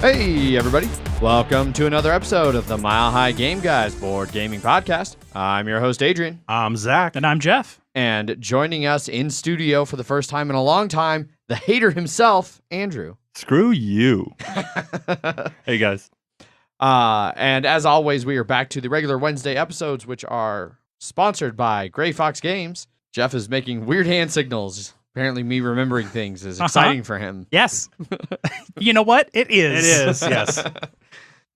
Hey, everybody. Welcome to another episode of the Mile High Game Guys Board Gaming Podcast. I'm your host, Adrian. I'm Zach. And I'm Jeff. And joining us in studio for the first time in a long time, the hater himself, Andrew. Screw you. Hey, guys. And as always, we are back to the regular Wednesday episodes, which are sponsored by Gray Fox Games. Jeff is making weird hand signals. Apparently me remembering things is exciting for him. Yes. You know what? It is. It is, yes.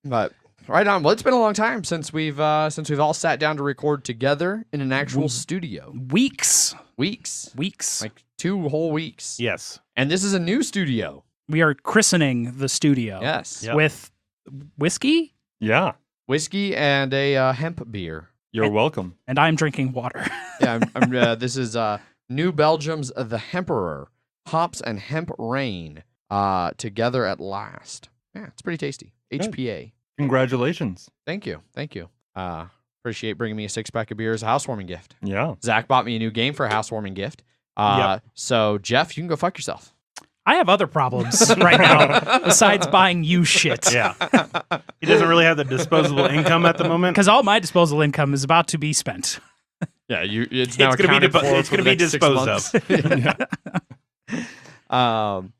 But right on. Well, it's been a long time since we've all sat down to record together in an actual studio. Weeks. Like 2 whole weeks. Yes. And this is a new studio. We are christening the studio. Yes. Yep. With whiskey. Yeah. Whiskey and a hemp beer. You're welcome. And I'm drinking water. Yeah, this is New Belgium's The Hemperor. Hops and hemp rain together at last. Yeah, it's pretty tasty. Good. HPA. Congratulations. Thank you. Appreciate bringing me a 6-pack of beer as a housewarming gift. Yeah. Zach bought me a new game for a housewarming gift. Yep. So, Jeff, you can go fuck yourself. I have other problems right now besides buying you shit. Yeah. He doesn't really have the disposable income at the moment. Because all my disposable income is about to be spent. Yeah, it's now It's going to to be disposed of.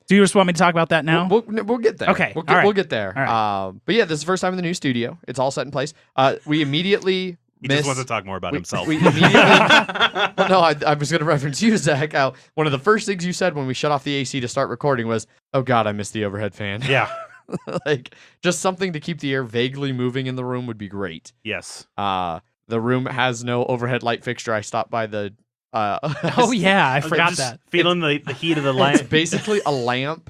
Do you just want me to talk about that now? We'll get there. Okay, We'll all right. get there. All right. But yeah, this is the first time in the new studio. It's all set in place. We immediately He just wants to talk more about himself. We immediately... Well, no, I was going to reference you, Zach. One of the first things you said when we shut off the AC to start recording was, oh God, I missed the overhead fan. Yeah. Like, just something to keep the air vaguely moving in the room would be great. Yes. The room has no overhead light fixture. I stopped by the... Oh, yeah. I forgot just that. Feeling the heat of the It's lamp. basically a lamp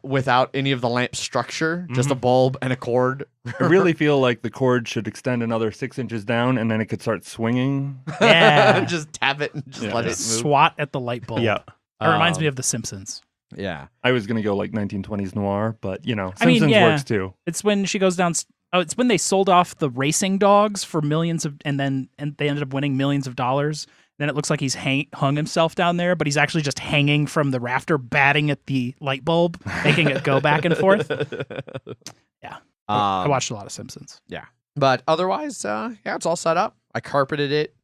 without any of the lamp structure, just a bulb and a cord. I really feel like the cord should extend another 6 inches down, and then it could start swinging. Yeah. Just tap it and just let it move. Swat at the light bulb. Yeah. It reminds me of The Simpsons. Yeah. I was going to go like 1920s noir, but, you know, I mean, Simpsons yeah. works too. It's when she goes down... Oh, it's when they sold off the racing dogs for millions of... And they ended up winning millions of dollars. Then it looks like he's hung himself down there, but he's actually just hanging from the rafter, batting at the light bulb, making it go back and forth. Yeah. I watched a lot of Simpsons. Yeah. But otherwise, it's all set up. I carpeted it,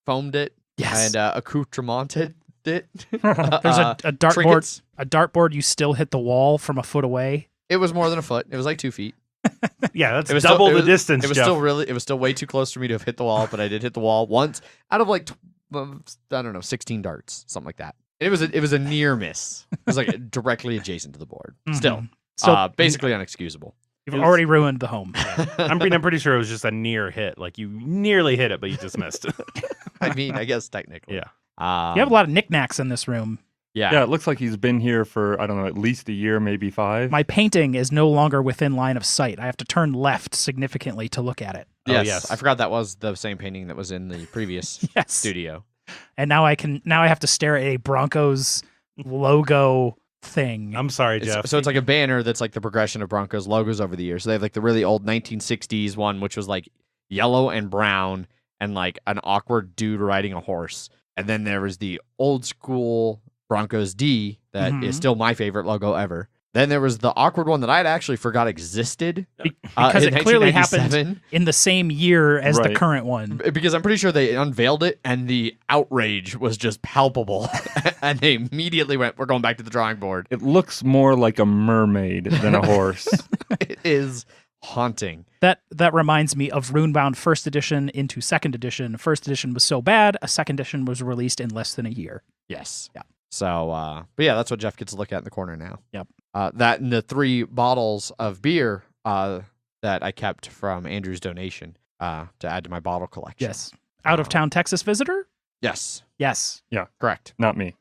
foamed it, Yes. and accoutramented it. There's a dartboard. trinkets. A dartboard you still hit the wall from a foot away. It was more than a foot. It was like 2 feet. Yeah, that's It was double still- the distance, It was Jeff. it was still way too close for me to have hit the wall, but I did hit the wall once out of like, I don't know, 16 darts, something like that. It was a near miss. It was like directly adjacent to the board. Still, So basically unexcusable. you've already ruined the home. I'm pretty sure it was just a near hit. Like, you nearly hit it, but you just missed. I mean, I guess technically. Yeah. You have a lot of knickknacks in this room. Yeah, it looks like he's been here for, I don't know, at least a year, maybe 5. My painting is no longer within line of sight. I have to turn left significantly to look at it. Yes. yes. I forgot that was the same painting that was in the previous Yes. studio. And now I have to stare at a Broncos logo thing. I'm sorry, Jeff. So it's like a banner that's like the progression of Broncos logos over the years. So they have like the really old 1960s one, which was like yellow and brown and like an awkward dude riding a horse. And then there was the old school Broncos D that is still my favorite logo ever. Then there was the awkward one that I had actually forgot existed. Because in it clearly happened 1997. in the same year as the Right. current one. Because I'm pretty sure they unveiled it and the outrage was just palpable. And they immediately went, we're going back to the drawing board. It looks more like a mermaid than a horse. It is haunting. That reminds me of Runebound First Edition into Second Edition. First Edition was so bad, a Second Edition was released in less than a year. Yes. Yeah. So, but yeah, that's what Jeff gets to look at in the corner now. Yep. That and the 3 bottles of beer that I kept from Andrew's donation to add to my bottle collection. Yes. Out of town Texas visitor? Yes. Yes. Correct. Not me.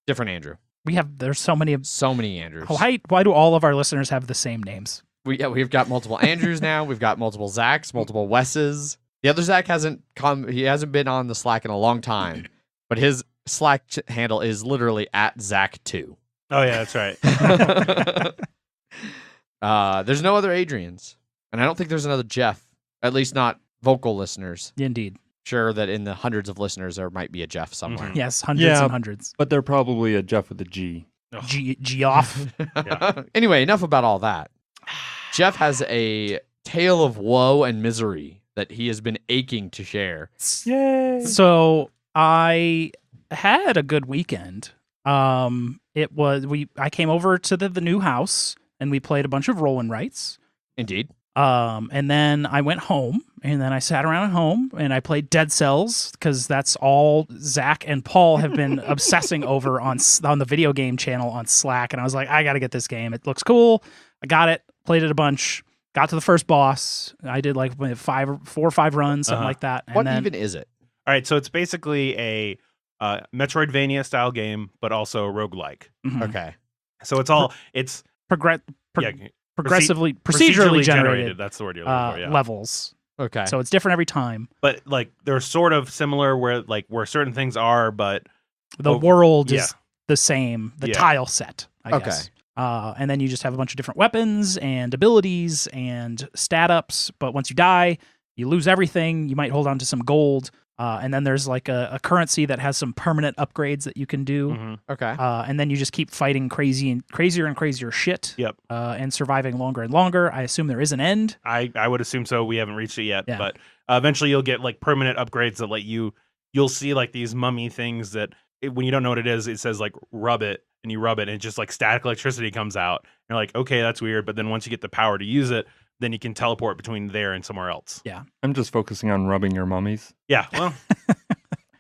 Different Andrew. There's so many. So many Andrews. Why do all of our listeners have the same names? We've got multiple Andrews now. We've got multiple Zachs, multiple Wesses. The other Zach hasn't come. He hasn't been on the Slack in a long time, but his Slack handle is literally @Zach2. Oh, yeah, that's right. There's no other Adrians, and I don't think there's another Jeff. At least not vocal listeners. Indeed. Sure that in the hundreds of listeners there might be a Jeff somewhere. Yes, hundreds and hundreds. But they're probably a Jeff with a G. G off. Yeah. Anyway, enough about all that. Jeff has a tale of woe and misery that he has been aching to share. Yay! So I had a good weekend. I came over to the new house and we played a bunch of roll and rights. Indeed. And then I went home and then I sat around at home and I played Dead Cells because that's all Zach and Paul have been obsessing over on the video game channel on Slack. And I was like, I got to get this game. It looks cool. I got it, played it a bunch, got to the first boss. I did like 4 or 5 runs, something like that. And What then, even is it? All right, so it's basically a Metroidvania style game, but also roguelike. Mhm. Okay. So it's progressively procedurally generated That's the word you're looking for. Yeah. levels. Okay. So it's different every time. But like they're sort of similar where certain things are, but The world yeah. is the same, the Yeah. tile set, I Okay. guess. And then you just have a bunch of different weapons and abilities and stat ups. But once you die, you lose everything. You might hold on to some gold. And then there's like a currency that has some permanent upgrades that you can do. mhm. okay. And then you just keep fighting crazier and crazier shit. Yep. And surviving longer and longer. I assume there is an end. I would assume so. We haven't reached it yet, Yeah. but eventually you'll get like permanent upgrades that let you'll see like these mummy things that when you don't know what it is, it says like rub it, and you rub it and it's just like static electricity comes out. And you're like, okay, that's weird. But then once you get the power to use it, then you can teleport between there and somewhere else. I'm just focusing on rubbing your mummies. Yeah. Well,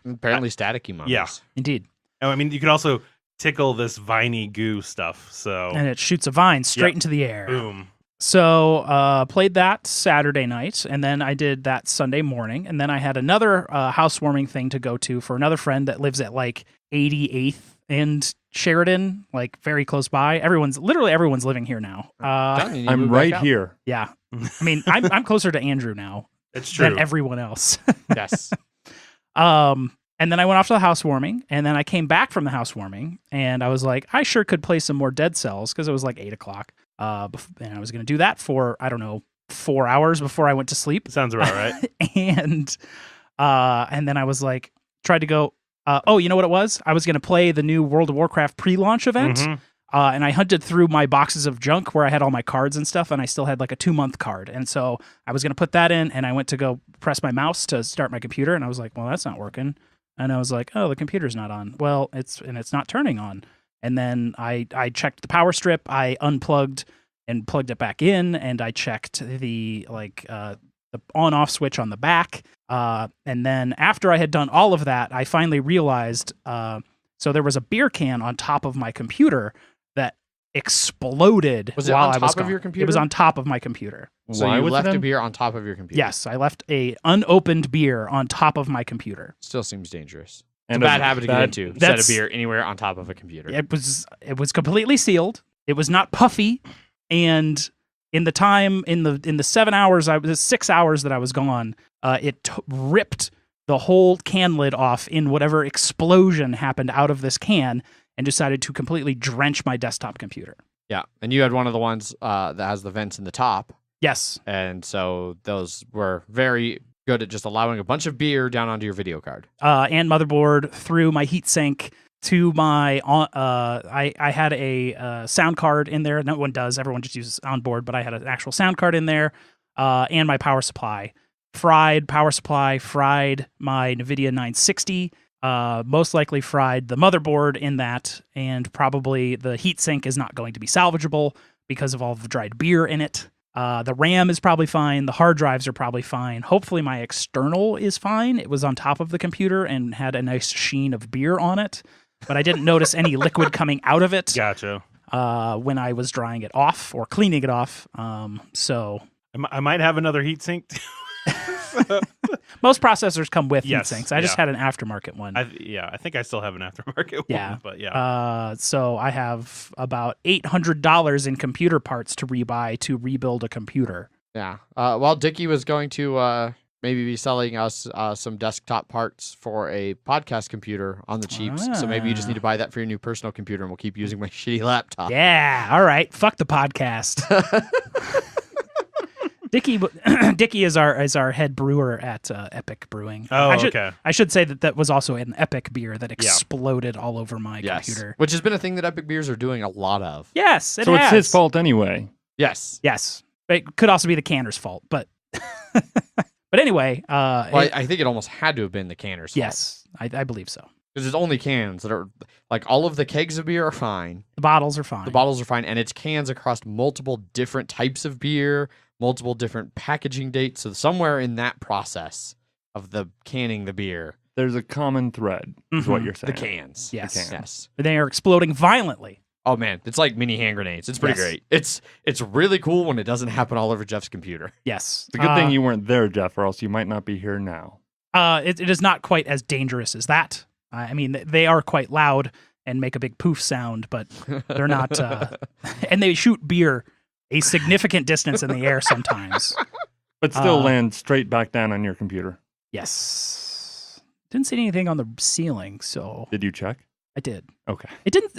Apparently staticky mummies. yeah. Indeed. I mean, you could also tickle this viney goo stuff. So And it shoots a vine straight Yep. into the air. boom. So played that Saturday night, and then I did that Sunday morning, and then I had another housewarming thing to go to for another friend that lives at like 88th and Sheridan, like very close by. Everyone's living here now. John, you need to I'm move back right out. here. Yeah, I mean I'm closer to Andrew now It's true. than everyone else. Yes. And then I went off to the housewarming, and then I came back from the housewarming, and I was like, I sure could play some more Dead Cells because it was like 8:00. And I was going to do that for, I don't know, 4 hours before I went to sleep. Sounds about right. and then I was like, tried to go, you know what it was? I was going to play the new World of Warcraft pre-launch event. Mhm. And I hunted through my boxes of junk where I had all my cards and stuff, and I still had like a 2-month card. And so I was going to put that in, and I went to go press my mouse to start my computer, and I was like, well, that's not working. And I was like, oh, the computer's not on. Well, it's not turning on. And then I checked the power strip, I unplugged and plugged it back in, and I checked the on-off switch on the back. And then after I had done all of that, I finally realized, so there was a beer can on top of my computer that exploded. Was it while on I was top of gone. your computer? It was on top of my computer. So Why you was it left a in? beer on top of your computer. Yes, I left a unopened beer on top of my computer. Still seems dangerous. It's And a bad habit to get into. Set that's- a beer anywhere on top of a computer. It was completely sealed. It was not puffy, and in the time in the 7 hours, the 6 hours that I was gone, it ripped the whole can lid off in whatever explosion happened out of this can, and decided to completely drench my desktop computer. Yeah. And you had one of the ones that has the vents in the top. Yes, And so those were very good at just allowing a bunch of beer down onto your video card. and motherboard through my heatsink to my I had a sound card in there. No one does. Everyone just uses onboard, but I had an actual sound card in there, and my power supply. Fried power supply, fried my NVIDIA 960, most likely fried the motherboard in that, and probably the heatsink is not going to be salvageable because of all the dried beer in it. The RAM is probably fine. The hard drives are probably fine. Hopefully my external is fine. It was on top of the computer and had a nice sheen of beer on it, but I didn't notice any liquid coming out of it Gotcha. when I was drying it off or cleaning it off. So I might have another heatsink. most processors come with Yes, heatsinks. I just yeah. had an aftermarket one. I think I still have an aftermarket Yeah. one, but yeah. So I have about $800 in computer parts to rebuy to rebuild a computer. Yeah. Well, Dickie was going to maybe be selling us some desktop parts for a podcast computer on the cheaps. So maybe you just need to buy that for your new personal computer, and we'll keep using my shitty laptop. Yeah, all right. Fuck the podcast. Dickie is our head brewer at Epic Brewing. Oh, okay. I should say that was also an Epic beer that exploded all over my Yes. computer. Which has been a thing that Epic Beers are doing a lot of. Yes, So it's his fault anyway. Yes. Yes. It could also be the canner's fault, but but anyway. Well, I think it almost had to have been the canner's fault. Yes, I believe so. Because it's only cans that are like all of the kegs of beer are fine. The bottles are fine. The bottles are fine, and it's cans across multiple different types of beer, multiple different packaging dates. So somewhere in that process of the canning the beer, There's a common thread, is what you're the saying. cans. Yes. The cans. Yes. They are exploding violently. Oh man, it's like mini hand grenades. It's pretty Yes. great. It's really cool when it doesn't happen all over Jeff's computer. Yes. It's a good thing you weren't there, Jeff, or else you might not be here now. It is not quite as dangerous as that. I mean, they are quite loud and make a big poof sound, but they're not. And they shoot beer a significant distance in the air sometimes. But still land straight back down on your computer. Yes. Didn't see anything on the ceiling, so Did you check? I did. Okay. It didn't.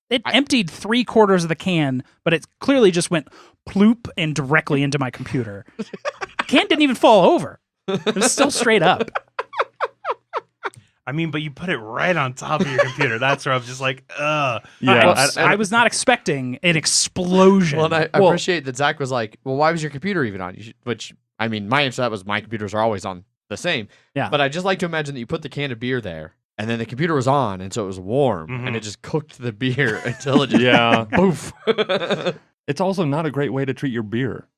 It emptied 3/4 of the can, but it clearly just went ploop and directly into my computer. The can didn't even fall over. It was still straight up. I mean, but you put it right on top of your computer. That's where I was just like, ugh. Yeah. I was not expecting an explosion. Well, and I appreciate that Zach was like, "Well, why was your computer even on?" Which I mean, my answer to that was my computers are always on the same. Yeah. But I just like to imagine that you put the can of beer there, and then the computer was on, and so it was warm, and it just cooked the beer until it just Yeah. poof. It's also not a great way to treat your beer.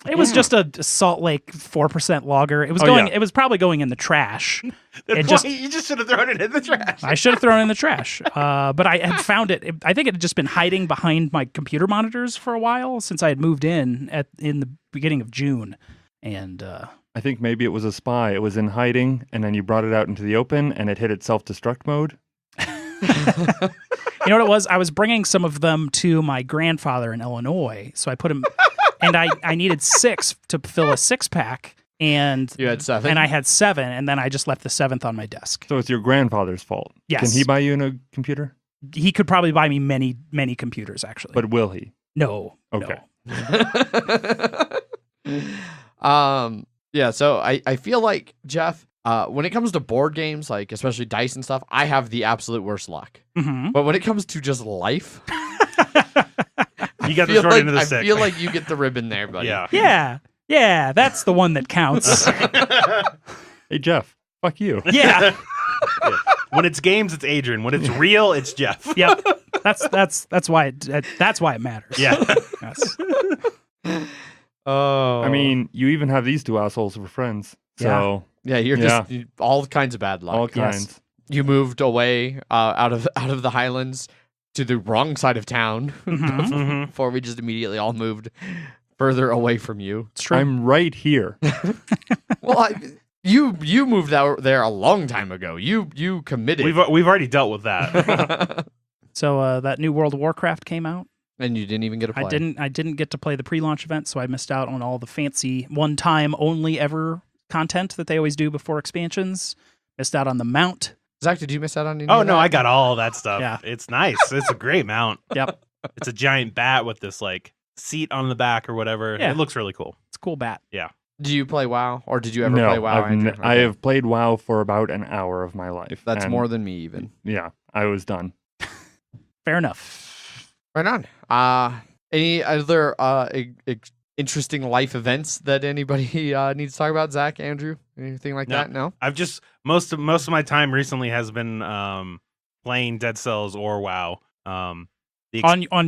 It was just a Salt Lake 4% lager. It was It was probably going in the trash. You It just just should have thrown it in the trash. I should have thrown it in the trash. But I had found it. I think it had just been hiding behind my computer monitors for a while since I had moved in the beginning of June. And I think maybe it was a spy. It was in hiding, and then you brought it out into the open, and it hit its self-destruct mode. you know what it was? I was bringing some of them to my grandfather in Illinois. So I put them, and I needed 6 to fill a 6-pack. And You had 7? And I had 7, and then I just left the 7th on my desk. So it's your grandfather's fault. Yes. Can he buy you a computer? He could probably buy me many, many computers, actually. But will he? No. Okay. No. Yeah, so I feel like, Jeff, when it comes to board games, like especially dice and stuff, I have the absolute worst luck. Mhm. But when it comes to just life, You got the short end of the I stick. feel like you get the ribbon there, buddy. Yeah. Yeah, that's the one that counts. Hey, Jeff, fuck you. Yeah. When it's games, it's Adrian. When it's real, it's Jeff. Yep. That's why it matters. Yeah. Yes. Oh, I mean, you even have these two assholes for friends. So yeah, you're just all kinds of bad luck. all Yes. kinds. You moved away out of the Highlands to the wrong side of town Mhm. before we just immediately all moved further away from you. It's true. I'm right here. Well, you moved out there a long time ago. You committed. We've already dealt with that. So that new World of Warcraft came out. And you didn't even get to play. I didn't get to play the pre-launch event, so I missed out on all the fancy one-time only ever content that they always do before expansions. Missed out on the mount. Zach, did you miss out on any Oh of no, that? I got all that stuff. Yeah. It's nice. It's a great mount. Yep. It's a giant bat with this like seat on the back or whatever. Yeah. It looks really cool. It's a cool bat. Do you play WoW? Or did you ever No, play WoW, Andrew? I Okay. have played WoW for about an hour of my life. That's and more than me even. Yeah, I was done. Fair enough. Right on. Any other interesting life events that anybody needs to talk about? Zach, Andrew, anything like No. that? No. I've just most of my time recently has been playing Dead Cells or WoW. On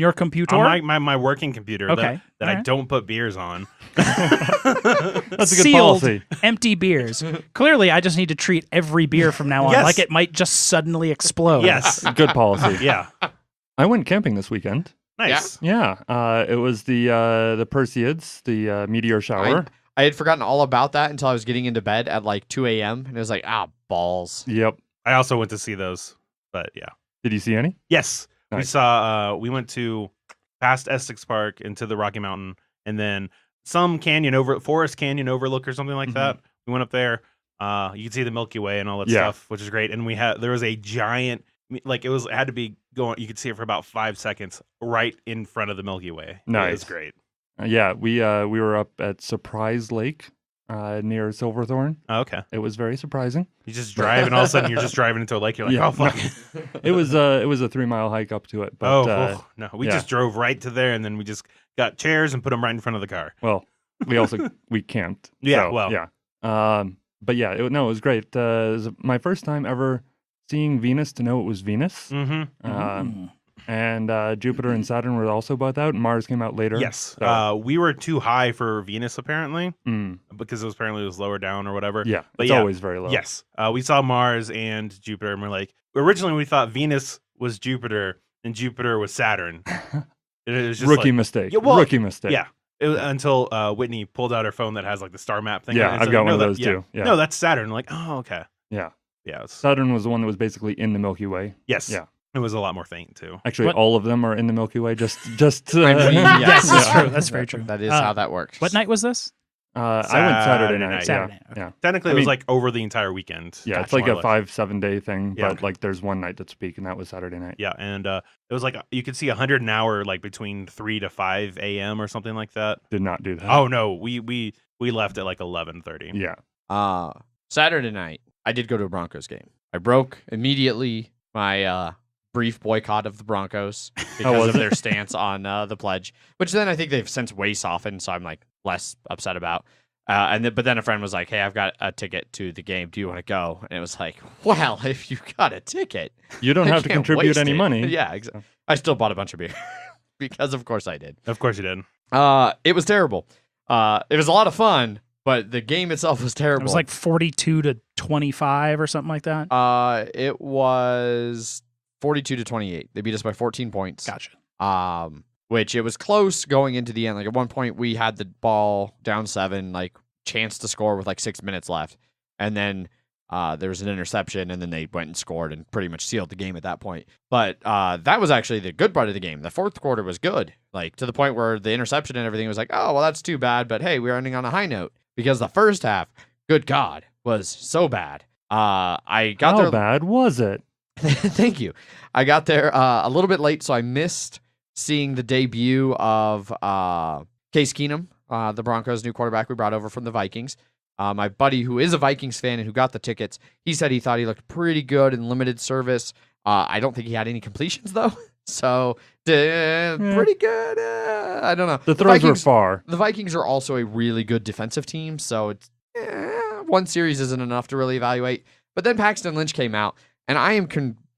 your computer? On my working computer Okay. that All I right. don't put beers on. That's a good Sealed, policy. empty beers. Clearly, I just need to treat every beer from now on Yes. like it might just suddenly explode. Yes. Good policy. Yeah. I went camping this weekend. Nice. Yeah, it was the Perseids, the meteor shower. I had forgotten all about that until I was getting into bed at like 2 a.m. And it was like, balls. Yep. I also went to see those, but yeah. Did you see any? Yes. We Nice. saw we went to past Essex Park into the Rocky Mountain and then some Forest Canyon overlook or something like that. We went up there. You could see the Milky Way and all that Yeah. stuff, which is great. And there was a giant, like it had to be going, you could see it for about 5 seconds right in front of the Milky Way. It was Nice. great. Yeah, we were up at Surprise Lake. near Silverthorne. Oh, okay. It was very surprising. You just drive, and all of a sudden you're just driving into a lake. You're like, Yeah. oh fuck. It was a 3-mile hike up to it. But, No, we yeah. just drove right to there, and then we just got chairs and put them right in front of the car. Well, we camped. Yeah, so, well. yeah. But yeah, it was great. It was my first time ever seeing Venus to know it was Venus. Mm-hmm. And Jupiter and Saturn were also both out, and Mars came out later. Yes. So, We were too high for Venus, apparently, mm, because it was lower down or whatever. yeah, But it's yeah, always very low. Yes. We saw Mars and Jupiter, and we're like, originally we thought Venus was Jupiter and Jupiter was Saturn. It was just Rookie like, mistake. Yeah, well, Rookie mistake. yeah. Until Whitney pulled out her phone that has like the star map thing. Yeah, on it, and I've said, got one of "No, those too. Yeah. No, that's Saturn. Like, oh, okay. Yeah. Yeah. Saturn was the one that was basically in the Milky Way. Yes. Yeah. It was a lot more faint too. Actually, What- all of them are in the Milky Way. Just I mean, Yes, that's yeah. true. That's very true. That is how that works. What night was this? I went Saturday Saturday night. night. Saturday. Yeah. Okay. Yeah. Technically, I it was mean- like over the entire weekend. Yeah, it's like more a or less. 5-7 day thing, Yeah. but like there's one night that's peak, and that was Saturday night. Yeah, and it was like you could see 100 an hour, like between 3 to 5 a.m. or something like that. Did not do that. Oh no, we left at like 11:30. Yeah. Saturday night, I did go to a Broncos game. I broke immediately my brief boycott of the Broncos because was of it? their stance on the pledge, which then I think they've since way softened, so I'm like less upset about. But then a friend was like, "Hey, I've got a ticket to the game. Do you want to go?" And it was like, "Well, if you got a ticket, You don't I have to can't contribute waste any it." money. Yeah, exactly. I still bought a bunch of beer because, of course, I did. Of course you did. It was terrible. It was a lot of fun, but the game itself was terrible. It was like 42-25 or something like that. It was 42-28. They beat us by 14 points. Gotcha. Which it was close going into the end. Like at one point we had the ball down 7, like chance to score with like 6 minutes left. And then there was an interception, and then they went and scored and pretty much sealed the game at that point. But that was actually the good part of the game. The fourth quarter was good, like to the point where the interception and everything was like, oh, well, that's too bad. But hey, we're ending on a high note, because the first half, good God, was so bad. I got How there. bad was it? Thank you. I got there a little bit late, so I missed seeing the debut of Case Keenum, the Broncos' new quarterback we brought over from the Vikings. My buddy, who is a Vikings fan and who got the tickets, he said he thought he looked pretty good in limited service. I don't think he had any completions, though. So, pretty good. I don't know. The throws were Vikings, far. the Vikings are also a really good defensive team, so it's one series isn't enough to really evaluate. But then Paxton Lynch came out, and I am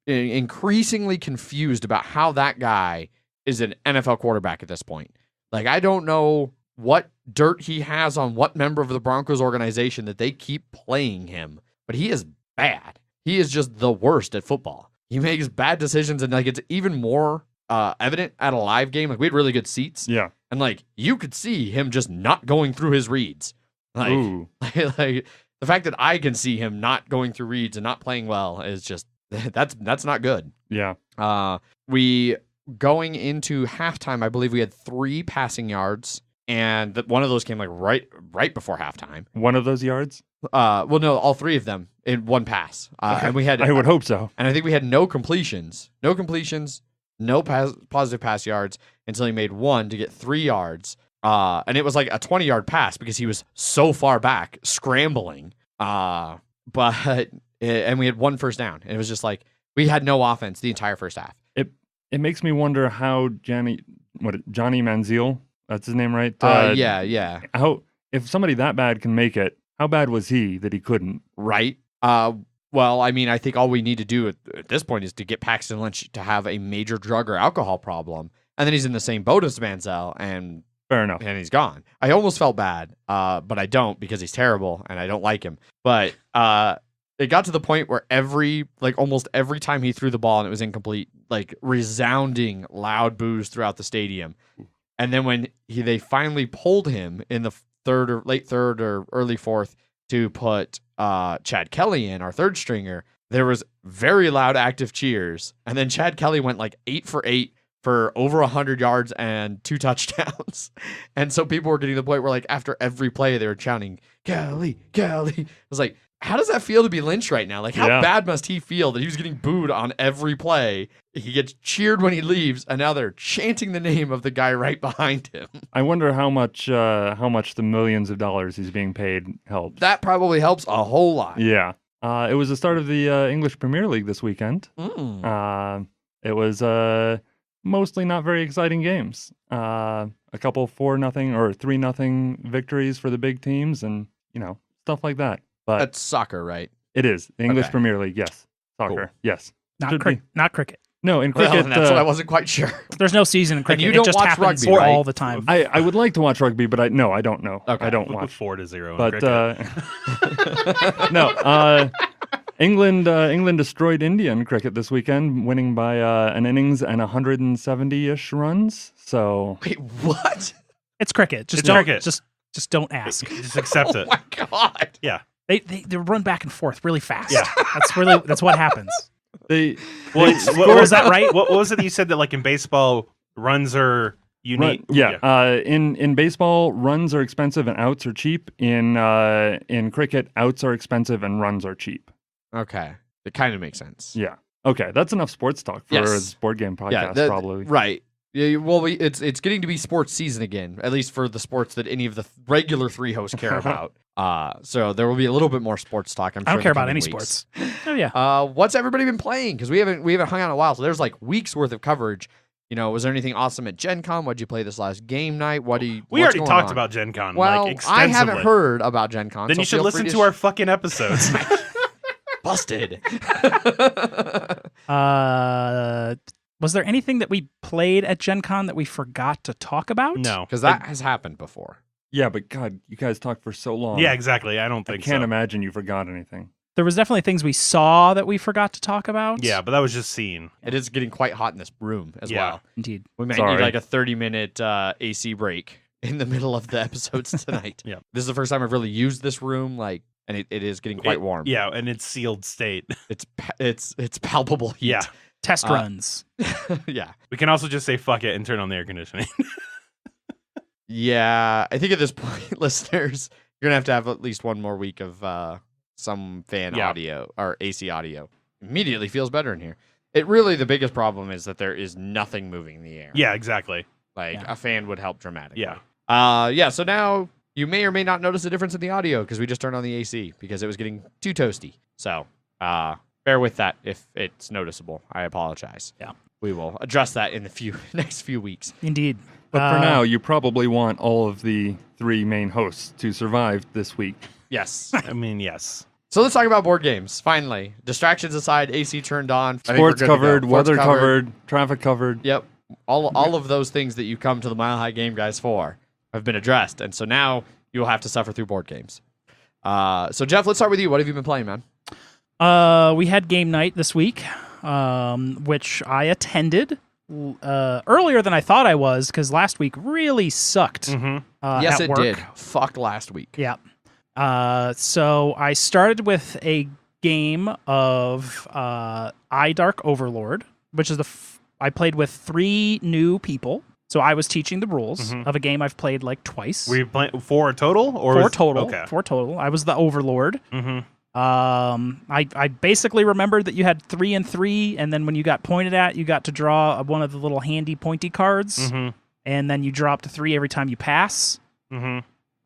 increasingly confused about how that guy is an NFL quarterback at this point. Like, I don't know what dirt he has on what member of the Broncos organization that they keep playing him, but he is bad. He is just the worst at football. He makes bad decisions, and like it's even more evident at a live game. Like, we had really good seats, Yeah. and like you could see him just not going through his reads. Like, Ooh. like the fact that I can see him not going through reads and not playing well is just that's not good. Yeah. We going into halftime, I believe we had 3 passing yards, and one of those came like right before halftime. One of those yards? Well, no, all 3 of them in one pass, and we had I would hope so. and I think we had no completions, no positive pass yards until he made one to get 3 yards. And it was like a 20-yard pass because he was so far back scrambling. And we had 1 first down. And it was just like we had no offense the entire first half. It makes me wonder how Johnny Manziel, that's his name, right? Yeah. How, if somebody that bad can make it, how bad was he that he couldn't? Right. Well, I mean, I think all we need to do at this point is to get Paxton Lynch to have a major drug or alcohol problem. And then he's in the same boat as Manziel, and Fair enough. he's gone. I almost felt bad, but I don't, because he's terrible and I don't like him. But it got to the point where almost every time he threw the ball and it was incomplete, like resounding loud boos throughout the stadium. And then when they finally pulled him in the late third or early fourth to put Chad Kelly in, our third stringer, there was very loud active cheers. And then Chad Kelly went like 8 for 8 for over 100 yards and 2 touchdowns. And so people were getting to the point where, like, after every play, they were chanting, Kelly, Kelly. It was like, how does that feel to be Lynch right now? Like, how Yeah. bad must he feel that he was getting booed on every play? He gets cheered when he leaves, and now they're chanting the name of the guy right behind him. I wonder how much the millions of dollars he's being paid helps. That probably helps a whole lot. Yeah. It was the start of the English Premier League this weekend. It was mostly not very exciting games. A couple 4-0 or 3-0 victories for the big teams, and stuff like that. But That's soccer, right? it is the English Okay. Premier League. Yes, soccer. Cool. Yes. Not Should be. not cricket. No, in Well, cricket. and that's what I wasn't quite sure. There's no season in cricket. you It don't just watch happens rugby, right? all the time. I would like to watch rugby, but I don't know. Okay. I don't With watch. 4-0 in But cricket. no, England destroyed India in cricket this weekend, winning by an innings and 170-ish runs. So Wait, what? It's cricket. Just It's don't cricket. just don't ask. Just accept Oh it. my God. Yeah. They run back and forth really fast. Yeah. That's what happens. they Well, Is that right? What was it that you said that like in baseball runs are unique? in baseball, runs are expensive and outs are cheap. In cricket, outs are expensive and runs are cheap. Okay. It kind of makes sense. Yeah. Okay, that's enough sports talk for Yes. a board game podcast, probably. Right. Yeah, well, it's getting to be sports season again, at least for the sports that any of the regular three hosts care about. So there will be a little bit more sports talk. I'm sure I don't care in the about any coming weeks. sports. Oh yeah. What's everybody been playing? Because we haven't hung out in a while, so there's like weeks worth of coverage. Was there anything awesome at Gen Con? What'd you play this last game night? We what's already going talked on? about Gen Con Well, like extensively. I haven't heard about Gen Con. Then so you should feel listen free to our fucking episodes. busted. Was there anything that we played at Gen Con that we forgot to talk about? No. Because that has happened before. Yeah, but God, you guys talked for so long. Yeah, exactly. I don't I think can't so. imagine you forgot anything. There was definitely things we saw that we forgot to talk about. Yeah, but that was just seen. It is getting quite hot in this room as Yeah. well. Indeed. We might Sorry. need like a 30-minute AC break in the middle of the episodes tonight. Yeah. This is the first time I've really used this room, and it is getting quite warm. Yeah, and it's sealed state. It's palpable heat. Yeah. Test runs. Yeah. We can also just say fuck it and turn on the air conditioning. Yeah. I think at this point, listeners, you're going to have at least one more week of some fan audio or AC audio. Immediately feels better in here. The biggest problem is that there is nothing moving in the air. Yeah, exactly. A fan would help dramatically. Yeah. So now you may or may not notice a difference in the audio because we just turned on the AC because it was getting too toasty. So bear with that if it's noticeable. I apologize. Yeah. We will address that in the next few weeks. Indeed. But for now, you probably want all of the three main hosts to survive this week. Yes. I mean, yes. So let's talk about board games. Finally, distractions aside, AC turned on. I think we're Sports good to go. covered, Sports weather covered, traffic covered. Yep. All of those things that you come to the Mile High Game Guys for have been addressed, and so now you'll have to suffer through board games. So Jeff, let's start with you. What have you been playing, man? We had game night this week, which I attended earlier than I thought I was because last week really sucked. Yes, at it work. did. Fuck last week. Yeah. So I started with a game of Dark Overlord, which is I played with 3 new people. So I was teaching the rules of a game I've played like twice. Were you playing 4 total? Or 4 was- total. Okay. 4 total. I was the Overlord. Mm-hmm. I basically remembered that you had 3 and 3, and then when you got pointed at, you got to draw one of the little handy pointy cards, and then you dropped a 3 every time you pass.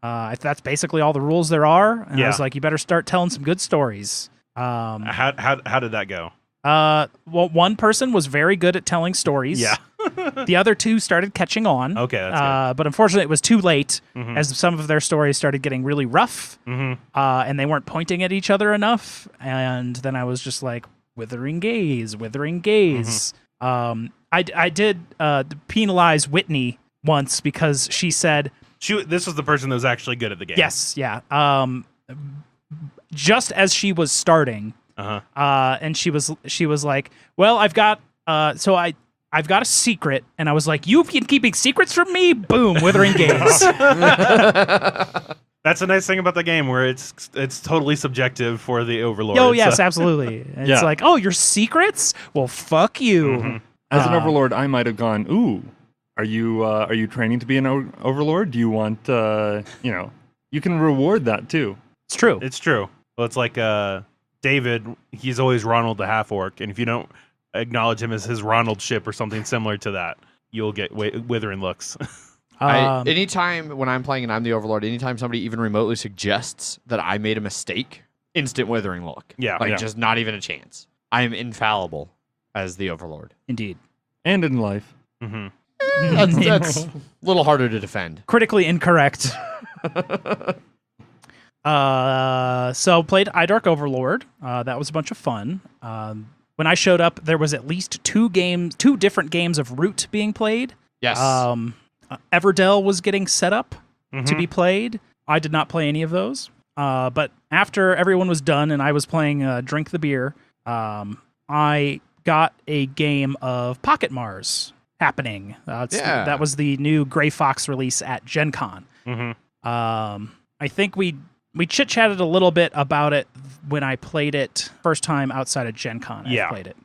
That's basically all the rules there are. And I was like, you better start telling some good stories. How did that go? Well, one person was very good at telling stories. Yeah. The other 2 started catching on. Okay, that's but unfortunately, it was too late as some of their stories started getting really rough, and they weren't pointing at each other enough. And then I was just like, withering gaze, withering gaze. I did penalize Whitney once because she said, This was the person that was actually good at the game. yes, yeah. Just as she was starting, and she was like, well, I've got a secret, and I was like, you've been keeping secrets from me? Boom, withering gaze. That's a nice thing about the game, where it's totally subjective for the Overlord. Oh yes, absolutely. And It's like, oh, your secrets? Well, fuck you. As an Overlord, I might have gone, ooh, are you training to be an Overlord? Do you want, you can reward that too. It's true. It's true. Well, it's like David. He's always Ronald the half orc, and if you don't acknowledge him as his Ronald ship or something similar to that, you'll get withering looks. Anytime when I'm playing and I'm the Overlord, anytime somebody even remotely suggests that I made a mistake, instant withering look. Yeah. Like just not even a chance. I am infallible as the Overlord. Indeed. And in life. Mm-hmm. That's a little harder to defend. Critically incorrect. So played iDark Overlord. That was a bunch of fun. When I showed up, there was at least two different games of Root being played. Yes. Everdell was getting set up to be played. I did not play any of those. But after everyone was done and I was playing Drink the Beer, I got a game of Pocket Mars happening. That was the new Gray Fox release at Gen Con. I think we chit-chatted a little bit about it when I played it first time outside of Gen Con. I played it.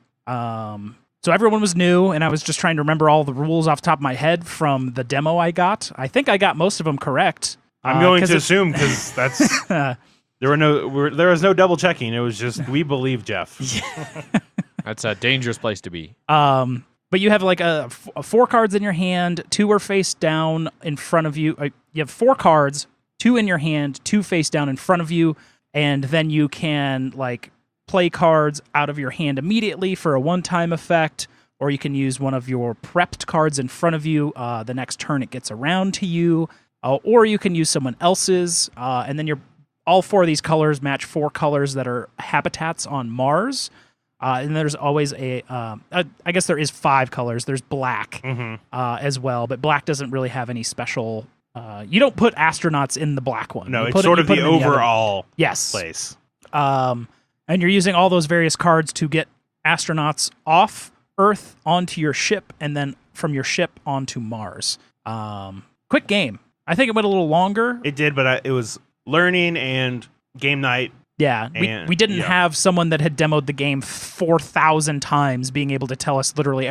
So everyone was new, and I was just trying to remember all the rules off the top of my head from the demo I got. I think I got most of them correct. I'm going to assume because that's there was no double checking. It was just we believe Jeff. That's a dangerous place to be. But you have like four cards in your hand. Two are face down in front of you. You have 4 cards, 2 in your hand, 2 face down in front of you, and then you can like play cards out of your hand immediately for a one-time effect, or you can use one of your prepped cards in front of you the next turn it gets around to you, or you can use someone else's, and then all 4 of these colors match 4 colors that are habitats on Mars. And there's always I guess there is 5 colors. There's black as well, but black doesn't really have any special. You don't put astronauts in the black one. No, it's sort of the overall yes place. And you're using all those various cards to get astronauts off Earth onto your ship, and then from your ship onto Mars. Quick game. I think it went a little longer. It did, but it was learning and game night. Yeah, we didn't have someone that had demoed the game 4,000 times being able to tell us literally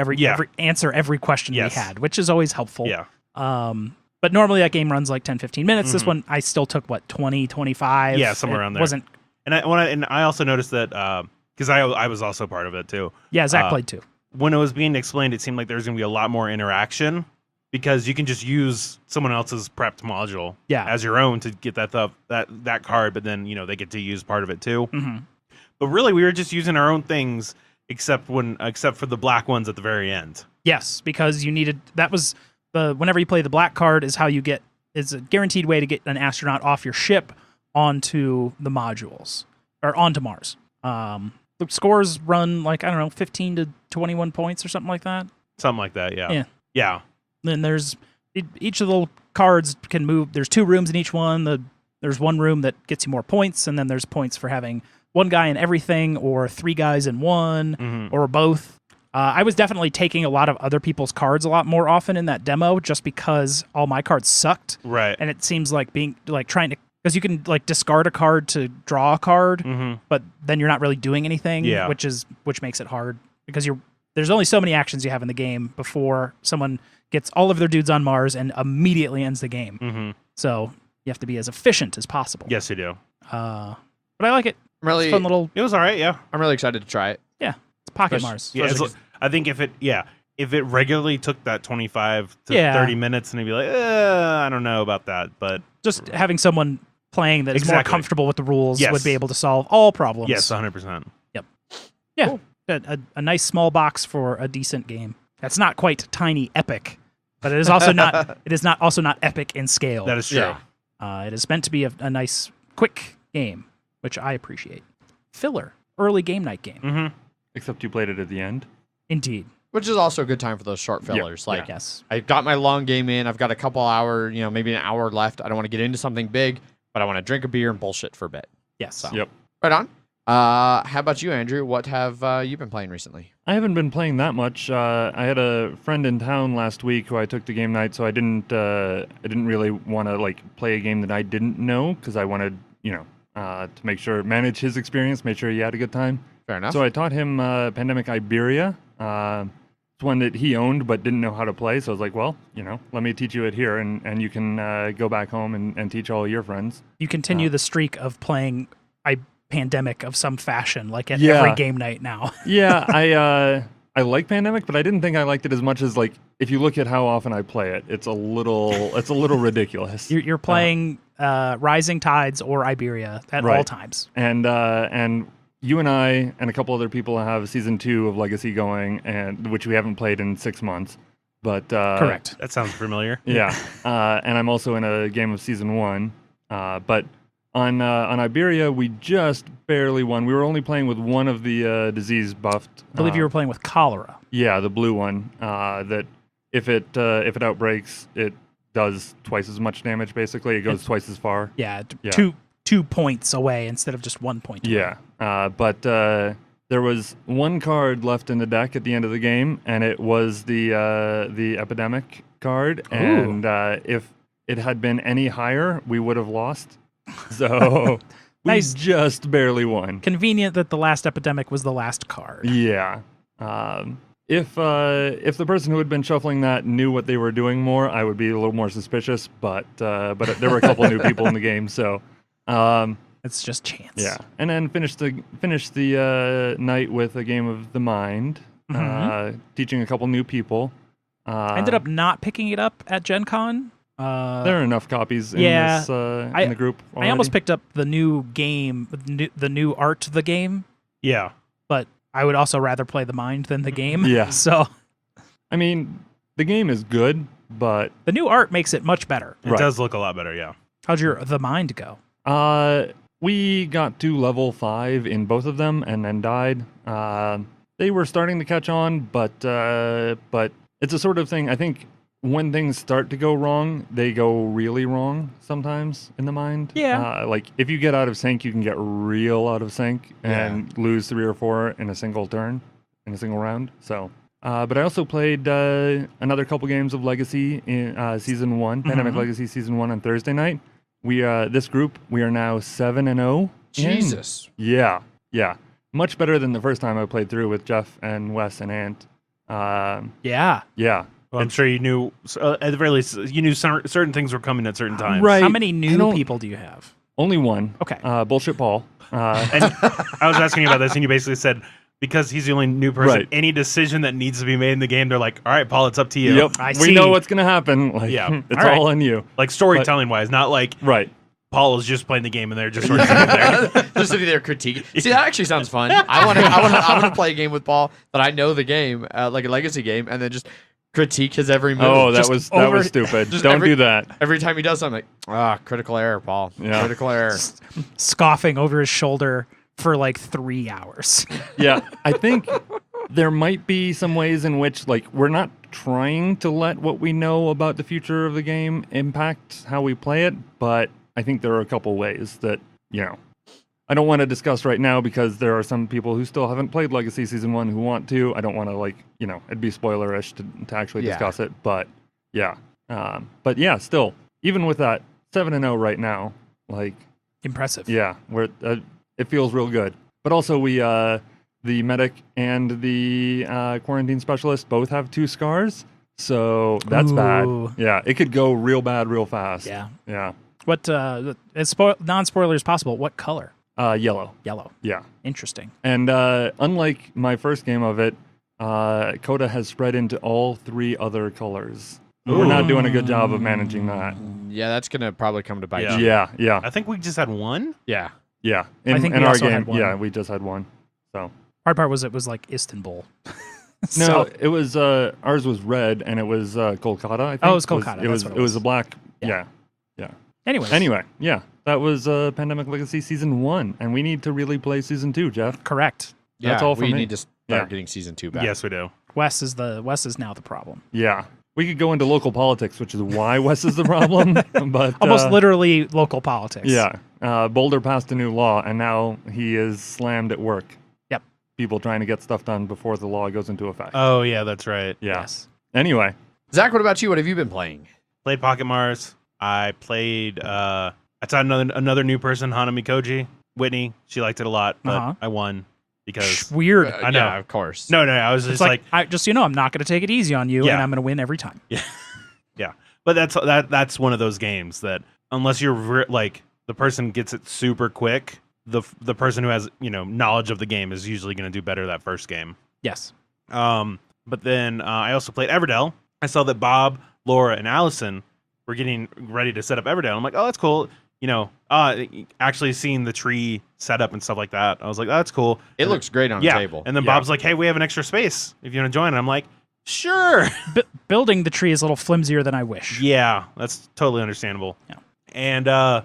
answer every question we had, which is always helpful. Yeah. But normally that game runs like 10, 15 minutes. This one I still took 20, 25. Yeah, somewhere around there. Wasn't. And I also noticed that because I was also part of it too. Yeah, Zach played too. When it was being explained, it seemed like there was going to be a lot more interaction because you can just use someone else's prepped module as your own to get that card, but then they get to use part of it too. But really, we were just using our own things, except for the black ones at the very end. Yes, because you needed whenever you play the black card is how you get is a guaranteed way to get an astronaut off your ship onto the modules or onto Mars. The scores run 15 to 21 points or something like that. Something like that, yeah. Then there's each of the cards can move. There's 2 rooms in each one. There's one room that gets you more points, and then there's points for having 1 guy in everything, or 3 guys in one, or both. I was definitely taking a lot of other people's cards a lot more often in that demo, just because all my cards sucked. Right. And it seems like being trying to, because you can discard a card to draw a card, but then you're not really doing anything. Yeah. which makes it hard because there's only so many actions you have in the game before someone gets all of their dudes on Mars and immediately ends the game. So you have to be as efficient as possible. Yes, you do. But I like it. Really, it's a fun little. It was all right. Yeah, I'm really excited to try it. Yeah, it's Pocket Mars. Yeah, I think if it regularly took that 25 to 30 minutes, and it'd be like, I don't know about that, but just having someone playing that is more comfortable with the rules would be able to solve all problems. Yes, 100%. Yep. Yeah, cool. a nice small box for a decent game. That's not quite tiny epic, but it is also not. It is not also not epic in scale. That is true. Yeah. It is meant to be a nice, quick game, which I appreciate. Filler, early game night game. Except you played it at the end. Indeed. Which is also a good time for those short fillers. Yes. I got my long game in. I've got a couple hour, maybe an hour left. I don't want to get into something big, but I want to drink a beer and bullshit for a bit. Yes. So. Yep. Right on. How about you, Andrew? What have you been playing recently? I haven't been playing that much. I had a friend in town last week who I took to game night, so I didn't really want to play a game that I didn't know because I wanted to manage his experience, make sure he had a good time. Fair enough. So I taught him Pandemic Iberia. It's one that he owned but didn't know how to play. So I was like, well, let me teach you it here, and you can go back home and teach all your friends. You continue the streak of playing Pandemic of some fashion, like at Yeah. every game night now. Yeah, I like Pandemic, but I didn't think I liked it as much as like if you look at how often I play it, it's a little ridiculous. You're playing Rising Tides or Iberia at all Right. times. And you and I and a couple other people have season 2 of Legacy going, and which we haven't played in 6 months. But Correct. That sounds familiar. Yeah, and I'm also in a game of season 1. But on Iberia, we just barely won. We were only playing with one of the disease buffed. I believe you were playing with cholera. Yeah, the blue one. That if it outbreaks, it does twice as much damage. Basically, it goes twice as far. Yeah, Yeah. 2 points away instead of just 1 point away. Yeah, but there was one card left in the deck at the end of the game, and it was the epidemic card. Ooh. And if it had been any higher, we would have lost. So we Nice. just barely won. Convenient that the last epidemic was the last card. Yeah. If the person who had been shuffling that knew what they were doing more, I would be a little more suspicious. But there were a couple new people in the game, so. It's just chance. Yeah, and then finish the night with a game of the mind, teaching a couple new people. I ended up not picking it up at Gen Con. There are enough copies in yeah, this in the group already. I almost picked up the new game, the new art to the game, Yeah. but I would also rather play the mind than the game. Yeah. So I mean, the game is good, but the new art makes it much better. It Right. does look a lot better, yeah. How'd your the mind go? we got to level 5 in both of them and then died. They were starting to catch on, but it's a sort of thing. I think when things start to go wrong, they go really wrong sometimes in the mind. Yeah. Like if you get out of sync, you can get real out of sync and lose 3 or 4 in a single turn, in a single round. So, but I also played another couple games of Legacy in Season 1, Pandemic Legacy Season 1 on Thursday night. We this group, we are now 7-0. Jesus. Yeah. Much better than the first time I played through with Jeff and Wes and Ant. Yeah. Yeah. Well, I'm sure you knew, at the very least, you knew certain things were coming at certain times. Right. How many I new don't- people do you have? Only one. Okay. Bullshit Paul. And I was asking you about this, and you basically said, because he's the only new person, Right. any decision that needs to be made in the game, they're like, all right, Paul, it's up to you. Yep. I We see. know what's going to happen. Like, Yeah. it's All right. all on you. Like storytelling wise, not like Paul is just playing the game and they're just sort of sitting there. Just sitting there critiquing. See, that actually sounds fun. I want to play a game with Paul that I know the game, like a Legacy game, and then just critique his every move. Oh, that Just was over- stupid. just Don't do that. Every time he does something, like, critical error, Paul. Yeah. Critical error. Scoffing over his shoulder for like 3 hours. Yeah, I think there might be some ways in which, like, we're not trying to let what we know about the future of the game impact how we play it, but I think there are a couple ways that, I don't want to discuss right now because there are some people who still haven't played Legacy Season 1 who want to. I don't want to, it'd be spoilerish to actually Yeah. discuss it, but yeah. Still, even with that, 7-0 right now, like, Impressive. yeah, it feels real good. But also, we the medic and the quarantine specialist both have 2 scars, so that's Ooh. bad. Yeah, it could go real bad real fast. Yeah. What non-spoilers possible? What color? Yellow. Yellow. Yeah, Interesting. and unlike my first game of it, Coda has spread into all 3 other colors. We're not doing a good job of managing that. Yeah, that's gonna probably come to bite Yeah. you. Yeah. I think we just had one. Yeah. In, think in we our also game, had one. yeah, we just had one. So Hard part was it was like Istanbul. no, So- it was ours was red and it was Kolkata. I think. Oh, it was Kolkata, It that's was what it it was was. a black. Yeah. Yeah. Anyways. Anyway, yeah, that was Pandemic Legacy Season 1, and we need to really play Season 2, Jeff. Correct. That's all for we me. need to start Yeah. getting season 2 back. Yes, we do. Wes is now the problem. Yeah. We could go into local politics, which is why Wes is the problem. But Almost literally local politics. yeah, Boulder passed a new law, and now he is slammed at work. Yep. People trying to get stuff done before the law goes into effect. Oh, yeah, that's right. Yeah. Yes. Anyway, Zach, what about you? What have you been playing? Played Pocket Mars. I played, I saw another new person, Hanamikoji. Whitney, she liked it a lot, but Uh-huh. I won because... Weird. I know. Yeah, of course. No, I was It's just like, just so you know, I'm not going to take it easy on you, Yeah. and I'm going to win every time. Yeah, but that's one of those games that unless you're like the person gets it super quick, the person who has knowledge of the game is usually going to do better that first game. Yes. But then I also played Everdell. I saw that Bob, Laura, and Allison were getting ready to set up Everdell. I'm like, oh, that's cool. Actually seeing the tree set up and stuff like that. I was like, oh, that's cool. It looks great on the table. And then Bob's like, hey, we have an extra space if you want to join. And I'm like, sure. Building the tree is a little flimsier than I wish. Yeah, that's totally understandable. Yeah. And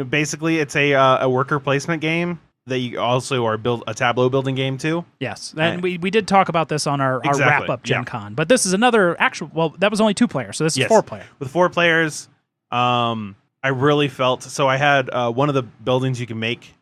basically it's a worker placement game that you also are a tableau building game too. Yes, and we did talk about this on our Exactly, wrap-up Gen Con. But this is another actual... Well, that was only 2 players, so this is 4 player. With 4 players, I really felt... So I had one of the buildings you can make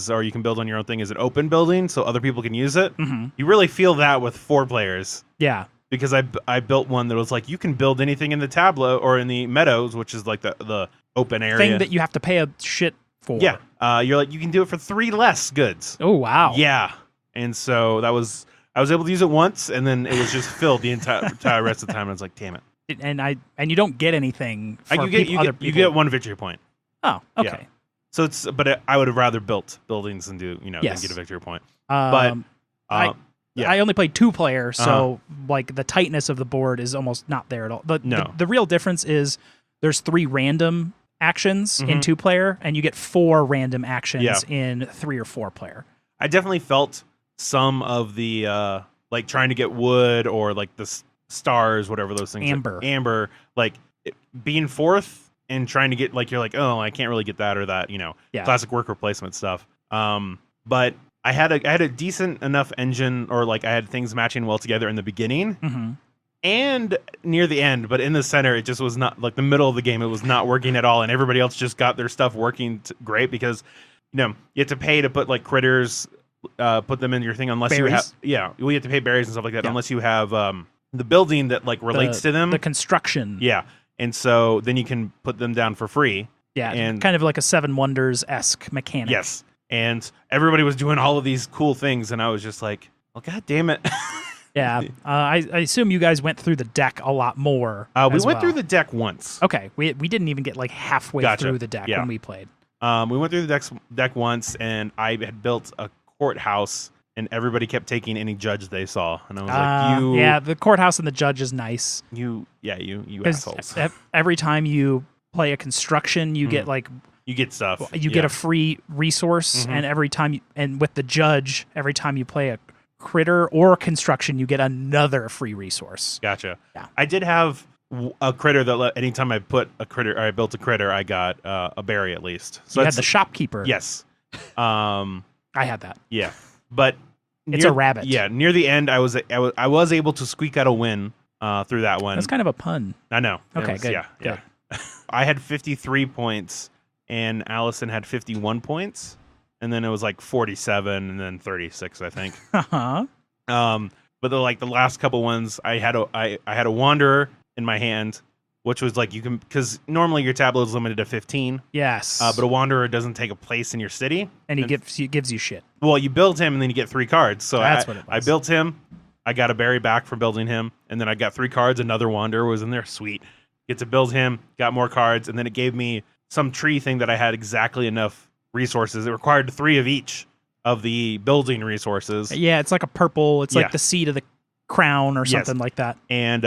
or you can build on your own thing is an open building, so other people can use it. Mm-hmm. You really feel that with 4 players. Yeah. Because I built one that was like, you can build anything in the tableau or in the meadows, which is like the open area. Thing that you have to pay a shit for. Yeah. You're like, you can do it for 3 less goods. Oh, wow. Yeah. And so I was able to use it once, and then it was just filled the entire rest of the time. And I was like, damn it. And you don't get anything for other people. You get 1 victory point. Oh, okay. Yeah. So I would have rather built buildings than than get a victory point. Yeah. I only played 2 player, so like the tightness of the board is almost not there at all. The real difference is there's 3 random actions in 2 player, and you get 4 random actions in 3 or 4 player. I definitely felt some of the like trying to get wood or like the stars, whatever those things. Amber, like being 4th and trying to get like you're like, oh, I can't really get that or that, classic worker placement stuff. But I had a decent enough engine, or like I had things matching well together in the beginning and near the end, but in the center, it just was not like the middle of the game. It was not working at all. And everybody else just got their stuff working great because, you have to pay to put like critters, put them in your thing unless berries? you have, you have to pay berries and stuff like that unless you have the building that like relates to them. The construction. Yeah. And so then you can put them down for free. Yeah. And kind of like a 7 Wonders-esque mechanic. Yes. And everybody was doing all of these cool things, and I was just like, well, God damn it. Yeah. I assume you guys went through the deck a lot more. We went through the deck once. Okay. We didn't even get like halfway through the deck when we played. We went through the deck once, and I had built a courthouse, and everybody kept taking any judge they saw. And I was like, you... Yeah, the courthouse and the judge is nice. You assholes. Every time you play a construction, you get like... You get stuff. You get a free resource, and every time and with the judge, every time you play a critter or construction, you get another free resource. Gotcha. Yeah. I did have a critter that anytime I put a critter, or I built a critter, I got a berry at least. So you had the shopkeeper. Yes. I had that. Yeah, but it's a rabbit. Yeah, near the end, I was able to squeak out a win through that one. That's kind of a pun. I know. Okay, good. Yeah. I had 53 points. And Allison had 51 points, and then it was like 47, and then 36, I think. But the last couple ones, I had a wanderer in my hand, which was like because normally your tableau is limited to 15. Yes. But a wanderer doesn't take a place in your city, and he gives you shit. Well, you build him, and then you get 3 cards. So that's what it was. I built him. I got a berry back for building him, and then I got 3 cards. Another wanderer was in there. Sweet. Get to build him. Got more cards, and then it gave me some tree thing that I had exactly enough resources. It required 3 of each of the building resources. Yeah, it's like a purple. It's like the seed of the crown or something like that. And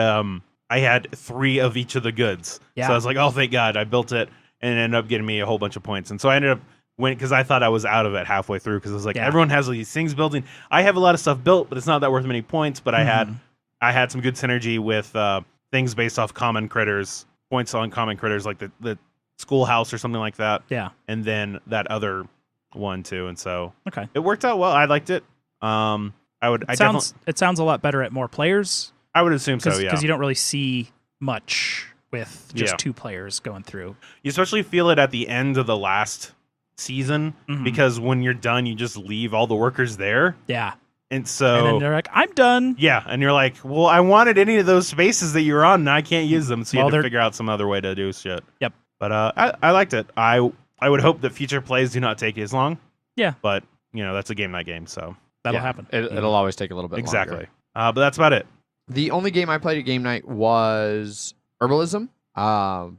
I had 3 of each of the goods. Yeah. So I was like, oh, thank God. I built it, and it ended up getting me a whole bunch of points. And so I ended up because I thought I was out of it halfway through because I was like, everyone has these things building. I have a lot of stuff built, but it's not that worth many points. But I had some good synergy with things based off common critters, points on common critters like the schoolhouse or something like that. Yeah. And then that other one too. And so it worked out well. I liked it. It sounds a lot better at more players. I would assume so, yeah. Because you don't really see much with just 2 players going through. You especially feel it at the end of the last season because when you're done, you just leave all the workers there. Yeah. And so... And then they're like, I'm done. Yeah. And you're like, well, I wanted any of those spaces that you were on and I can't use them. So you have to figure out some other way to do shit. Yep. But I liked it. I would hope that future plays do not take as long. Yeah. But, that's a game night game, so... That'll happen. It'll always take a little bit longer. Exactly. But that's about it. The only game I played at game night was Herbalism.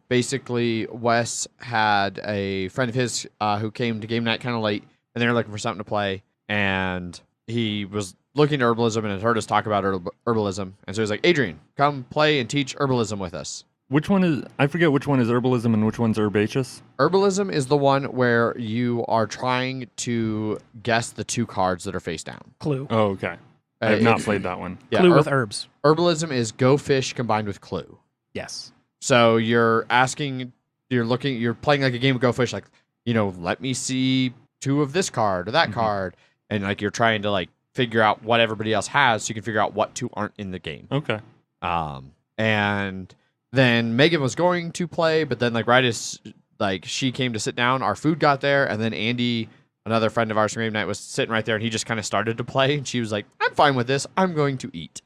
Basically, Wes had a friend of his who came to game night kind of late, and they were looking for something to play, and he was looking at herbalism and had heard us talk about herbalism, and so he was like, Adrian, come play and teach herbalism with us. Which one is, I forget which one is herbalism and which one's herbaceous? Herbalism is the one where you are trying to guess the 2 cards that are face down. Clue. Oh, okay. I have not played that one. Yeah, Clue with herbs. Herbalism is Go Fish combined with Clue. Yes. So you're playing like a game of Go Fish, like, let me see 2 of this card or that card, and like you're trying to like figure out what everybody else has, so you can figure out what 2 aren't in the game. Okay. And then Megan was going to play, but then like right as like she came to sit down, our food got there, and then Andy, another friend of ours from game night, was sitting right there, and he just kind of started to play, and she was like, I'm fine with this. I'm going to eat.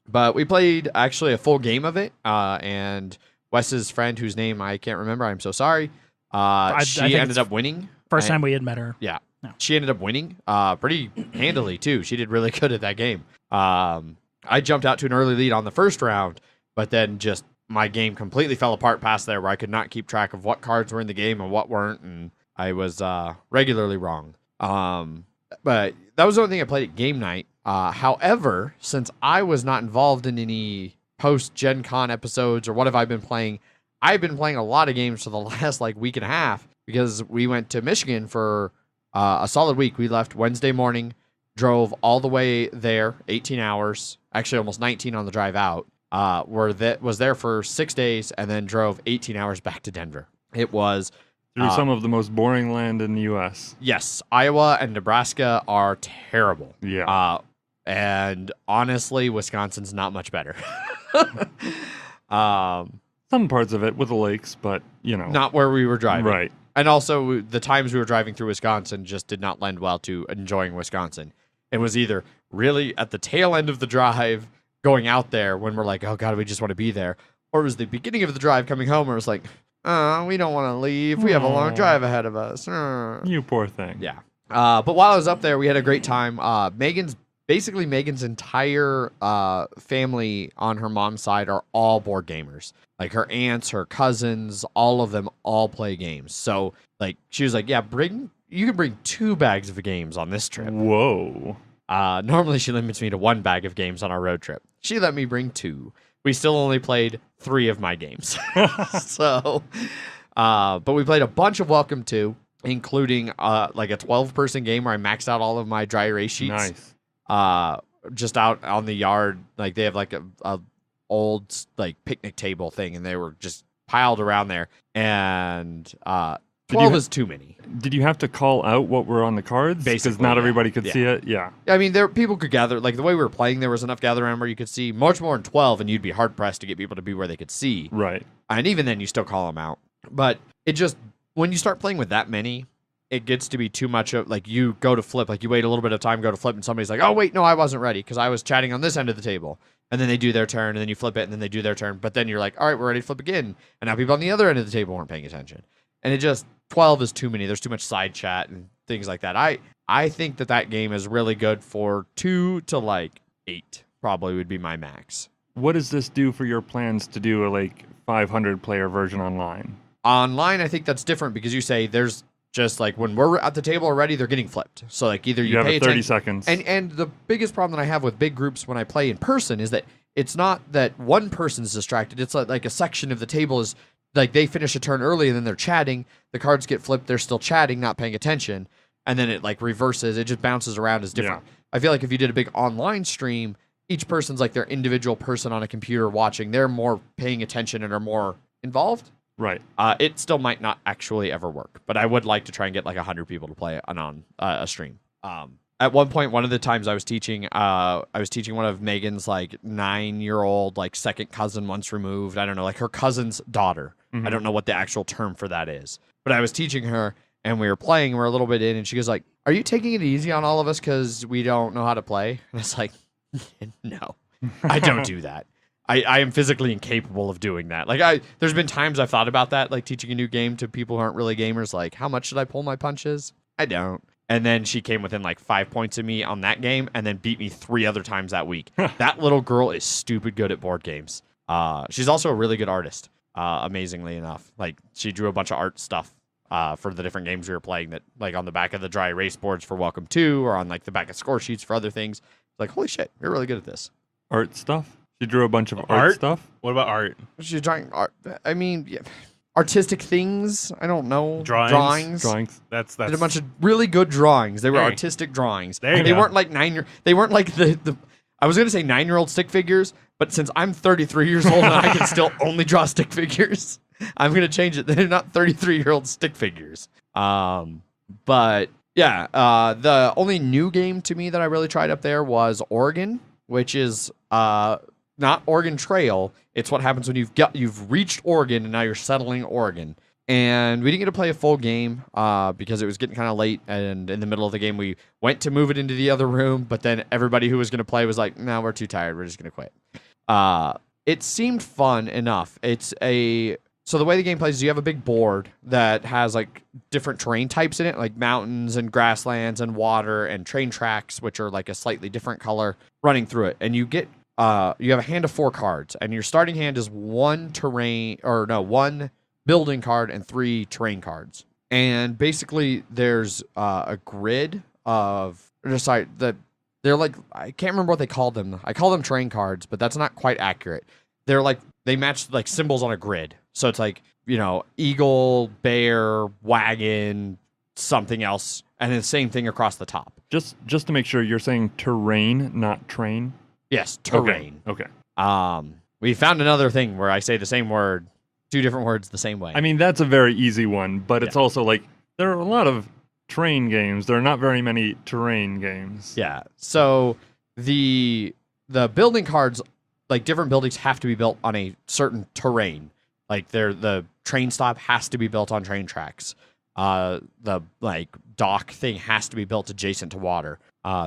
But we played actually a full game of it, and Wes's friend, whose name I can't remember, I'm so sorry, she ended up winning. First time we had met her. Yeah. No. She ended up winning pretty handily, too. She did really good at that game. I jumped out to an early lead on the first round, but then just my game completely fell apart past there, where I could not keep track of what cards were in the game and what weren't, and I was regularly wrong. But that was the only thing I played at game night. However, since I was not involved in any post-Gen Con episodes or what have I been playing, I've been playing a lot of games for the last like week and a half, because we went to Michigan for a solid week. We left Wednesday morning, drove all the way there, 18 hours, actually almost 19 on the drive out. Was there for 6 days, and then drove 18 hours back to Denver. It was through some of the most boring land in the U.S. Yes, Iowa and Nebraska are terrible. Yeah. And honestly, Wisconsin's not much better. Some parts of it with the lakes, but not where we were driving. Right. And also, the times we were driving through Wisconsin just did not lend well to enjoying Wisconsin. It was either really at the tail end of the drive, going out there when we're like, oh God, we just want to be there, or it was the beginning of the drive coming home, where it was like, we don't want to leave. We have a long drive ahead of us. You poor thing. Yeah. But while I was up there, we had a great time. Megan's entire family on her mom's side are all board gamers. Like her aunts, her cousins, all of them all play games. So like she was like, yeah, you can bring 2 bags of games on this trip. Whoa. Normally she limits me to 1 bag of games on our road trip. She let me bring 2. We still only played 3 of my games. So, but we played a bunch of Welcome To, including like a 12-person game where I maxed out all of my dry erase sheets. Nice. Just out on the yard, like they have like a old like picnic table thing, and they were just piled around there. And 12 is too many. Did you have to call out what were on the cards? Basically, because not yeah. everybody could see it. Yeah. I mean, people could gather, like the way we were playing, there was enough gather around where you could see much more than 12, and you'd be hard pressed to get people to be where they could see. Right. And even then, you still call them out. But it just, when you start playing with that many, it gets to be too much of, like, you go to flip, like, you wait a little bit of time, go to flip, and somebody's like, oh, wait, no, I wasn't ready, because I was chatting on this end of the table. And then they do their turn, and then you flip it, and then they do their turn. But then you're like, all right, we're ready to flip again. And now people on the other end of the table weren't paying attention. And it just, 12 is too many. There's too much side chat and things like that. I think that game is really good for 2 to, like, 8, probably would be my max. What does this do for your plans to do a, like, 500-player version online? Online, I think that's different, because you say there's just, like, when we're at the table already, they're getting flipped. So, like, either you have pay 30 attention. seconds. And the biggest problem that I have with big groups when I play in person is that it's not that one person's distracted. It's like a section of the table is, like, they finish a turn early and then they're chatting. The cards get flipped. They're still chatting, not paying attention. And then it, like, reverses. It just bounces around as different. Yeah. I feel like if you did a big online stream, each person's like their individual person on a computer watching. They're more paying attention and are more involved. Right. It still might not actually ever work, but I would like to try and get like 100 people to play on a stream. At one point, one of the times I was teaching one of Megan's like 9-year-old like second cousin once removed. I don't know, like her cousin's daughter. Mm-hmm. I don't know what the actual term for that is, but I was teaching her and we were playing. And we're a little bit in, and she goes like, "Are you taking it easy on all of us because we don't know how to play?" And it's like, no, I don't do that. I am physically incapable of doing that. Like there's been times I've thought about that, like teaching a new game to people who aren't really gamers. Like, how much should I pull my punches? I don't. And then she came within like 5 points of me on that game, and then beat me 3 other times that week. That little girl is stupid good at board games. She's also a really good artist. Amazingly enough, like she drew a bunch of art stuff for the different games we were playing, that like on the back of the dry erase boards for Welcome To, or on like the back of score sheets for other things. Like, holy shit, you're really good at this. Art stuff? She drew a bunch of art stuff? What about art? She's drawing art. I mean, yeah. Artistic things. I don't know. Drawings. That's did a bunch of really good drawings. They were artistic drawings. They weren't like They weren't like the. I was gonna say 9-year-old stick figures, but since I'm 33 years old and I can still only draw stick figures, I'm gonna change it. They're not 33-year-old stick figures. But yeah, the only new game to me that I really tried up there was Oregon, which is not Oregon Trail. It's what happens when you've reached Oregon and now you're settling Oregon. And we didn't get to play a full game because it was getting kind of late. And in the middle of the game, we went to move it into the other room. But then everybody who was going to play was like, no, we're too tired. We're just going to quit. It seemed fun enough. So the way the game plays is you have a big board that has like different terrain types in it, like mountains and grasslands and water and train tracks, which are like a slightly different color running through it. And you have a hand of 4 cards, and your starting hand is one building card and 3 terrain cards. And basically there's a grid of they're like, I can't remember what they called them. I call them terrain cards, but that's not quite accurate. They're like, they match like symbols on a grid. So it's like, eagle, bear, wagon, something else, and then the same thing across the top. Just to make sure, you're saying terrain, not train? Yes, terrain. Okay. We found another thing where I say the same word, 2 different words the same way. I mean, that's a very easy one, but it's also like, there are a lot of train games. There are not very many terrain games. Yeah. So the building cards, like different buildings have to be built on a certain terrain. Like the train stop has to be built on train tracks. The like dock thing has to be built adjacent to water.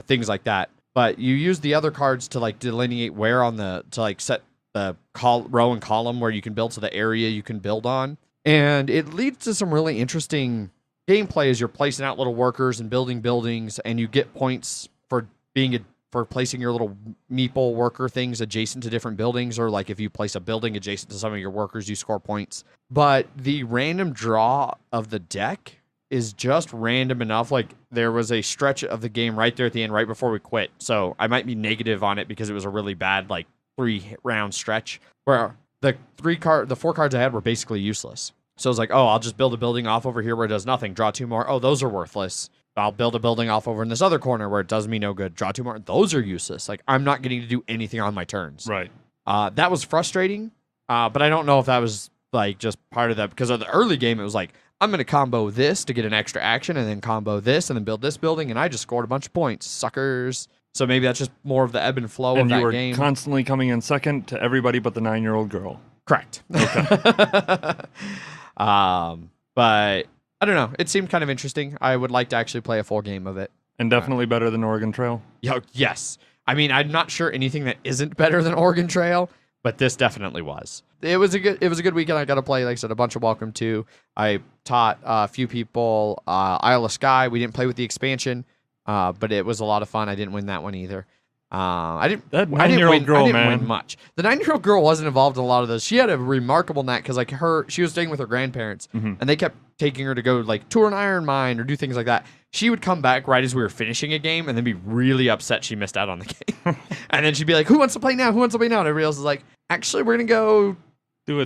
Things like that. But you use the other cards to like delineate where to like set the row and column where you can build to the area you can build on. And it leads to some really interesting gameplay as you're placing out little workers and building buildings, and you get points for placing your little meeple worker things adjacent to different buildings, or like if you place a building adjacent to some of your workers, you score points. But the random draw of the deck is just random enough. Like there was a stretch of the game right there at the end, right before we quit. So I might be negative on it because it was a really bad, like 3-round stretch where the 4 cards I had were basically useless. So I was like, oh, I'll just build a building off over here where it does nothing. Draw 2 more. Oh, those are worthless. I'll build a building off over in this other corner where it does me no good. Draw 2 more. Those are useless. Like I'm not getting to do anything on my turns. Right. That was frustrating. But I don't know if that was like just part of that, because of the early game, it was like, I'm going to combo this to get an extra action, and then combo this, and then build this building, and I just scored a bunch of points. Suckers. So maybe that's just more of the ebb and flow of that game. And you were constantly coming in second to everybody but the 9-year-old girl. Correct. Okay. But I don't know. It seemed kind of interesting. I would like to actually play a full game of it. And definitely better than Oregon Trail. Yes. I mean, I'm not sure anything that isn't better than Oregon Trail, but this definitely was. It was a good weekend. I got to play, like I said, a bunch of Welcome To. I taught a few people Isle of Skye. We didn't play with the expansion, but it was a lot of fun. I didn't win that one either. I didn't win much. The 9-year-old girl wasn't involved in a lot of those. She had a remarkable knack because like she was staying with her grandparents, and they kept taking her to go like tour an iron mine or do things like that. She would come back right as we were finishing a game and then be really upset she missed out on the game. And then she'd be like, who wants to play now? Who wants to play now? And everybody else is like, actually, we're going to go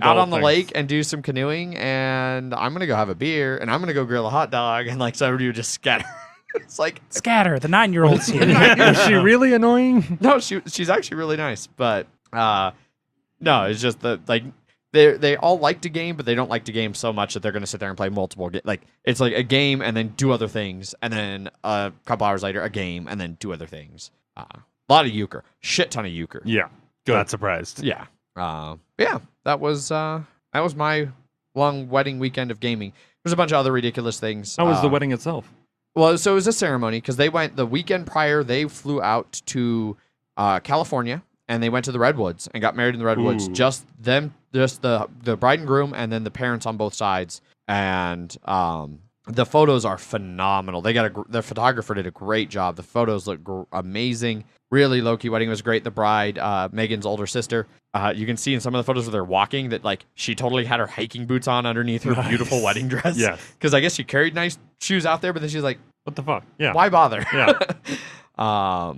out on the lake and do some canoeing, and I'm going to go have a beer, and I'm going to go grill a hot dog. And like, so everybody would just scatter. It's like, scatter, the 9-year-old's here. Is she really annoying? No, she's actually really nice. But no, it's just like they all like to game, but they don't like to game so much that they're going to sit there and play multiple games. Like it's like a game and then do other things, and then a couple hours later a game and then do other things. A lot of euchre, shit ton of euchre. Yeah, good. Not surprised. Yeah, yeah. That was my long wedding weekend of gaming. There's a bunch of other ridiculous things. How was the wedding itself? Well, so it was a ceremony because they went the weekend prior. They flew out to California and they went to the Redwoods and got married in the Redwoods. Ooh. Just the bride and groom, and then the parents on both sides. And The photos are phenomenal. The photographer did a great job. The photos look amazing. Really low-key wedding was great. The bride, Megan's older sister, you can see in some of the photos where they're walking that like she totally had her hiking boots on underneath her beautiful wedding dress. Yes. Because I guess she carried nice shoes out there, but then she's like, What the fuck? Yeah. why bother? Yeah.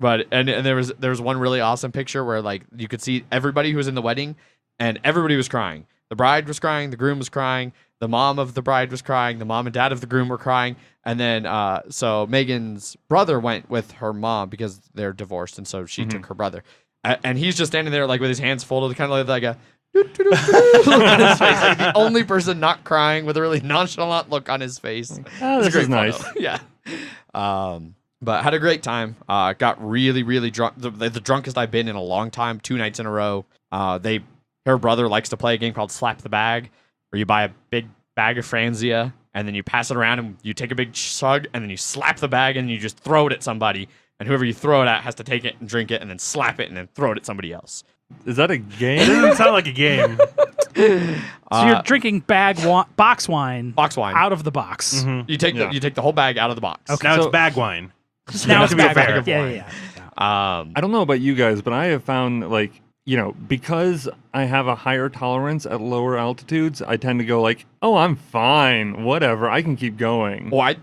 But there was one really awesome picture where like you could see everybody who was in the wedding and everybody was crying. The bride was crying, the groom was crying, the mom of the bride was crying, the mom and dad of the groom were crying, and then so Megan's brother went with her mom because they're divorced, and so she took her brother, and he's just standing there like with his hands folded, kind of like a look on his face, like the only person not crying with a really nonchalant look on his face. Oh, this is nice. Yeah. But had a great time. Got really, really drunk. The drunkest I've been in a long time. 2 nights in a row. Her brother likes to play a game called Slap the Bag, where you buy a big bag of Franzia, and then you pass it around, and you take a big chug, and then you slap the bag, and you just throw it at somebody, and whoever you throw it at has to take it and drink it, and then slap it, and then throw it at somebody else. Is that a It game? doesn't sound like a game. So you're drinking box wine Box wine. out of the box. You take the whole bag out of the box. Okay. Now So- it's bag wine. Now it's to be a bag bag wine. of Yeah, wine. yeah. I don't know about you guys, but I have found like, because I have a higher tolerance at lower altitudes, I tend to go like, oh, I'm fine, whatever, I can keep going. Well, like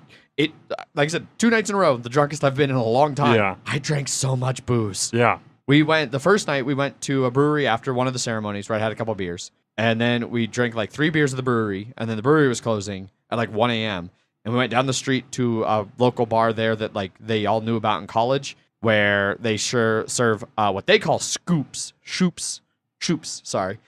I said, 2 nights in a row, the drunkest I've been in a long time. Yeah. I drank so much booze. Yeah. The first night we went to a brewery after one of the ceremonies where I had a couple beers. And then we drank like 3 beers at the brewery. And then the brewery was closing at like 1 a.m. And we went down the street to a local bar there that like they all knew about in college, where they serve what they call shoops, sorry.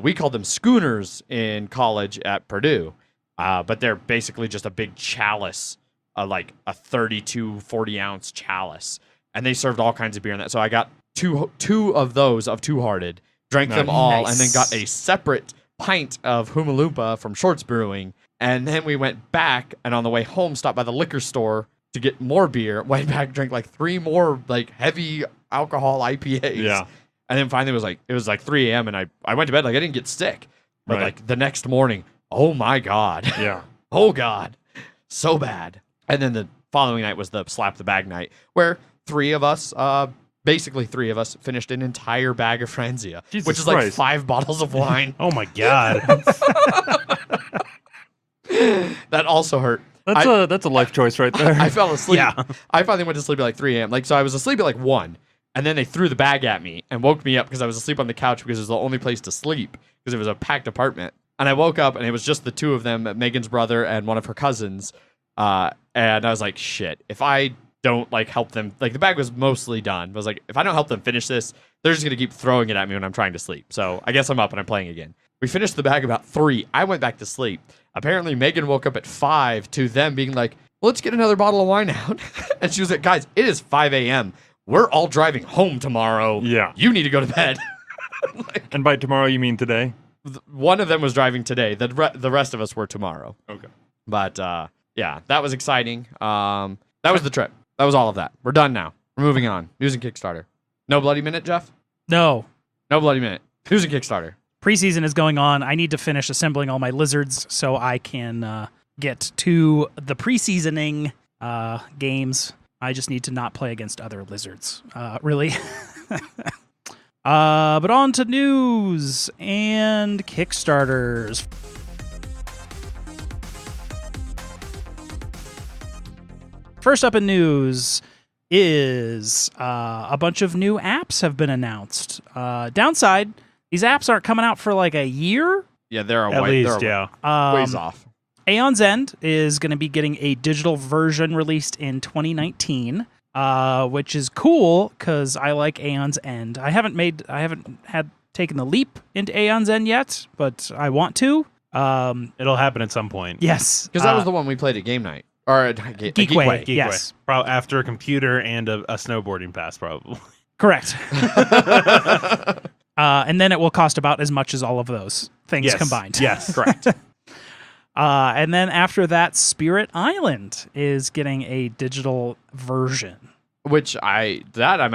We called them schooners in college at Purdue. But they're basically just a big chalice, like a 32, 40-ounce chalice. And they served all kinds of beer in that. So I got two of those of Two Hearted, drank them all, and then got a separate pint of Humalumpa from Shorts Brewing. And then we went back, and on the way home, stopped by the liquor store to get more beer. Went back, drank like 3 more like heavy alcohol IPAs. Yeah. And then finally it was like 3 a.m. and I went to bed like I didn't get sick. But Right. like the next morning, oh my God. Yeah. Oh God. So bad. And then the following night was the Slap the Bag night, where 3 of us, basically 3 of us, finished an entire bag of Franzia, Jesus which is like Christ. 5 bottles of wine. Oh my god. That also hurt. That's a life choice right there. I fell asleep. Yeah. I finally went to sleep at like 3 a.m. So I was asleep at like 1, and then they threw the bag at me and woke me up because I was asleep on the couch because it was the only place to sleep because it was a packed apartment. And I woke up and it was just the 2 of them, Megan's brother and one of her cousins. And I was like, shit, if I don't like help them, like the bag was mostly done. I was like, if I don't help them finish this, they're just gonna keep throwing it at me when I'm trying to sleep. So I guess I'm up and I'm playing again. We finished the bag about 3. I went back to sleep. Apparently Megan woke up at 5 to them being like, let's get another bottle of wine out. And she was like, guys, it is 5 a.m. We're all driving home tomorrow. Yeah. You need to go to bed. And by tomorrow, you mean today? One of them was driving today. The rest of us were tomorrow. Okay. But yeah, that was exciting. That was the trip. That was all of that. We're done now. We're moving on. News and Kickstarter. No Bloody Minute, Jeff? No. No Bloody Minute. News and Kickstarter. Preseason is going on. I need to finish assembling all my lizards so I can get to the preseasoning games. I just need to not play against other lizards, really. But on to news and Kickstarters. First up in news is a bunch of new apps have been announced. Downside, these apps aren't coming out for like a year. Yeah, they're At least, yeah. ways off. Aeon's End is going to be getting a digital version released in 2019, which is cool because I like Aeon's End. I haven't taken the leap into Aeon's End yet, but I want to. It'll happen at some point. Yes, Because that was the one we played at Game Night. Or at Geekway. Geekway. Yes. Probably after a computer and a snowboarding pass, probably. Correct. And then it will cost about as much as all of those things Yes. combined. Yes. Correct. And then after that, Spirit Island is getting a digital version. Which I'm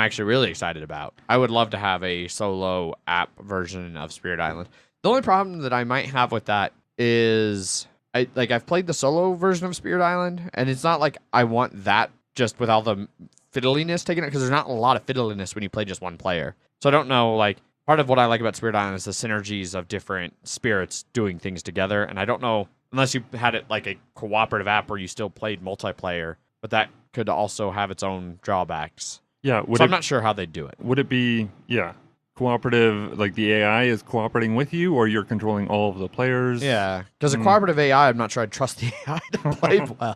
actually really excited about. I would love to have a solo app version of Spirit Island. The only problem that I might have with that is I've played the solo version of Spirit Island, and it's not like I want that just with all the fiddliness taken out, because there's not a lot of fiddliness when you play just one player. So I don't know, like, part of what I like about Spirit Island is the synergies of different spirits doing things together, and I don't know, unless you had it like a cooperative app where you still played multiplayer, but that could also have its own drawbacks. Yeah, So I'm not sure how they'd do it. Would it be cooperative? Like the AI is cooperating with you, or you're controlling all of the players? Yeah, because a cooperative AI, I'm not sure I'd trust the AI to play well,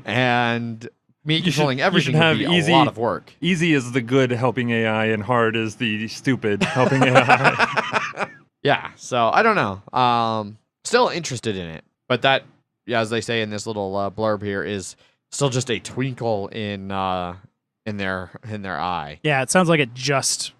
and me controlling everything would be a lot of work. Easy is the good helping AI, and hard is the stupid helping AI. Yeah, so I don't know. Still interested in it, but that, yeah, as they say in this little blurb here, is still just a twinkle in their eye. Yeah, it sounds like it just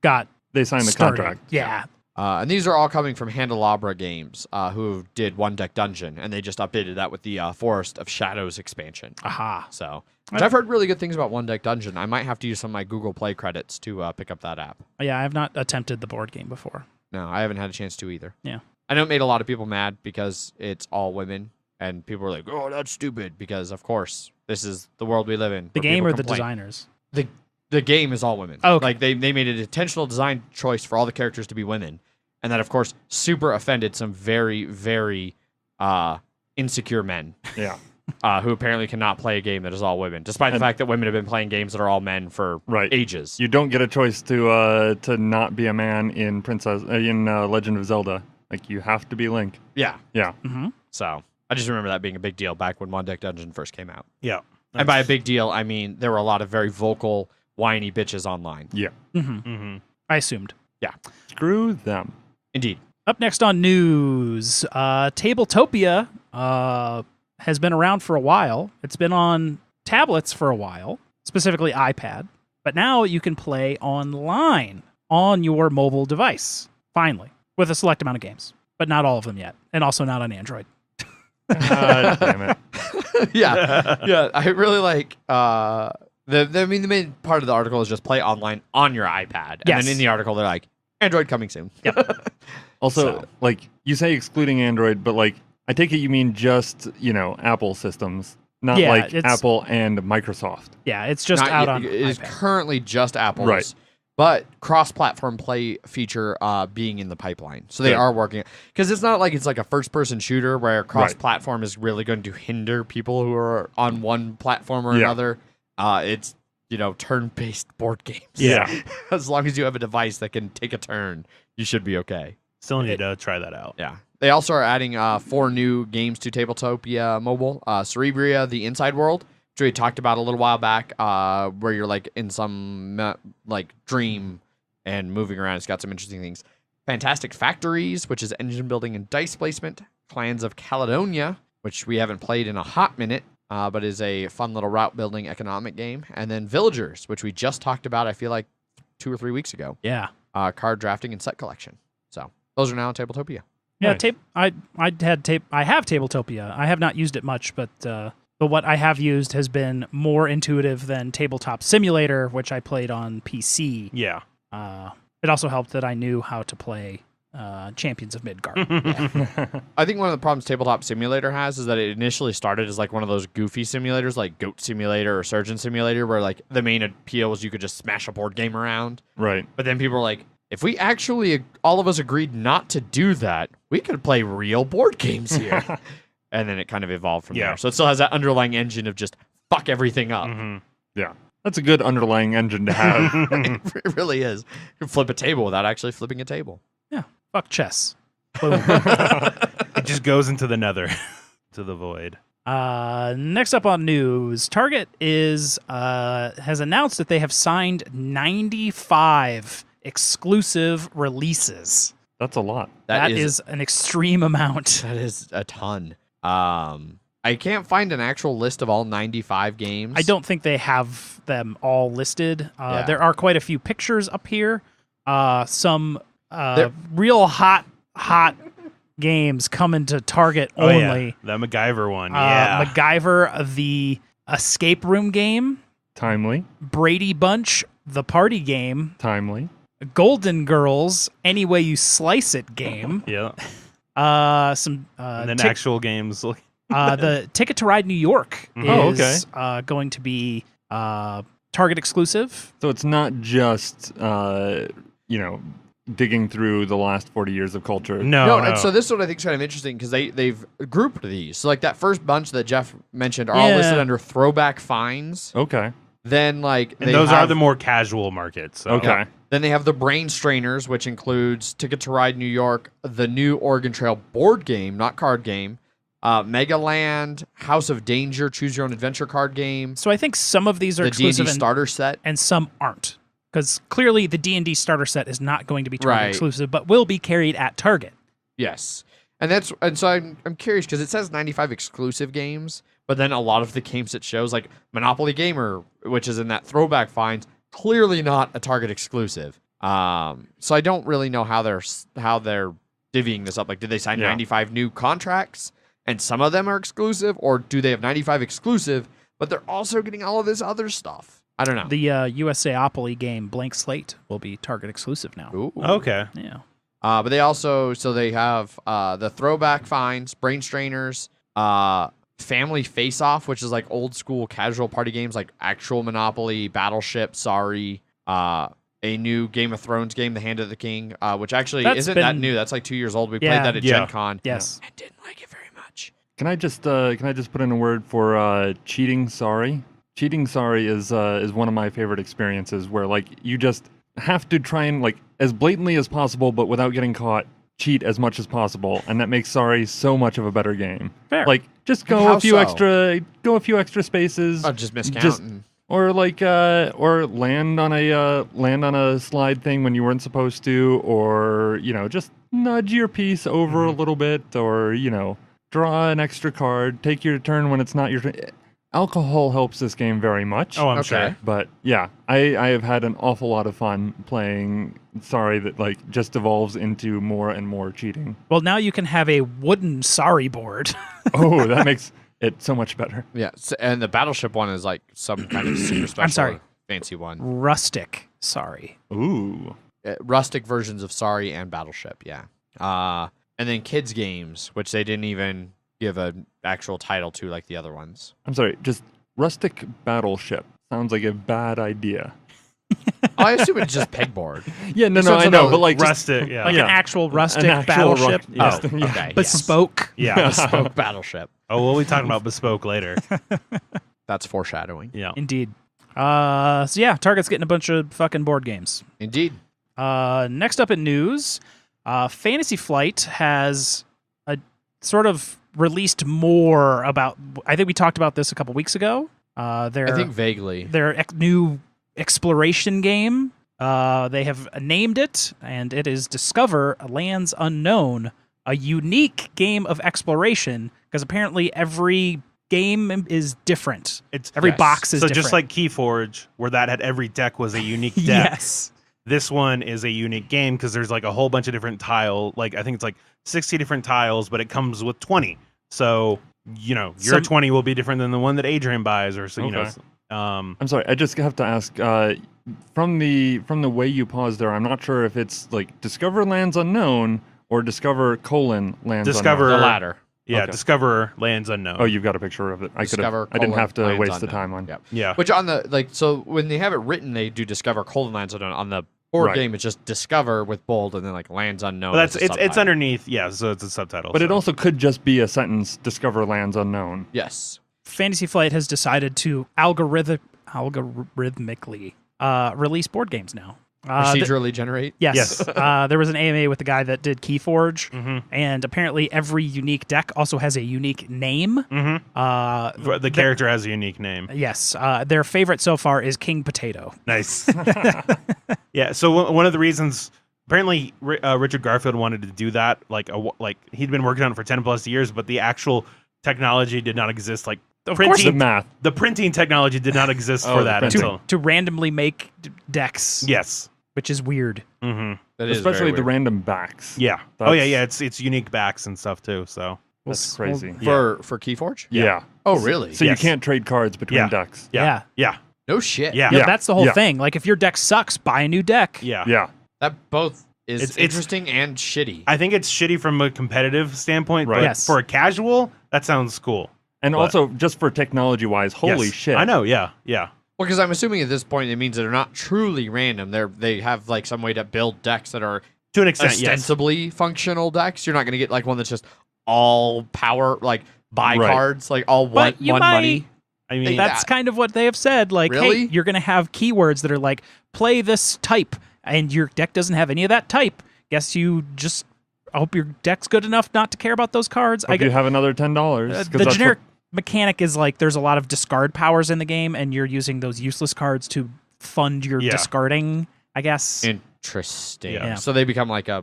got They signed the started. contract. Yeah. And these are all coming from Handelabra Games, who did One Deck Dungeon, and they just updated that with the Forest of Shadows expansion. Aha. So, which I've heard really good things about One Deck Dungeon. I might have to use some of my Google Play credits to pick up that app. Yeah, I have not attempted the board game before. No, I haven't had a chance to either. Yeah. I know it made a lot of people mad because it's all women, and people were like, "Oh, that's stupid," because of course this is the world we live in. The where game people or the complain. designers? The game is all women. Oh, okay. Like they made an intentional design choice for all the characters to be women, and that of course super offended some very, very insecure men. Yeah. Who apparently cannot play a game that is all women, despite the fact that women have been playing games that are all men for ages. You don't get a choice to not be a man in Legend of Zelda. Like, you have to be Link. Yeah. Yeah. Mm-hmm. So I just remember that being a big deal back when One Deck Dungeon first came out. Yeah. And by a big deal, I mean there were a lot of very vocal, whiny bitches online. Yeah. Mm-hmm. Mm-hmm. I assumed. Yeah. Screw them. Indeed. Up next on news, Tabletopia has been around for a while. It's been on tablets for a while, specifically iPad. But now you can play online on your mobile device, finally, with a select amount of games. But not all of them yet, and also not on Android. Damn it. Yeah. I really like the main part of the article is just play online on your iPad. And Yes. then in the article they're like, Android coming soon. Yep. Also, So. like, you say excluding Android, but, like, I take it you mean just, Apple systems, not Yeah, like it's- Apple and Microsoft. Yeah, it's just Not out yet. on It is iPad. currently just Apple's. Right. But cross-platform play feature being in the pipeline. So they Yeah. are working. Because it's not like it's like a first-person shooter where cross-platform is really going to hinder people who are on one platform or Yeah. another. It's, turn-based board games. Yeah. As long as you have a device that can take a turn, you should be okay. Still need to try that out. Yeah. They also are adding 4 new games to Tabletopia mobile. Cerebria, The Inside World, which we talked about a little while back, where you're like in some dream and moving around. It's got some interesting things. Fantastic Factories, which is engine building and dice placement. Clans of Caledonia, which we haven't played in a hot minute, but is a fun little route building economic game. And then Villagers, which we just talked about, I feel like 2 or 3 weeks ago. Yeah. Card drafting and set collection. So those are now on Tabletopia. Yeah, Nice. I have Tabletopia. I have not used it much, but what I have used has been more intuitive than Tabletop Simulator, which I played on PC. Yeah. It also helped that I knew how to play Champions of Midgard. I think one of the problems Tabletop Simulator has is that it initially started as like one of those goofy simulators like Goat Simulator or Surgeon Simulator where like the main appeal was you could just smash a board game around. Right. But then people were like, if we actually all of us agreed not to do that, we could play real board games here. And then it kind of evolved from there. So it still has that underlying engine of just fuck everything up. Mm-hmm. Yeah. That's a good underlying engine to have. It really is. You can flip a table without actually flipping a table. Yeah, fuck chess. Boom. It just goes into the nether, to the void. Next up on news, Target has announced that they have signed 95 exclusive releases. That's a lot. That is an extreme amount. That is a ton. I can't find an actual list of all 95 games. I don't think they have them all listed. Yeah. There are quite a few pictures up here. Some real hot games coming to Target only. The MacGyver one. Yeah. MacGyver, the escape room game. Timely. Brady Bunch, the party game. Timely. Golden Girls, any way you slice it game. Yeah. Some and then actual games. the Ticket to Ride New York Mhm. is going to be Target exclusive. So it's not just digging through the last 40 years of culture. No. And so this is what I think is kind of interesting because they've grouped these. So like that first bunch that Jeff mentioned are all listed under throwback finds. Okay. Then like And those are the more casual markets. So. Okay. Yeah. Then they have the Brain Strainers, which includes Ticket to Ride New York, the new Oregon Trail board game, not card game, Megaland, House of Danger, Choose Your Own Adventure card game, So I think some of these are the exclusive D&D starter set. and some aren't. Because clearly the D&D starter set is not going to be Target Right. exclusive, but will be carried at Target. Yes. And so I'm curious because it says 95 exclusive games, but then a lot of the games it shows, like Monopoly Gamer, which is in that throwback finds, clearly not a Target exclusive. So I don't really know how they're divvying this up. Like, did they sign 95 new contracts and some of them are exclusive, or do they have 95 exclusive, but they're also getting all of this other stuff? I don't know. The USAopoly game Blank Slate will be Target exclusive now. Ooh. Okay. Yeah. But they also, so they have the throwback finds, Brain Strainers, Family Face Off, which is like old school casual party games like actual Monopoly, Battleship, Sorry, a new Game of Thrones game, The Hand of the King, which actually That's isn't been- that new. That's like 2 years old. We Yeah. played that at Yeah. Gen Con. Yes. I didn't like it very much. Can I just put in a word for cheating sorry? Cheating sorry is one of my favorite experiences where like you just have to try and like as blatantly as possible but without getting caught cheat as much as possible, and that makes sorry so much of a better game. Fair. Like just go How a few so? extra spaces. Oh, just miscounting. Or like, or land on a slide thing when you weren't supposed to, or just nudge your piece over a little bit, or draw an extra card, take your turn when it's not your turn. Alcohol helps this game very much. Oh, I'm Okay. sure. But yeah, I have had an awful lot of fun playing. Sorry that like just devolves into more and more cheating. Well, now you can have a wooden Sorry board. Oh, that makes it so much better. Yeah. And the Battleship one is like some kind of super special, sorry. fancy one. Rustic Sorry. Ooh. Rustic versions of Sorry and Battleship, yeah. And then kids games, which they didn't even give an actual title to like the other ones. I'm sorry, just rustic battleship sounds like a bad idea. I assume it's just pegboard. Yeah, no, So I know, no, but like just, Rustic, yeah. Like Yeah. an actual rustic an actual battleship. yes, Oh, yeah. okay. Bespoke. Yeah. Yes. Bespoke Battleship. Oh, we'll be talking about Bespoke later. That's foreshadowing. Yeah. Indeed. So yeah, Target's getting a bunch of fucking board games. Indeed. Next up in news, Fantasy Flight has sort of released more about. I think we talked about this a couple weeks ago. I think vaguely. Their new exploration game. They have named it, and it is Discover Lands Unknown, a unique game of exploration, because apparently every game is different. It's Every Yes. box is so different. just like Keyforge, where that had every deck was a unique deck. Yes. This one is a unique game because there's like a whole bunch of different tile. Like I think it's like 60 different tiles, but it comes with 20. So your Some- 20 will be different than the one that Adrian buys, or so Okay. Um, I'm sorry, I just have to ask. From the way you paused there, I'm not sure if it's like Discover Lands Unknown or Discover Lands Discover- The Unknown. latter. yeah, Okay. Discover Lands Unknown. Oh, you've got a picture of it. I Discover didn't have to Lands waste the Unknown. time on. Yep. yeah. Which on the so when they have it written, they do Discover Lands Unknown. On the board Right. game, it's just Discover with bold and then like Lands Unknown. Well, that's as a it's subtitle. underneath. Yeah, so it's a subtitle. But it so. also could just be a sentence: Discover Lands Unknown. Yes. Fantasy Flight has decided to algorithmically release board games now. Procedurally generate. Yes. There was an AMA with the guy that did Keyforge, Mhm. and apparently every unique deck also has a unique name. The character has a unique name. Yes. Their favorite so far is King Potato. Nice. Yeah. So one of the reasons, apparently, Richard Garfield wanted to do that. Like he'd been working on it for 10 plus years, but the actual technology did not exist. Like Of course The math. the printing technology did not exist Oh, for the that printing. until. to randomly make decks, Yes. which is weird. Mm-hmm. That is Especially very the weird. random backs. Yeah. Oh yeah, That's- yeah. It's unique backs and stuff too. So That's crazy. well, for Keyforge. Yeah. Oh really? So Yes. you can't trade cards between Yeah. decks. Yeah. yeah. No shit. Yeah. Yeah, Yeah. that's the whole Yeah. thing. Like, if your deck sucks, buy a new deck. Yeah. Yeah. That both is It's- interesting and shitty. I think it's shitty from a competitive standpoint, Right. but Yes. for a casual, that sounds cool. And But- also, just for technology-wise, holy Yes. shit. I know, yeah. Well, because I'm assuming at this point it means they're not truly random. They have like some way to build decks that are To an extent, yes. ostensibly functional decks. You're not going to get like one that's just all power, like buy Right. cards, like all But you one might- money. I mean, That's kind of what they have said. Like, Really? hey, you're going to have keywords that are like, play this type, and your deck doesn't have any of that type. Guess you just I hope your deck's good enough not to care about those cards. Hope you have another $10. The generic mechanic is like there's a lot of discard powers in the game, and you're using those useless cards to fund your Yeah. discarding, I guess. Interesting. Yeah. So they become like a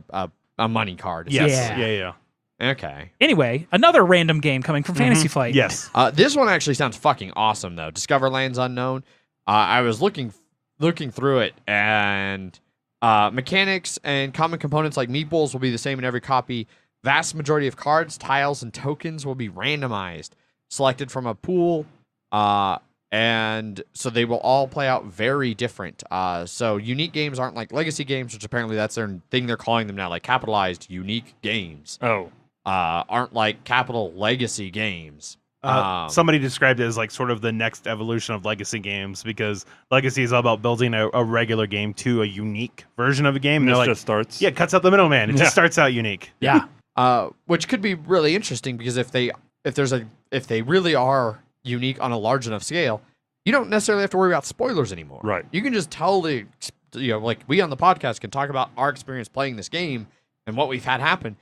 money card. yes. Yeah. Yeah. Okay. Anyway, another random game coming from Fantasy Flight. Yes. This one actually sounds fucking awesome though. Discover Lands Unknown. I was looking through it, and mechanics and common components like meeples will be the same in every copy. Vast majority of cards, tiles, and tokens will be randomized, selected from a pool, and so they will all play out very different. So unique games aren't like legacy games, which apparently that's their thing they're calling them now, like capitalized unique games. Oh. Aren't like capital legacy games. Somebody described it as like sort of the next evolution of legacy games, because legacy is all about building a regular game to a unique version of a game. And This they're like, just starts. yeah, it cuts out the middleman. It Yeah. just starts out unique. Yeah. Which could be really interesting because if they really are unique on a large enough scale, you don't necessarily have to worry about spoilers anymore. Right. You can just tell like we on the podcast can talk about our experience playing this game and what we've had happen,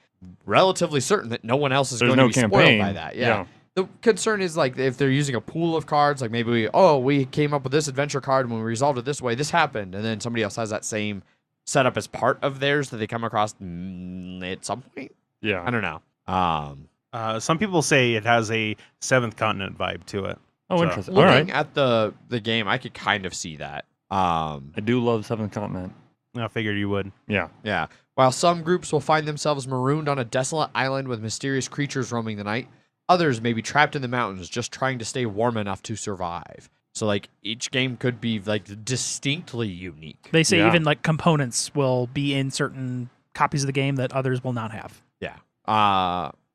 relatively certain that no one else is There's going no to be spoiled campaign. by that. Yeah. The concern is like if they're using a pool of cards, like maybe we came up with this adventure card and when we resolved it this way, this happened, and then somebody else has that same setup as part of theirs that they come across at some point. Yeah. I don't know. Some people say it has a Seventh Continent vibe to it. Oh, So, interesting. All Looking right. at the game, I could kind of see that. I do love Seventh Continent. I figured you would. Yeah. Yeah. While some groups will find themselves marooned on a desolate island with mysterious creatures roaming the night, others may be trapped in the mountains just trying to stay warm enough to survive. So, like, each game could be, like, distinctly unique. They say Yeah. even like components will be in certain copies of the game that others will not have. Yeah.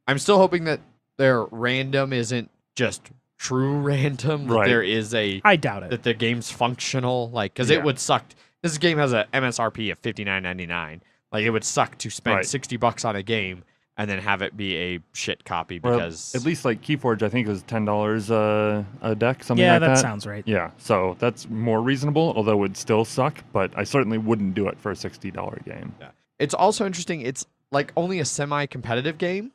I'm still hoping that their random isn't just true random. That Right. there is I doubt it. that the game's functional. Like, because Yeah. it would suck. This game has a MSRP of $59.99. Like, it would suck to spend Right. $60 on a game and then have it be a shit copy Well, because at least like Keyforge, I think it was $10 a deck, something yeah, like that that. sounds right. Yeah, so that's more reasonable, although it would still suck, but I certainly wouldn't do it for a $60 game. it's also interesting. It's like only a semi-competitive game,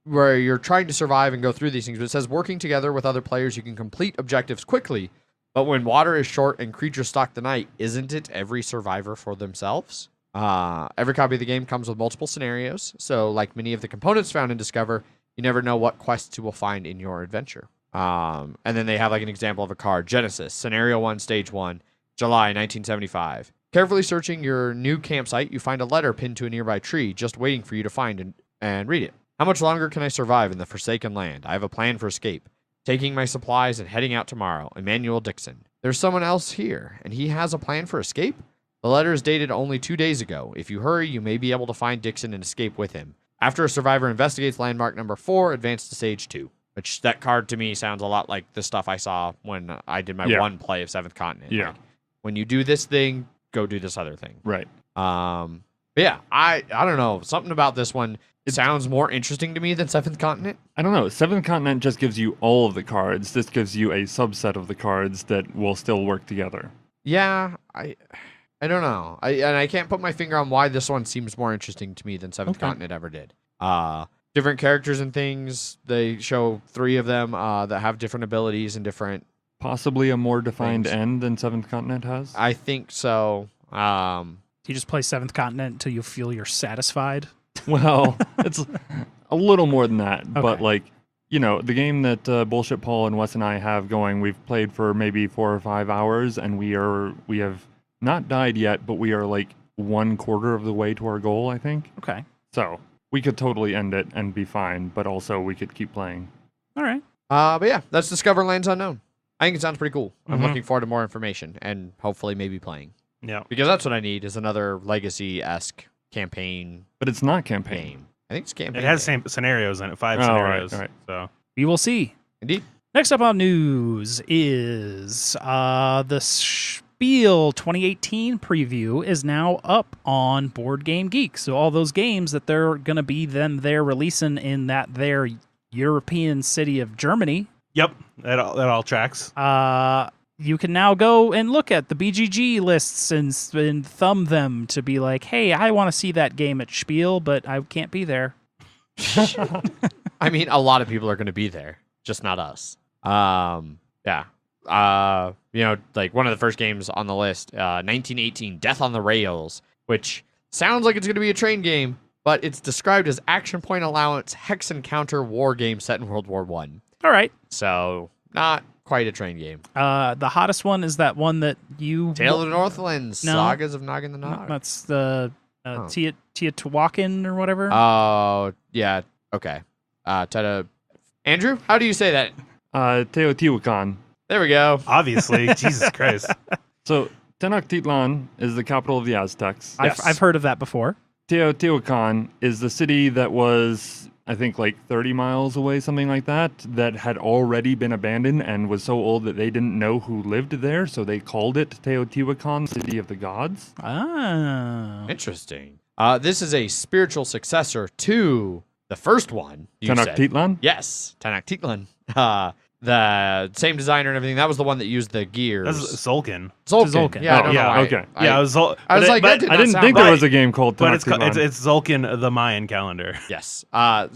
where you're trying to survive and go through these things. But it says working together with other players, you can complete objectives quickly. But when water is short and creatures stalk the night, isn't it every survivor for themselves? Every copy of the game comes with multiple scenarios. So, like many of the components found in Discover, you never know what quests you will find in your adventure. And then they have like an example of a card: Genesis, Scenario 1, Stage 1, July 1975. Carefully searching your new campsite, you find a letter pinned to a nearby tree, just waiting for you to find and read it. How much longer can I survive in the Forsaken Land? I have a plan for escape. Taking my supplies and heading out tomorrow. Emmanuel Dixon. There's someone else here, and he has a plan for escape? The letter is dated only 2 days ago. If you hurry, you may be able to find Dixon and escape with him. After a survivor investigates landmark number 4, advance to stage 2. Which, that card to me sounds a lot like the stuff I saw when I did my one play of Seventh Continent. Yeah. Like, when you do this thing, go do this other thing. Right. But yeah, I don't know. Something about this one sounds more interesting to me than Seventh Continent. I don't know. Seventh Continent just gives you all of the cards. This gives you a subset of the cards that will still work together. Yeah, I don't know. I can't put my finger on why this one seems more interesting to me than Seventh Continent ever did. Different characters and things. They show 3 of them that have different abilities and different. Possibly a more defined Things. end than Seventh Continent has. I think so. You just play Seventh Continent until you feel you're satisfied. Well, it's a little more than that, but Okay. like, you know, the game that Bullshit Paul and Wes and I have going, we've played for maybe 4 or 5 hours, and we have not died yet, but we are like 1/4 of the way to our goal, I think. Okay. So we could totally end it and be fine, but also we could keep playing. All right. But yeah, that's Discover Lands Unknown. I think it sounds pretty cool. I'm Mhm. looking forward to more information and hopefully maybe playing. Yeah. Because that's what I need is another legacy-esque campaign But it's not campaign. game. I think it's campaign. It has game. scenarios in it, 5 Oh, all right, scenarios. all right. So We will see. Indeed. Next up on news is the Spiel 2018 preview is now up on Board Game Geek. So all those games that they're going to be they're releasing in their European city of Germany. yep, that all tracks. You can now go and look at the BGG lists and thumb them to be like, hey, I want to see that game at Spiel, but I can't be there. I mean, a lot of people are going to be there, just not us. Yeah. Like one of the first games on the list, 1918 Death on the Rails, which sounds like it's going to be a train game, but it's described as action point allowance hex encounter war game set in World War One. All right. So not quite a train game. The hottest one is that one that you... Tale of the Northlands, No. Sagas of Noggin the Nog. That's the Teotihuacan or whatever. Oh, yeah. Okay. Andrew, how do you say that? Teotihuacan. There we go. Obviously, Jesus Christ. So Tenochtitlan is the capital of the Aztecs. I've heard of that before. Teotihuacan is the city that was, I think, like 30 miles away, something like that had already been abandoned and was so old that they didn't know who lived there, so they called it Teotihuacan, City of the Gods. Ah. Interesting. This is a spiritual successor to the first one. You said. Tenochtitlan? Yes, Tenochtitlan. The same designer and everything. That was the one that used the gears. That's Zolkin. Zolkin. Yeah, I Oh, don't yeah, know why. okay. Yeah, it was Zol- I was but like, it- that but- did I not didn't sound think right. there was a game called but it's Tenochtitlan. Zolkin, the Mayan calendar. Yes. But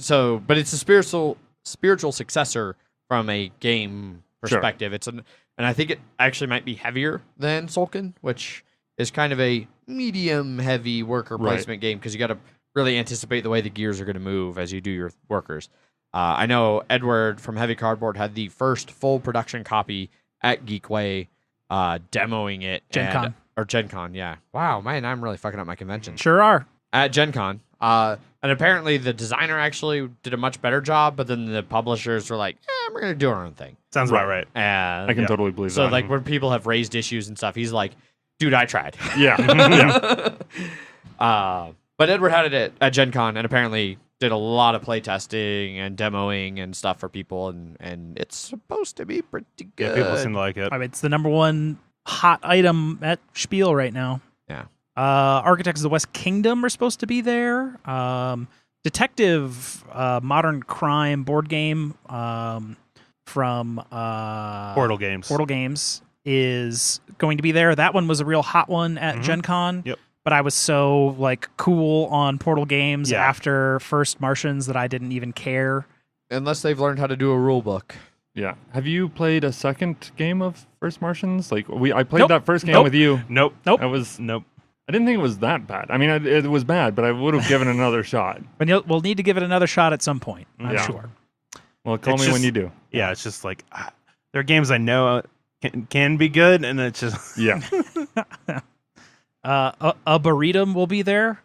it's a spiritual successor from a game perspective. It's and I think it actually might be heavier than Tzolk'in, which is kind of a medium heavy worker Right. placement game because you got to really anticipate the way the gears are going to move as you do your workers. I know Edward from Heavy Cardboard had the first full production copy at Geekway, demoing it. Gen Con. Or Gen Con, yeah. Wow, man, I'm really fucking up my conventions. Sure are. At Gen Con. And apparently the designer actually did a much better job, but then the publishers were like, we're going to do our own thing. Sounds about right. And I can totally believe so that. like when people have raised issues and stuff, he's like, dude, I tried. Yeah. But Edward had it at Gen Con and apparently did a lot of playtesting and demoing and stuff for people, and it's supposed to be pretty good. Yeah, people seem to like it. I mean, it's the number one hot item at Spiel right now. Yeah. Architects of the West Kingdom are supposed to be there. Detective modern crime board game from Portal Games. Portal Games is going to be there. That one was a real hot one at Gen Con. Yep. But I was so like cool on Portal Games Yeah. after First Martians that I didn't even care. Unless they've learned how to do a rule book. Yeah. Have you played a second game of First Martians? Like I played Nope. that first game Nope. with you. Nope. Nope. I was. Nope. I didn't think it was that bad. I mean, it was bad, but I would have given it another shot. But we'll need to give it another shot at some point, I'm Yeah. sure. Well, call It's me when just- you do. Yeah, it's just like there are games I know can be good, and it's just Yeah. A Burritum will be there.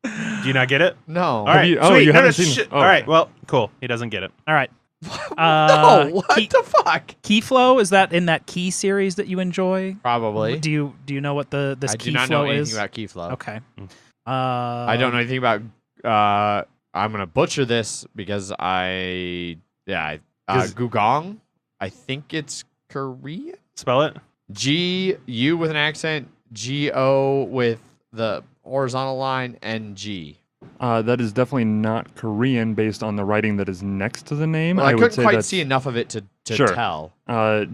do you not get it? No. All right, you- sweet. you No, haven't no, seen it? shit. Oh, All right, okay. well, cool. He doesn't get it. All right. No, what the fuck? Keyflow, is that in that Key series that you enjoy? Probably. Do you know what this I do Keyflow not know anything is? about Keyflow. Okay. I don't know anything about. I'm gonna butcher this because Gugong. I think it's Korean. Spell it. G-U with an accent. G-O with the horizontal line. and G. That is definitely not Korean based on the writing that is next to the name. Well, I would couldn't say quite that's- see enough of it to Sure. tell.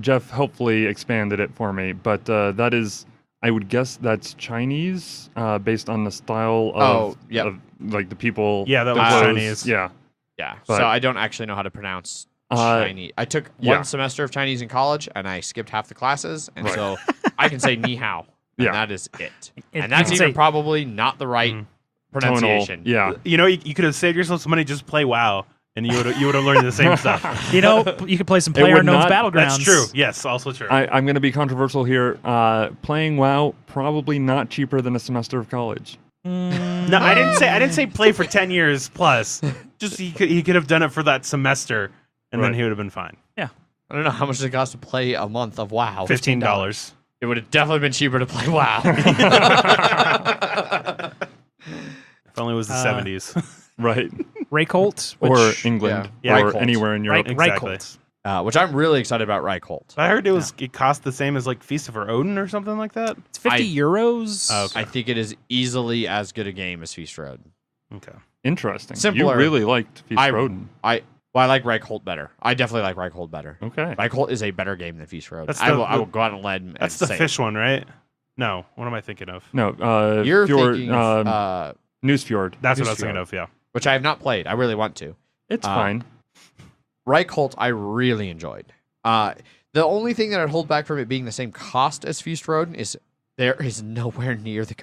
Jeff helpfully expanded it for me, but that is, I would guess that's Chinese, based on the style of, yep. of like the people. Yeah, that the was clothes. Chinese. Yeah. Yeah. But- So I don't actually know how to pronounce Uh, Chinese. I took yeah. one semester of Chinese in college, and I skipped half the classes, and Right. so I can say ni hao, and Yeah. that is it. You And that's can even say- probably not the right pronunciation. Tonal. Yeah. You know, you could have saved yourself some money. Just play WoW, and you would have learned the same stuff. You know, you could play some It would PlayerUnknown's not- Battlegrounds. That's true. Yes, also true. I'm going to be controversial here. Playing WoW probably not cheaper than a semester of college. No, I didn't say play for 10 years plus. Just he could have done it for that semester, and then Right. he would have been fine. I don't know how much it costs to play a month of WoW. $15. It would have definitely been cheaper to play WoW. If only it was the 70s. Right. Reykholt, Or which, England. Yeah. Or Reykholt. anywhere in Europe. Exactly. Reykholt. Which I'm really excited about Reykholt. I heard it cost the same as like Feast of Odin or something like that. It's 50 euros. Oh, okay. I think it is easily as good a game as Feast Road. Okay. Interesting. Simpler. You really liked Feast Road. I like Reykholt better. I definitely like Reykholt better. Okay. Reykholt is a better game than Feast Road. That's I the- will go out and let That's the fish one, right? No. What am I thinking of? No, You're Fjord, thinking of, Newsfjord. That's what I was Newsfjord. thinking of, yeah. which I have not played. I really want to. It's fine. Reykholt, I really enjoyed. The only thing that I'd hold back from it being the same cost as Feast Road is there is nowhere near the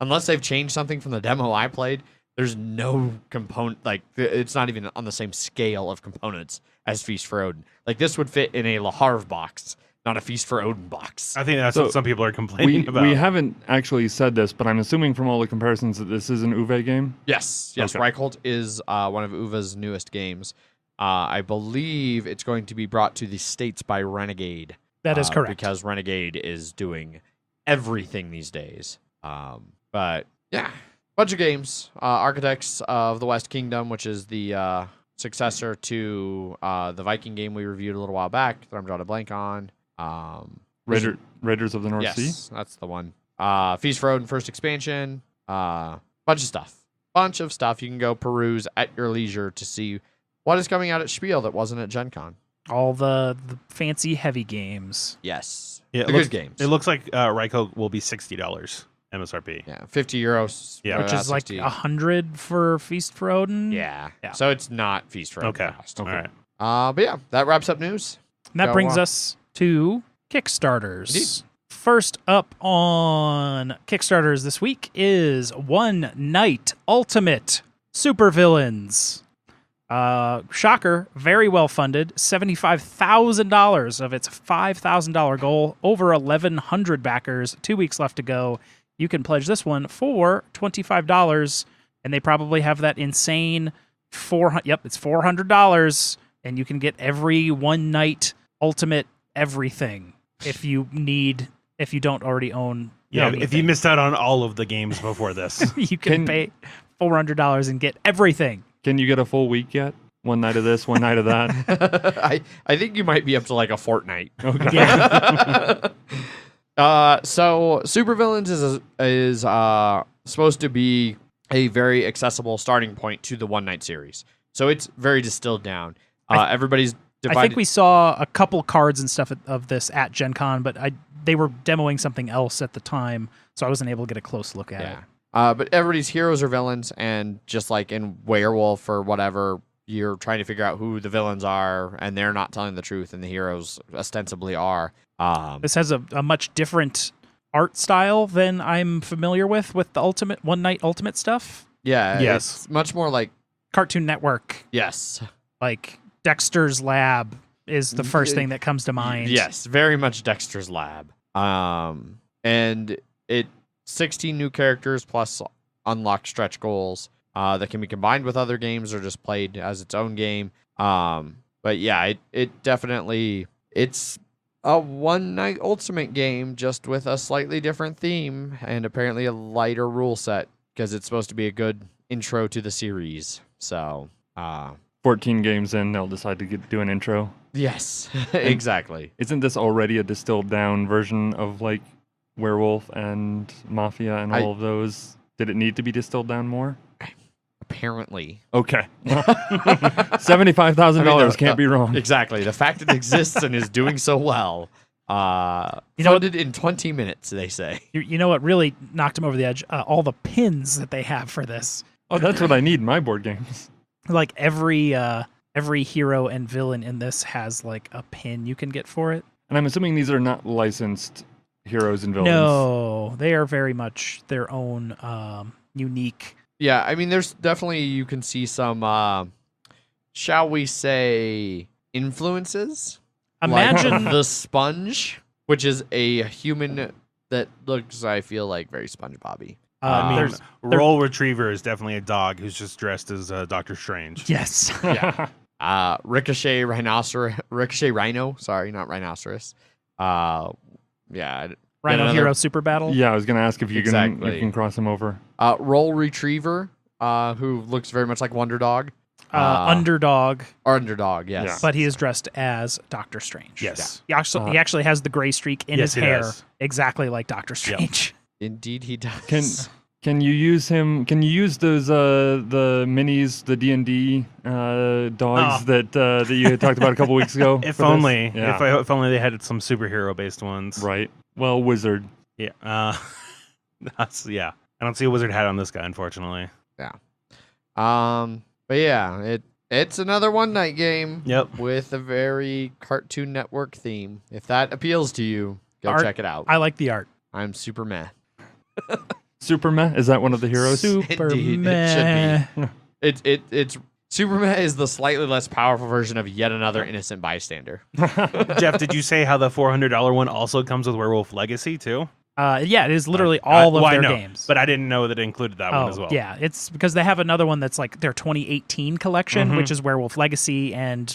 unless they've changed something from the demo I played. There's no component like it's not even on the same scale of components as Feast for Odin. Like this would fit in a Laharv box, not a Feast for Odin box. I think that's So, what some people are complaining about. We haven't actually said this, but I'm assuming from all the comparisons that this is an Uwe game. Yes. Okay. Reykholt is one of Uwe's newest games. I believe it's going to be brought to the States by Renegade. That is correct. Because Renegade is doing everything these days. But yeah, bunch of games. Architects of the West Kingdom, which is the successor to the Viking game we reviewed a little while back that I'm drawing a blank on. Raiders of the North Sea. Yes, that's the one. Feast for Odin first expansion. Bunch of stuff. Bunch of stuff. You can go peruse at your leisure to see what is coming out at Spiel that wasn't at Gen Con. All the fancy heavy games. Yes. Yeah, the good games. It looks like Reiko will be $60 MSRP. Yeah, 50 euros. Yeah. Which is like 60. 100 for Feast for Odin. Yeah. Yeah. So it's not Feast for Odin Okay. cost. All right. But yeah, that wraps up news. And that Go brings on. us to Kickstarters. Indeed. First up on Kickstarters this week is One Night Ultimate Supervillains. Shocker, very well funded. $75,000 of its $5,000 goal. Over 1,100 backers. 2 weeks left to go. You can pledge this one for $25, and they probably have that insane it's $400, and you can get every One Night Ultimate everything if you don't already own. Yeah, if anything. you missed out on all of the games before this. You can pay $400 and get everything. Can you get a full week yet? One night of this, one night of that. I think you might be up to like a fortnight. Okay. Yeah. So Supervillains is supposed to be a very accessible starting point to the One Night series. So it's very distilled down. Everybody's divided. I think we saw a couple cards and stuff of this at Gen Con, but they were demoing something else at the time, so I wasn't able to get a close look at it. But everybody's heroes are villains, and just like in Werewolf or whatever, you're trying to figure out who the villains are, and they're not telling the truth, and the heroes ostensibly are. This has a much different art style than I'm familiar with the One Night Ultimate stuff. Yeah, Yes. it's much more like Cartoon Network, yes. like Dexter's Lab is the first thing that comes to mind. Yes, very much Dexter's Lab. And it 16 new characters plus unlocked stretch goals that can be combined with other games or just played as its own game. But yeah, it definitely it's a One Night Ultimate game just with a slightly different theme and apparently a lighter rule set because it's supposed to be a good intro to the series. So, 14 games in, they'll decide to do an intro. yes, exactly. Isn't this already a distilled down version of like Werewolf and Mafia and all of those? Did it need to be distilled down more? Apparently. Okay. $75,000 can't be wrong. Exactly. The fact it exists and is doing so well. Funded in 20 minutes, they say. You know what really knocked him over the edge? All the pins that they have for this. Oh, that's what I need in my board games. Like every hero and villain in this has like a pin you can get for it. And I'm assuming these are not licensed heroes and villains. No, they are very much their own unique. Yeah, I mean, there's definitely, you can see some, shall we say, influences. Imagine Like the Sponge, which is a human that looks, I feel like, very SpongeBob-y. I mean, there's Roll Retriever is definitely a dog who's just dressed as Doctor Strange. yes. Yeah. Ricochet Rhino. Sorry, not Rhinoceros. Yeah. Rhino another- Hero Super Battle. Yeah, I was going to ask if you Exactly. can cross him over. Roll Retriever, who looks very much like Wonder Dog. Underdog, Underdog, yes. Yeah. but he is dressed as Doctor Strange. Yes. He actually has the gray streak in Yes, his he hair, does. exactly like Doctor Strange. Indeed, he does. Can you use him? Can you use those the minis, the D&D dogs that you had talked about a couple weeks ago? If for this? only, Yeah. if only they had some superhero based ones. Right. Well, wizard. Yeah. Yeah. I don't see a wizard hat on this guy, unfortunately. But yeah, it's another one night game. Yep. With a very Cartoon Network theme. If that appeals to you, go Art- check it out. I like the art. I'm super meh. Super Meh? Is that one of the heroes? Super Indeed, meh. it should be. It's Super meh is the slightly less powerful version of yet another innocent bystander. Jeff, did you say how the $400 one also comes with Werewolf Legacy too? Yeah, it is literally all of I their know, games. but I didn't know that it included that one as well. Yeah, it's because they have another one that's like their 2018 collection, Mhm. which is Werewolf Legacy, and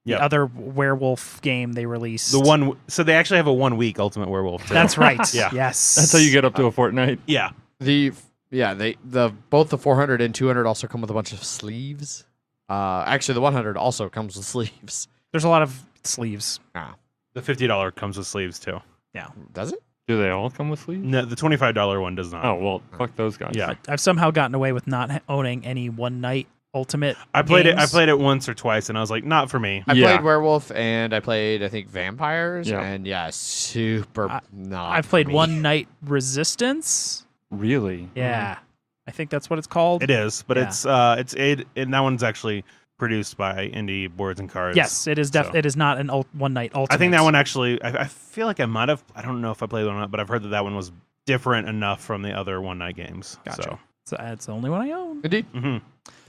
the Yep. other werewolf game they released. So they actually have a 1 week Ultimate Werewolf too. That's right. Yeah. Yes. That's how you get up to a fortnight. Yeah. Both the 400 and 200 also come with a bunch of sleeves. Actually, the 100 also comes with sleeves. There's a lot of sleeves. The $50 comes with sleeves too. Does it? Do they all come with sleeves? No, the $25 one does not. Oh, well, fuck those guys. Yeah. I've somehow gotten away with not owning any one night Ultimate. I played games. it once or twice, and I was like, not for me. I Yeah. played Werewolf and I played, I think, Vampires. Yeah. And super not. I've for played me. One Night Resistance. Really? Yeah, I think that's what it's called. It is, but Yeah. and that one's actually produced by Indie Boards and Cards. Yes, it is. So- It is not an one night Ultimate. I think that one actually. I feel like I might have. I don't know if I played one or not, but I've heard that one was different enough from the other one night games. Gotcha. So that's the only one I own. Indeed. So.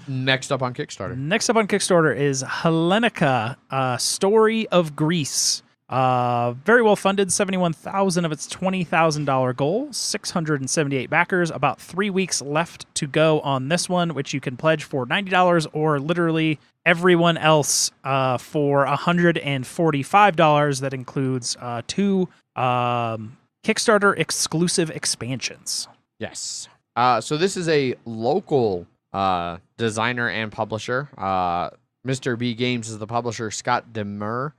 Next up on Kickstarter. Next up on Kickstarter is Hellenica, Story of Greece. Very well funded, 71,000 of its $20,000 goal, 678 backers, about 3 weeks left to go on this one, which you can pledge for $90 or literally everyone else for $145. That includes 2 Kickstarter exclusive expansions. Yes. So this is a local designer and publisher. Mr. B Games is the publisher. Scott Demmer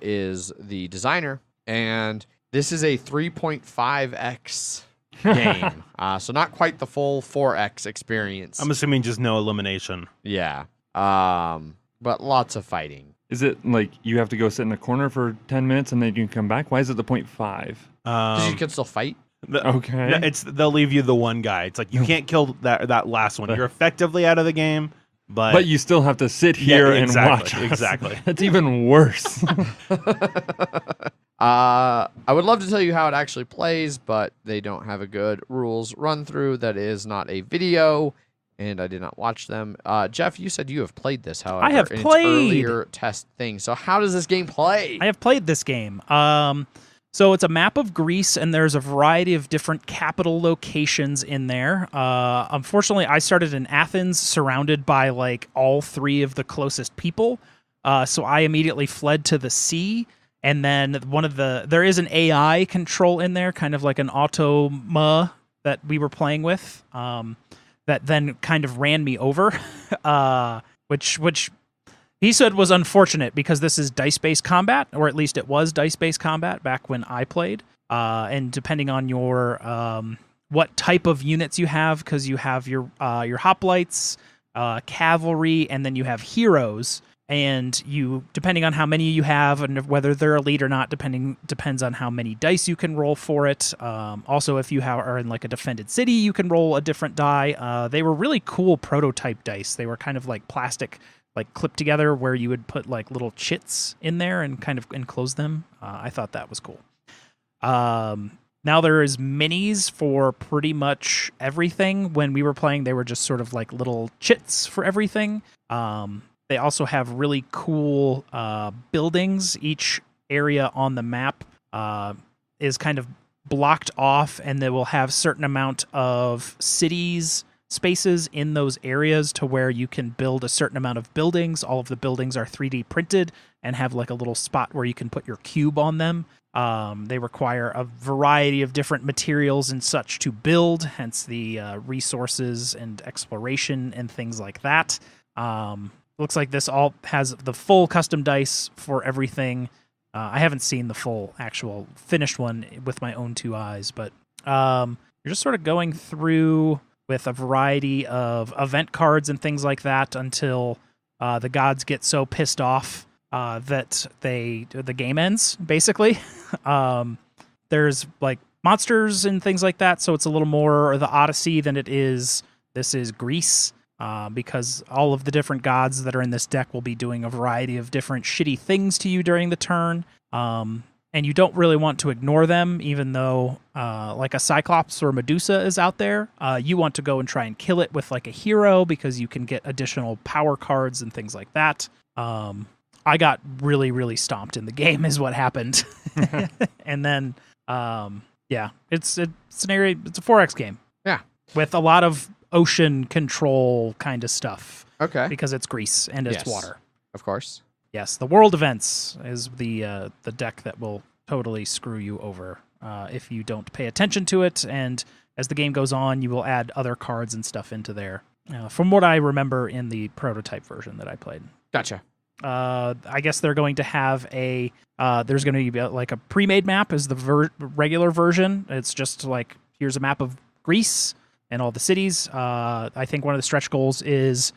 is the designer. And this is a 3.5x game. So not quite the full 4x experience. I'm assuming just no elimination. Yeah. But lots of fighting. Is it like you have to go sit in a corner for 10 minutes and then you can come back? Why is it the 0.5? Because you can still fight. Okay. They'll leave you the one guy. It's like you can't kill that last one. You're effectively out of the game, But you still have to sit here and watch us. Exactly. That's even worse. I would love to tell you how it actually plays, but they don't have a good rules run through. That is not a video, and I did not watch them. Jeff, you said you have played this, however. I have in its played. earlier test thing. So how does this game play? I have played this game. So it's a map of Greece, and there's a variety of different capital locations in there. Unfortunately, I started in Athens, surrounded by like all 3 of the closest people. So I immediately fled to the sea, and then there is an AI control in there, kind of like an automa that we were playing with, that then kind of ran me over, which he said was unfortunate because this is dice-based combat, or at least it was dice-based combat back when I played. And depending on your what type of units you have, because you have your hoplites, cavalry, and then you have heroes. And depending on how many you have and whether they're elite or not, depends on how many dice you can roll for it. Also, if you are in like a defended city, you can roll a different die. They were really cool prototype dice. They were kind of like plastic, like clipped together, where you would put like little chits in there and kind of enclose them. I thought that was cool. Now there is minis for pretty much everything. When we were playing, they were just sort of like little chits for everything. They also have really cool buildings. Each area on the map is kind of blocked off, and they will have certain amount of cities, spaces in those areas to where you can build a certain amount of buildings. All of the buildings are 3D printed and have like a little spot where you can put your cube on them. They require a variety of different materials and such to build, hence the resources and exploration and things like that. Looks like this all has the full custom dice for everything. I haven't seen the full actual finished one with my own two eyes, but you're just sort of going through with a variety of event cards and things like that until the gods get so pissed off that the game ends, basically. There's like monsters and things like that, so it's a little more the Odyssey than it is. This is Greece, because all of the different gods that are in this deck will be doing a variety of different shitty things to you during the turn. And you don't really want to ignore them, even though like a Cyclops or Medusa is out there. You want to go and try and kill it with like a hero because you can get additional power cards and things like that. I got really, really stomped in the game is what happened. And then, it's an area, it's a 4X game. Yeah. With a lot of ocean control kind of stuff. Okay. Because it's Greece and it's water. Of course. Yes, the World Events is the deck that will totally screw you over if you don't pay attention to it. And as the game goes on, you will add other cards and stuff into there. From what I remember in the prototype version that I played. Gotcha. I guess they're going to have there's going to be like a pre-made map as the regular version. It's just like, here's a map of Greece and all the cities. I think one of the stretch goals is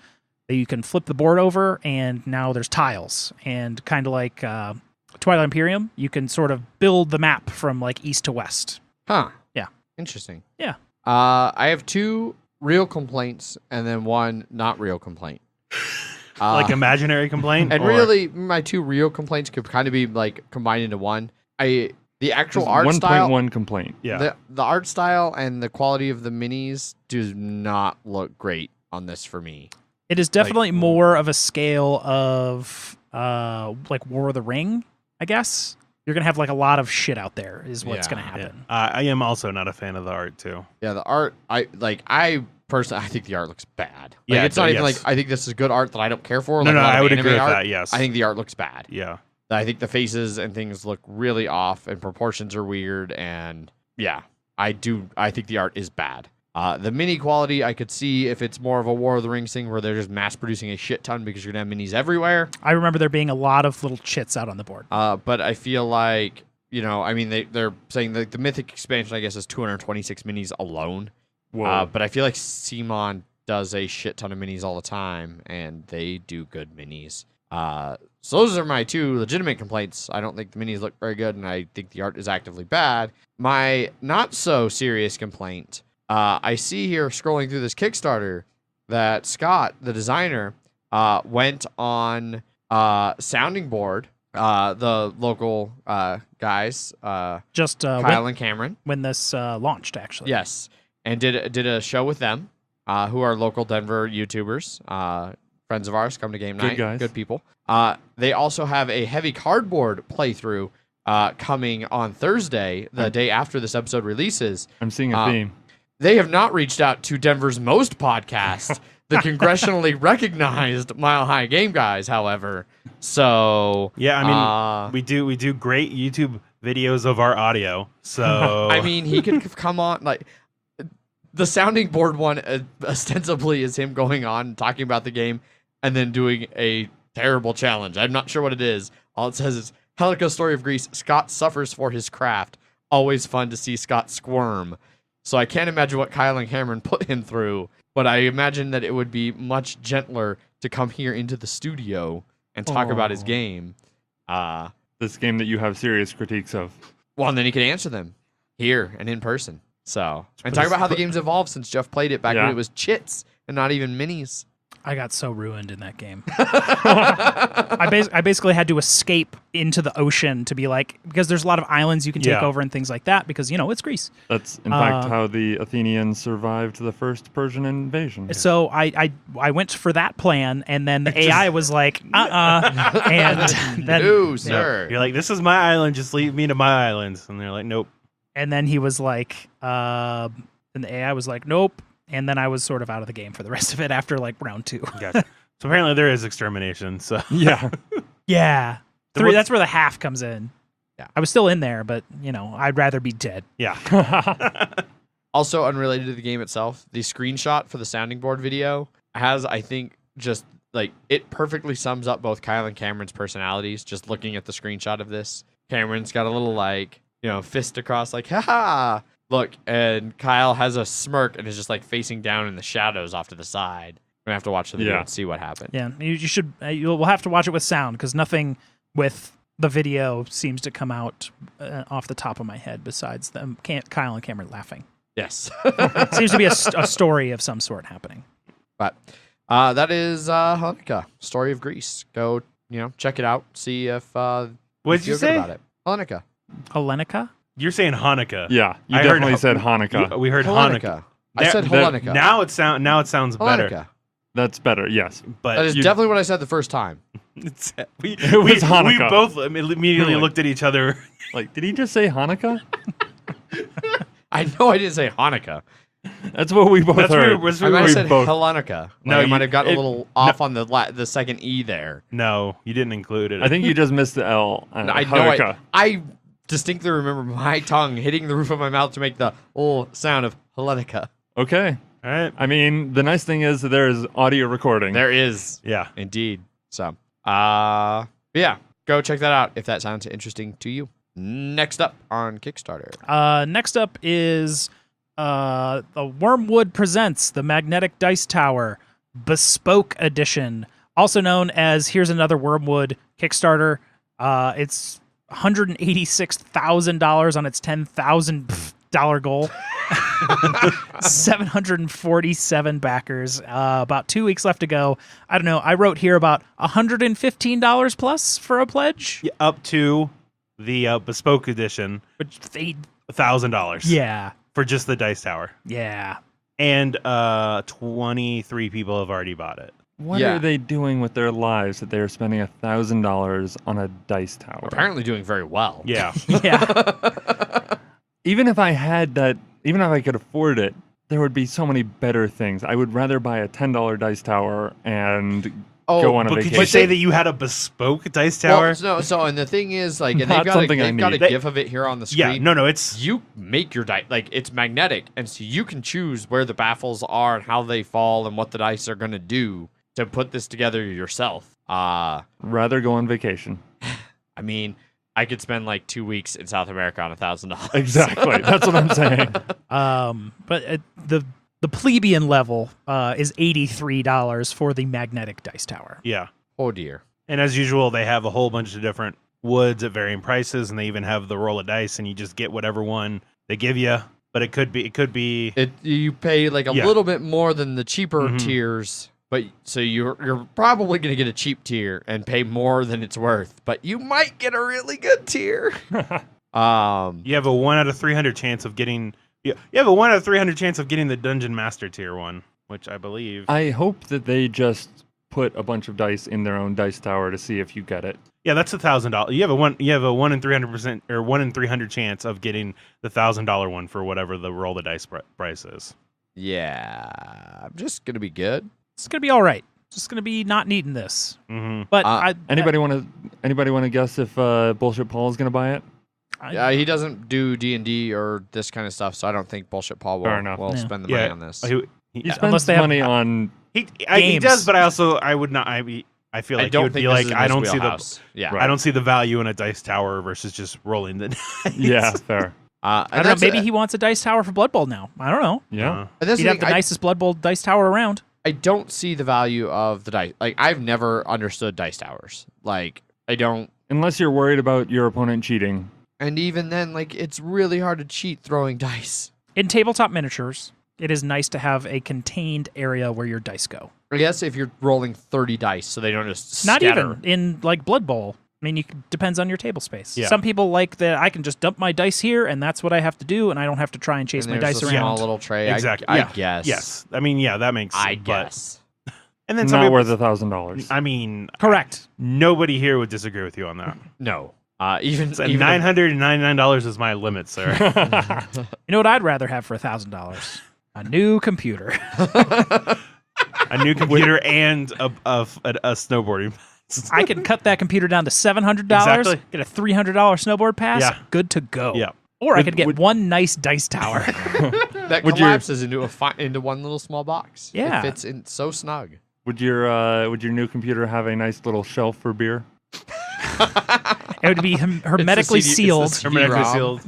that you can flip the board over and now there's tiles, and kind of like Twilight Imperium, you can sort of build the map from like east to west. Huh. Yeah. Interesting. Yeah. I have 2 real complaints and then 1 not real complaint. Like imaginary complaint? And really, my 2 real complaints could kind of be like combined into one. The actual art style. 1.1 complaint. Yeah. The art style and the quality of the minis do not look great on this for me. It is definitely more of a scale of like War of the Ring, I guess. You're going to have like a lot of shit out there is what's going to happen. Yeah. I am also not a fan of the art too. Yeah, the art, I personally, I think the art looks bad. Like, Yeah, it's not even yes. like, I think this is good art that I don't care for. No, like a lot I of would anime agree with art, that, yes. I think the art looks bad. Yeah. I think the faces and things look really off and proportions are weird. And yeah, I think the art is bad. The mini quality, I could see if it's more of a War of the Rings thing where they're just mass producing a shit ton because you're going to have minis everywhere. I remember there being a lot of little chits out on the board. But I feel like, I mean, they're saying that the Mythic expansion, I guess, is 226 minis alone. Whoa. But I feel like Simon does a shit ton of minis all the time, and they do good minis. So those are my 2 legitimate complaints. I don't think the minis look very good, and I think the art is actively bad. My not so serious complaint, I see here scrolling through this Kickstarter that Scott, the designer, went on Sounding Board, the local guys, Just Kyle and Cameron. when this launched, actually. Yes, and did a show with them, who are local Denver YouTubers, friends of ours, come to game night, guys. good people. They also have a heavy cardboard playthrough coming on Thursday, the day after this episode releases. I'm seeing a theme. They have not reached out to Denver's Most podcast, the congressionally recognized Mile High Game Guys, however. So Yeah, I mean, we do great YouTube videos of our audio. So I mean, he could come on, like, the Sounding Board one ostensibly is him going on and talking about the game and then doing a terrible challenge. I'm not sure what it is. All it says is, Hellenica Story of Greece, Scott suffers for his craft. Always fun to see Scott squirm. So I can't imagine what Kyle and Cameron put him through, but I imagine that it would be much gentler to come here into the studio and talk about his game. This game that you have serious critiques of. Well, and then he could answer them here and in person. So, and talk about how the game's evolved since Jeff played it back when it was chits and not even minis. I got so ruined in that game. I basically had to escape into the ocean to be like, because there's a lot of islands you can take over and things like that because, it's Greece. That's, in fact, how the Athenians survived the first Persian invasion. So I went for that plan, and then the AI was like, and then... No, sir. You're like, this is my island, just leave me to my island. And they're like, nope. And then he was like, and the AI was like, nope. and then I was sort of out of the game for the rest of it after like round 2. Gotcha. So apparently there is extermination. So Yeah. Yeah. So 3, what's- that's where the half comes in. Yeah. I was still in there, but, I'd rather be dead. yeah. Also, unrelated to the game itself, the screenshot for the sounding board video has, I think, just like it perfectly sums up both Kyle and Cameron's personalities. Just looking at the screenshot of this, Cameron's got a little fist across, like, haha, look, and Kyle has a smirk and is just like facing down in the shadows off to the side. We're gonna have to watch the video and see what happened. Yeah, you should. We'll have to watch it with sound because nothing with the video seems to come out off the top of my head besides them, Kyle and Cameron laughing. Yes. Seems to be a story of some sort happening. But that is Hellenica, Story of Greece. Go, check it out. See if What did you feel good say? about it. Hellenica. Hellenica? You're saying Hanukkah. Yeah, you I heard definitely said Hanukkah. We heard Hanukkah. Hellenica. I said Hellenica. Now it sounds better. Hellenica. That's better, yes. But That is definitely what I said the first time. we was Hanukkah. We both immediately looked at each other. Like, did he just say Hanukkah? I know I didn't say Hanukkah. That's what we both heard. I might have said both. Hellenica. No, I you- might have gotten it- a little off on the second E there. No, you didn't include it. I think you just missed the L. I know Hanukkah. I distinctly remember my tongue hitting the roof of my mouth to make the sound of Hellenica. Okay. All right. I mean, the nice thing is that there is audio recording. There is. Yeah. Indeed. So, yeah, go check that out if that sounds interesting to you. Next up on Kickstarter. Next up is the Wyrmwood presents the Magnetic Dice Tower Bespoke Edition, also known as Here's Another Wyrmwood Kickstarter. It's $186,000 on its $10,000 goal. 747 backers. About 2 weeks left to go. I don't know. I wrote here about $115 plus for a pledge. Yeah, up to the bespoke edition, Which they, $1,000. yeah, For just the dice tower. yeah. And 23 people have already bought it. What Yeah. are they doing with their lives that they're spending $1,000 on a dice tower? Apparently doing very well. Yeah. Yeah. Even if I had that, even if I could afford it, there would be so many better things. I would rather buy a $10 dice tower and go on a But vacation. could you say that you had a bespoke dice tower? Well, and the thing is, like, and Not they've something I got a need. gif of it here on the Yeah, screen. no, it's You make your dice, like, it's magnetic, and so you can choose where the baffles are and how they fall and what the dice are going to do to put this together yourself. Rather go on vacation. I mean, I could spend like 2 weeks in South America on $1,000. Exactly. That's what I'm saying. But the plebeian level is $83 for the magnetic dice tower. yeah. Oh dear. And as usual, they have a whole bunch of different woods at varying prices, and they even have the roll of dice, and you just get whatever one they give you. But it could be You pay like a Yeah. little bit more than the cheaper Mhm. tiers, but so you're probably going to get a cheap tier and pay more than it's worth, but you might get a really good tier. you have a 1 out of 300 chance of getting. You have a 1 out of 300 chance of getting the Dungeon Master tier one, which I believe. I hope that they just put a bunch of dice in their own dice tower to see if you get it. Yeah, that's $1,000. You have a 1 in 300% or 1 in 300 chance of getting the $1,000 one for whatever the roll the dice price is. Yeah, I'm just going to be good. It's gonna be all right. Just gonna be not needing this. Mm-hmm. But Anybody want to guess if Bullshit Paul is going to buy it? Yeah, he doesn't do D&D or this kind of stuff, so I don't think Bullshit Paul Fair enough. will Yeah. spend the money on this. He unless spends they have- money on. He Games. does, but I would not. I feel like I he don't would think be this like is in I his don't see the wheelhouse. Yeah. Right. I don't see the value in a dice tower versus just rolling the dice. Yeah, fair. I don't know. Maybe he wants a dice tower for Blood Bowl now. I don't know. Yeah. And that's He'd the have thing, the nicest Blood Bowl dice tower around. I don't see the value of the dice. Like, I've never understood dice towers. Like, I don't. Unless you're worried about your opponent cheating. And even then, like, it's really hard to cheat throwing dice. In tabletop miniatures, it is nice to have a contained area where your dice go. I guess if you're rolling 30 dice so they don't just Not scatter. even in like Blood Bowl. I mean, depends on your table space. Yeah. Some people like that I can just dump my dice here, and that's what I have to do, and I don't have to try and chase And my there's dice a small around. little tray. Exactly. I Yeah. guess. Yes. I mean, yeah, that makes. I but- guess. And then some Not people, worth $1,000. I mean, Correct. nobody here would disagree with you on that. No. Even So $999 is my limit, sir. You know what I'd rather have for $1,000? A new computer. A new computer and a snowboarding. I can cut that computer down to $700, Exactly. get a $300 snowboard pass, Yeah. good to go. Yeah. Or I could get one nice dice tower. That Would your- collapses into one little small box. Yeah. It fits in so snug. Would your new computer have a nice little shelf for beer? It would be hermetically sealed. CD Hermetically ROM. sealed.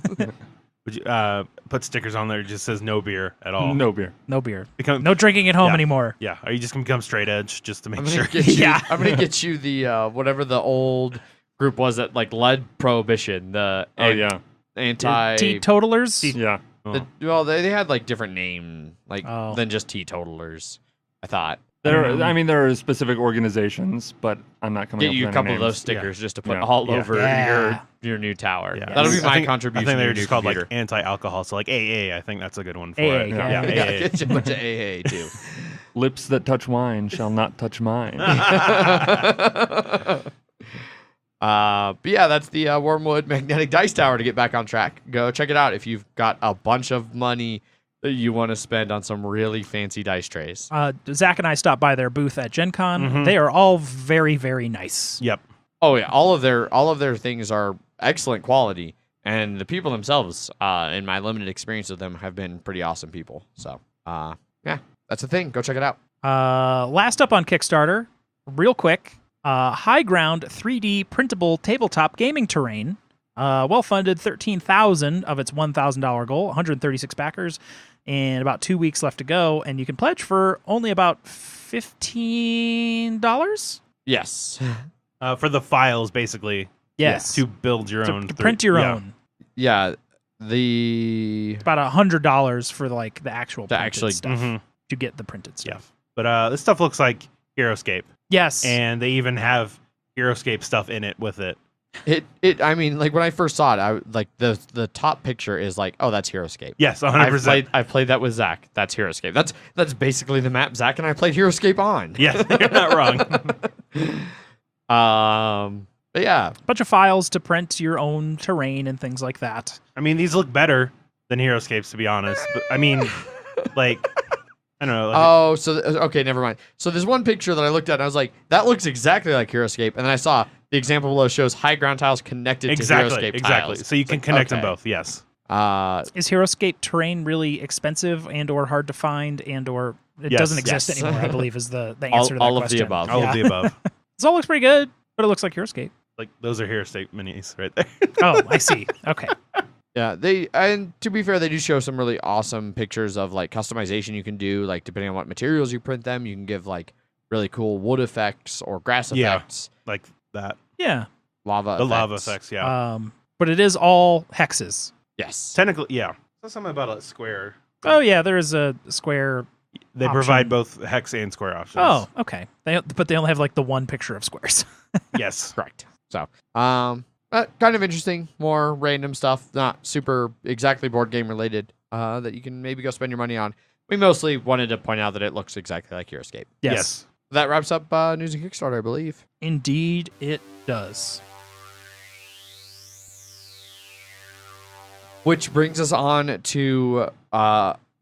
Would you put stickers on there that just says no beer at all? No beer. No beer. Become, No drinking at home Yeah. anymore. Yeah. Are you just gonna become straight edge just to I'm make gonna sure? get you. Yeah. I'm gonna get you the whatever the old group was that like led prohibition. The Oh yeah. anti. Teetotalers? Yeah. Oh. Well, they had like different name Oh. than just teetotalers. I thought. There are specific organizations, but I'm not coming Get up you a with couple any of names. those stickers just to put Yeah. all Yeah. over Yeah. your new tower. Yeah. That'll be I my think- contribution. I think to they're your just new called computer. like anti-alcohol. So like AA. I think that's a good one for AA, it. yeah. Yeah. Yeah, AA. get you a bunch of AA too. Lips that touch wine shall not touch mine. But yeah, that's the Wyrmwood magnetic dice tower to get back on track. Go check it out if you've got a bunch of money that you want to spend on some really fancy dice trays. Zach and I stopped by their booth at Gen Con. Mhm. They are all very, very nice. Yep. Oh yeah, all of their things are excellent quality, and the people themselves, in my limited experience with them, have been pretty awesome people. So yeah, that's the thing. Go check it out. Last up on Kickstarter, real quick, Hyground 3D printable tabletop gaming terrain. Well-funded, 13,000 of its $1,000 goal, 136 backers, and about 2 weeks left to go. And you can pledge for only about $15. Yes. For the files, basically, Yes, to build your own. to print your yeah. own. Yeah. The About $100 for like the actual To printed actually- stuff Mhm. to get the printed Yeah. stuff. But this stuff looks like HeroScape, Yes, and they even have HeroScape stuff in it with it. it. I mean, like when I first saw it, I like the top picture is like, oh, that's HeroScape. Yes, 100%. I've played that with Zach. That's HeroScape. That's basically the map Zach and I played HeroScape on. Yes, you're not wrong. But yeah, bunch of files to print your own terrain and things like that. I mean, these look better than HeroScapes, to be honest. But I mean, like, I don't know. Like, oh, so okay, never mind. So there's one picture that I looked at and I was like, that looks exactly like HeroScape, and then I saw the example below shows Hyground tiles connected to HeroScape exactly. tiles. So you can connect them Okay. both. Yes. Is HeroScape terrain really expensive and or hard to find and or it Yes. doesn't exist Yes. anymore? I believe is the answer to that all of question. the above. All Yeah. of the above. This all looks pretty good, but it looks like HeroScape. Like those are HeroScape minis right there. Oh, I see. Okay. Yeah, and to be fair, they do show some really awesome pictures of like customization you can do, like depending on what materials you print them, you can give like really cool wood effects or grass Yeah. effects, Like that. Yeah. lava The effects. lava effects. Yeah. But it is all hexes. Yes. Technically, yeah. There's something about a square. Oh yeah, there is a square. They option. provide both hex and square options. Oh, okay. But they only have like the one picture of squares. yes. Correct. So, kind of interesting, more random stuff, not super exactly board game related, that you can maybe go spend your money on. We mostly wanted to point out that it looks exactly like HeroScape. Yes. That wraps up news and Kickstarter, I believe. Indeed, it does. Which brings us on to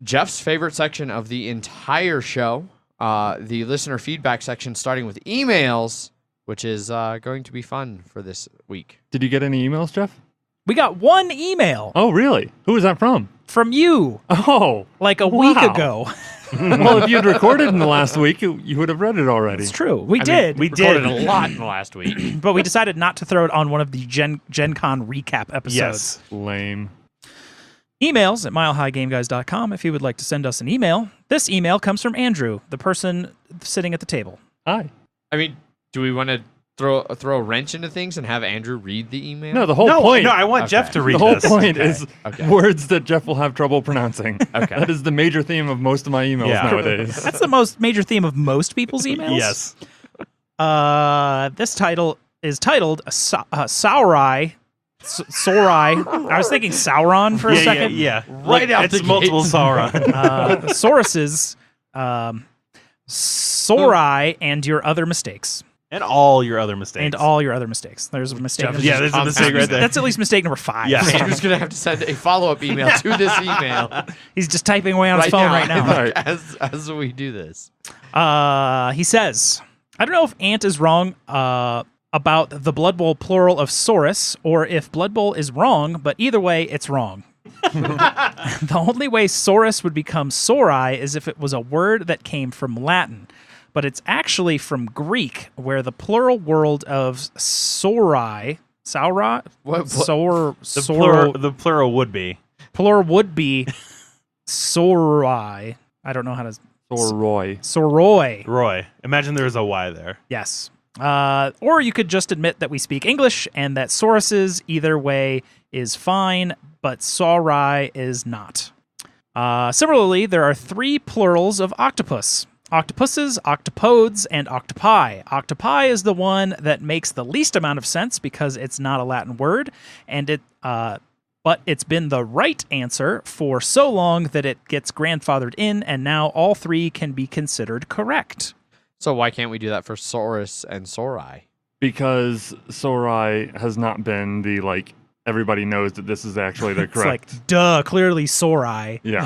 Jeff's favorite section of the entire show, the listener feedback section, starting with emails, which is going to be fun for this week. Did you get any emails, Jeff? We got one email Oh, really? Who was that from? from you Oh, like a week Wow. ago. well, if you'd recorded in the last week, you would have read it already. It's true. We I did. mean, we recorded a lot in the last week. but we decided not to throw it on one of the Gen Con recap episodes. Yes. Lame. Emails at milehighgameguys.com if you would like to send us an email. This email comes from Andrew, the person sitting at the table. Hi. I mean, do we want to throw a wrench into things and have Andrew read the email? No, the whole No, point. no, I want Okay. Jeff to read the whole this. point is Okay. words that Jeff will have trouble pronouncing. Okay. That is the major theme of most of my emails Yeah. nowadays. That's the most major theme of most people's emails. Yes. This title is titled Saurai. Saurai. I was thinking Sauron for a second. Yeah. Right out It's the multiple gate. Sauron. Sauruses, Saurai, and your other mistakes. And all your other mistakes. And all your other mistakes. There's a mistake. Jeff is Yeah, there's a mistake right there. That's at least mistake number 5. Yeah. Andrew's going to have to send a follow-up email to this email He's just typing away on his phone right now. like, as we do this. He says, I don't know if Ant is wrong about the Blood Bowl plural of Saurus, or if Blood Bowl is wrong, but either way, it's wrong. The only way Saurus would become Saurai is if it was a word that came from Latin. But it's actually from Greek, where the plural word of Saurai, What? The plural would be. Plural would be Saurai. I don't know how to... Soroi. Roy. Imagine there's a Y there. Yes. Or you could just admit that we speak English and that Sauruses, either way, is fine, but Saurai is not. Similarly, there are 3 plurals of octopus. Octopuses, octopodes, and octopi. Octopi is the one that makes the least amount of sense because it's not a Latin word, and but it's been the right answer for so long that it gets grandfathered in, and now all 3 can be considered correct. So why can't we do that for Saurus and Saurai? Because Saurai has not been the, like, everybody knows that this is actually the correct. It's like, duh, clearly Saurai. Yeah.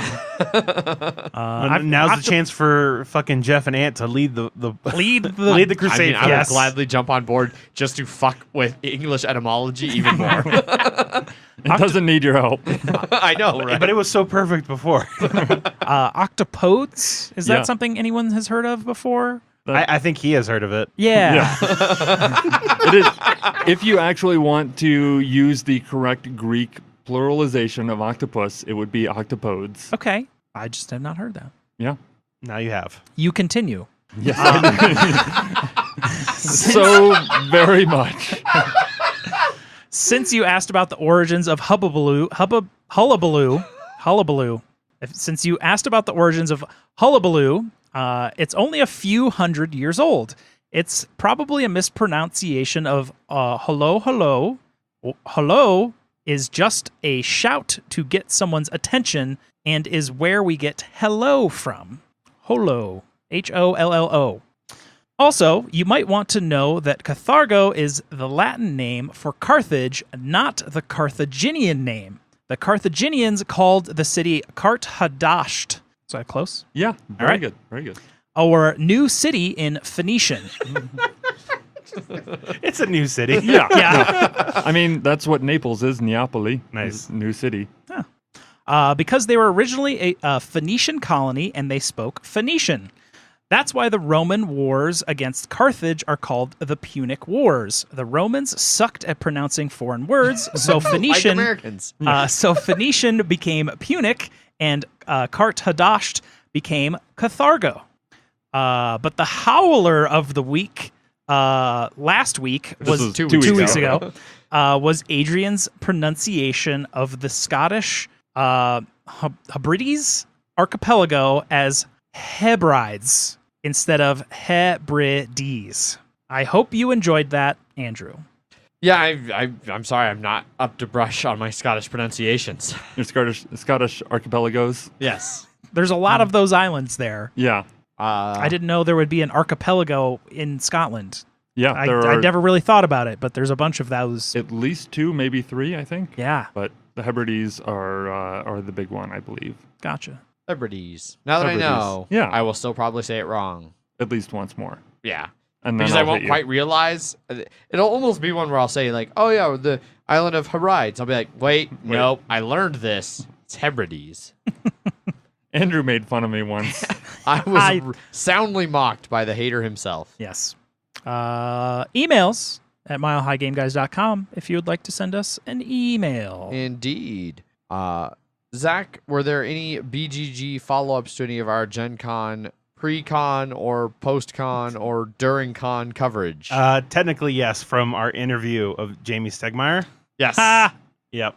Now's the chance for fucking Jeff and Ant to lead the lead the crusade. I would Yes. gladly jump on board just to fuck with English etymology even more. It doesn't need your help. I know, right? But it was so perfect before. Octopodes? Is that Yeah. something anyone has heard of before? I think he has heard of it. Yeah. It is. If you actually want to use the correct Greek pluralization of octopus, it would be octopodes. Okay. I just have not heard that. Yeah. Now you have. You continue. Yes. So very much. Since you asked about the origins of hullabaloo, since you asked about the origins of hullabaloo, it's only a few hundred years old. It's probably a mispronunciation of hello, hello. Hello is just a shout to get someone's attention and is where we get hello from. Holo, Hollo. Also, you might want to know that Carthago is the Latin name for Carthage, not the Carthaginian name. The Carthaginians called the city Carthadasht. Is that close? Yeah. Very right. good. Very good. Our new city in Phoenician. It's a new city. Yeah. Yeah. I mean, that's what Naples is, Neapoli. Nice. Is new city. Because they were originally a Phoenician colony and they spoke Phoenician. That's why the Roman wars against Carthage are called the Punic Wars. The Romans sucked at pronouncing foreign words, so Phoenician, like Americans. so Phoenician became Punic, and Carthadasht became Carthago. But the howler of the week last week was 2 weeks ago was Adrian's pronunciation of the Scottish Hebrides archipelago as Hebrides instead of Hebrides. I hope you enjoyed that, Andrew. Yeah, I'm sorry, I'm not up to brush on my Scottish pronunciations. Your Scottish archipelagos. Yes. There's a lot of those islands there. Yeah. I didn't know there would be an archipelago in Scotland. Yeah. I never really thought about it, but there's a bunch of those. At least 2, maybe 3, I think. Yeah, But the Hebrides are the big one, I believe. gotcha. Hebrides. Now that Hebrides. I know, Yeah. I will still probably say it wrong. At least once more. Yeah. And then Because I I'll won't hit you. quite realize. It'll almost be one where I'll say, like, oh, yeah, the island of Hebrides. I'll be like, wait, nope, I learned this. It's Hebrides. Andrew made fun of me once. I was soundly mocked by the hater himself. Yes. Emails at milehighgameguys.com if you would like to send us an email. Indeed. Zach, were there any BGG follow-ups to any of our Gen Con, pre-con, or post-con, or during-con coverage? Technically, yes, from our interview of Jamie Stegmeyer. Yes. Yep.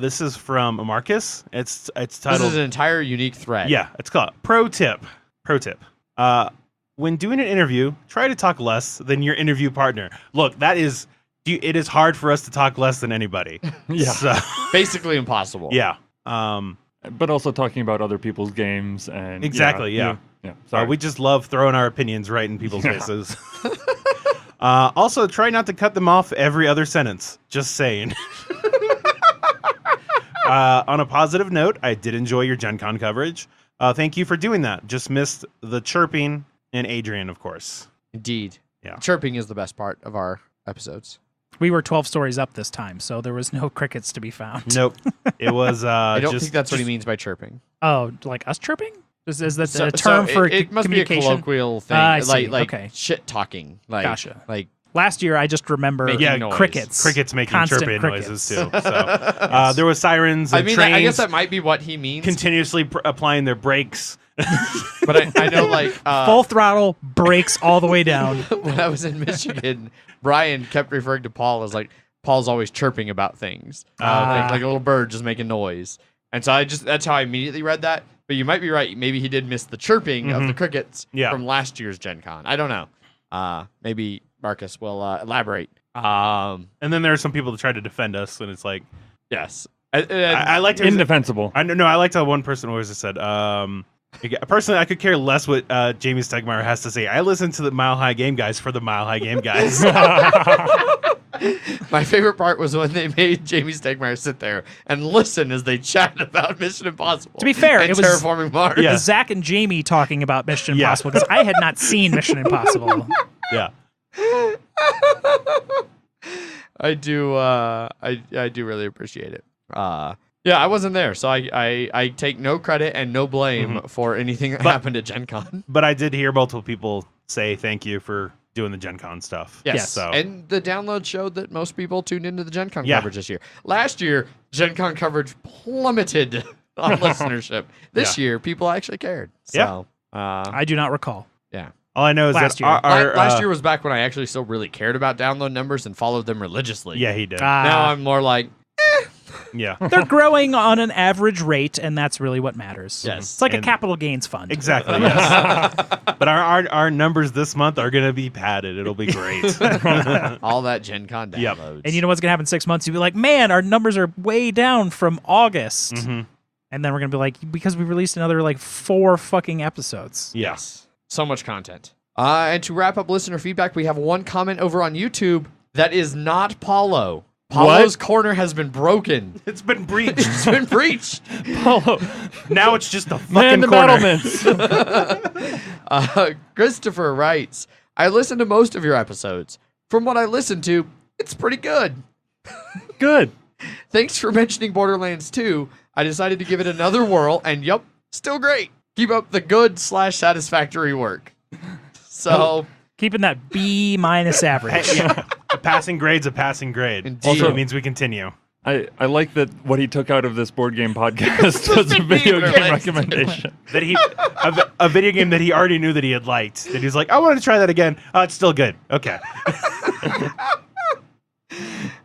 This is from Marcus. It's This titled. is an entire unique thread. Yeah, it's called Pro Tip. When doing an interview, try to talk less than your interview partner. Look, it is hard for us to talk less than anybody. Yeah. So, Basically impossible. yeah. But also talking about other people's games and Exactly, yeah. Yeah. Sorry. We just love throwing our opinions right in people's faces. Also, try not to cut them off every other sentence. Just saying. On a positive note, I did enjoy your Gen Con coverage. Thank you for doing that. Just missed the chirping and Adrian, of course. Indeed. Yeah. Chirping is the best part of our episodes. We were 12 stories up this time, so there was no crickets to be found. Nope. It was. I don't think that's what he means by chirping. Oh, like us chirping? Is that a term for it must be a communication? colloquial thing, I see. like Okay. shit talking. Like, Gotcha. Like Last year, I just remember Making noise. crickets making constant chirping crickets. noises too. So there was sirens and trains. I guess that might be what he means. Continuously applying their brakes. But I know, like Full throttle, brakes all the way down. when I was in Michigan, Brian kept referring to Paul as like Paul's always chirping about things, like a little bird just making noise. And so that's how I immediately read that. But you might be right. Maybe he did miss the chirping of the crickets from last year's Gen Con. I don't know. Maybe Marcus will elaborate. And then there are some people that try to defend us, and it's like, yes, I like to Indefensible. I liked how one person always just said, personally, I could care less what Jamie Stegmaier has to say. I listen to the Mile High Game Guys for the Mile High Game Guys. My favorite part was when they made Jamie Stegmaier sit there and listen as they chat about Mission Impossible. To be fair, and it was Terraforming Mars. Yeah. Zach and Jamie talking about Mission Impossible because I had not seen Mission Impossible. Yeah. I do really appreciate it. Yeah, I wasn't there, so I take no credit and no blame for anything that happened at Gen Con. But I did hear multiple people say thank you for doing the Gen Con stuff. Yes. So. And the download showed that most people tuned into the Gen Con coverage this year. Last year, Gen Con coverage plummeted on listenership. This year, people actually cared. So, I do not recall. Yeah. All I know is Last that year. Last year was back when I actually still really cared about download numbers and followed them religiously. Yeah, he did. Now I'm more like, yeah. They're growing on an average rate, and that's really what matters. Yes. It's like a And- capital gains fund. Exactly. Yes. But our numbers this month are going to be padded. It'll be great. all that Gen Con downloads. Yep. And you know what's going to happen in 6 months? You'll be like, man, our numbers are way down from August. Mhm. And then we're going to be like, because we released another like 4 fucking episodes. Yes. So much content. And to wrap up listener feedback, we have one comment over on YouTube that is not Paulo. Paulo's corner has been broken. It's been breached. It's been breached. Paulo, Now it's just a man fucking to corner. battlements. Christopher writes, I listened to most of your episodes. From what I listened to, it's pretty good. Good. Thanks for mentioning Borderlands 2. I decided to give it another whirl, and yup, still great. Keep up the good/satisfactory work. So, Keeping that B- average. Yeah. A passing grade's a passing grade. Indeed. Also, it means we continue. I like that what he took out of this board game podcast was a video game recommendation. That he a video game that he already knew that he had liked. That he was like, I want to try that again. Oh, it's still good. Okay.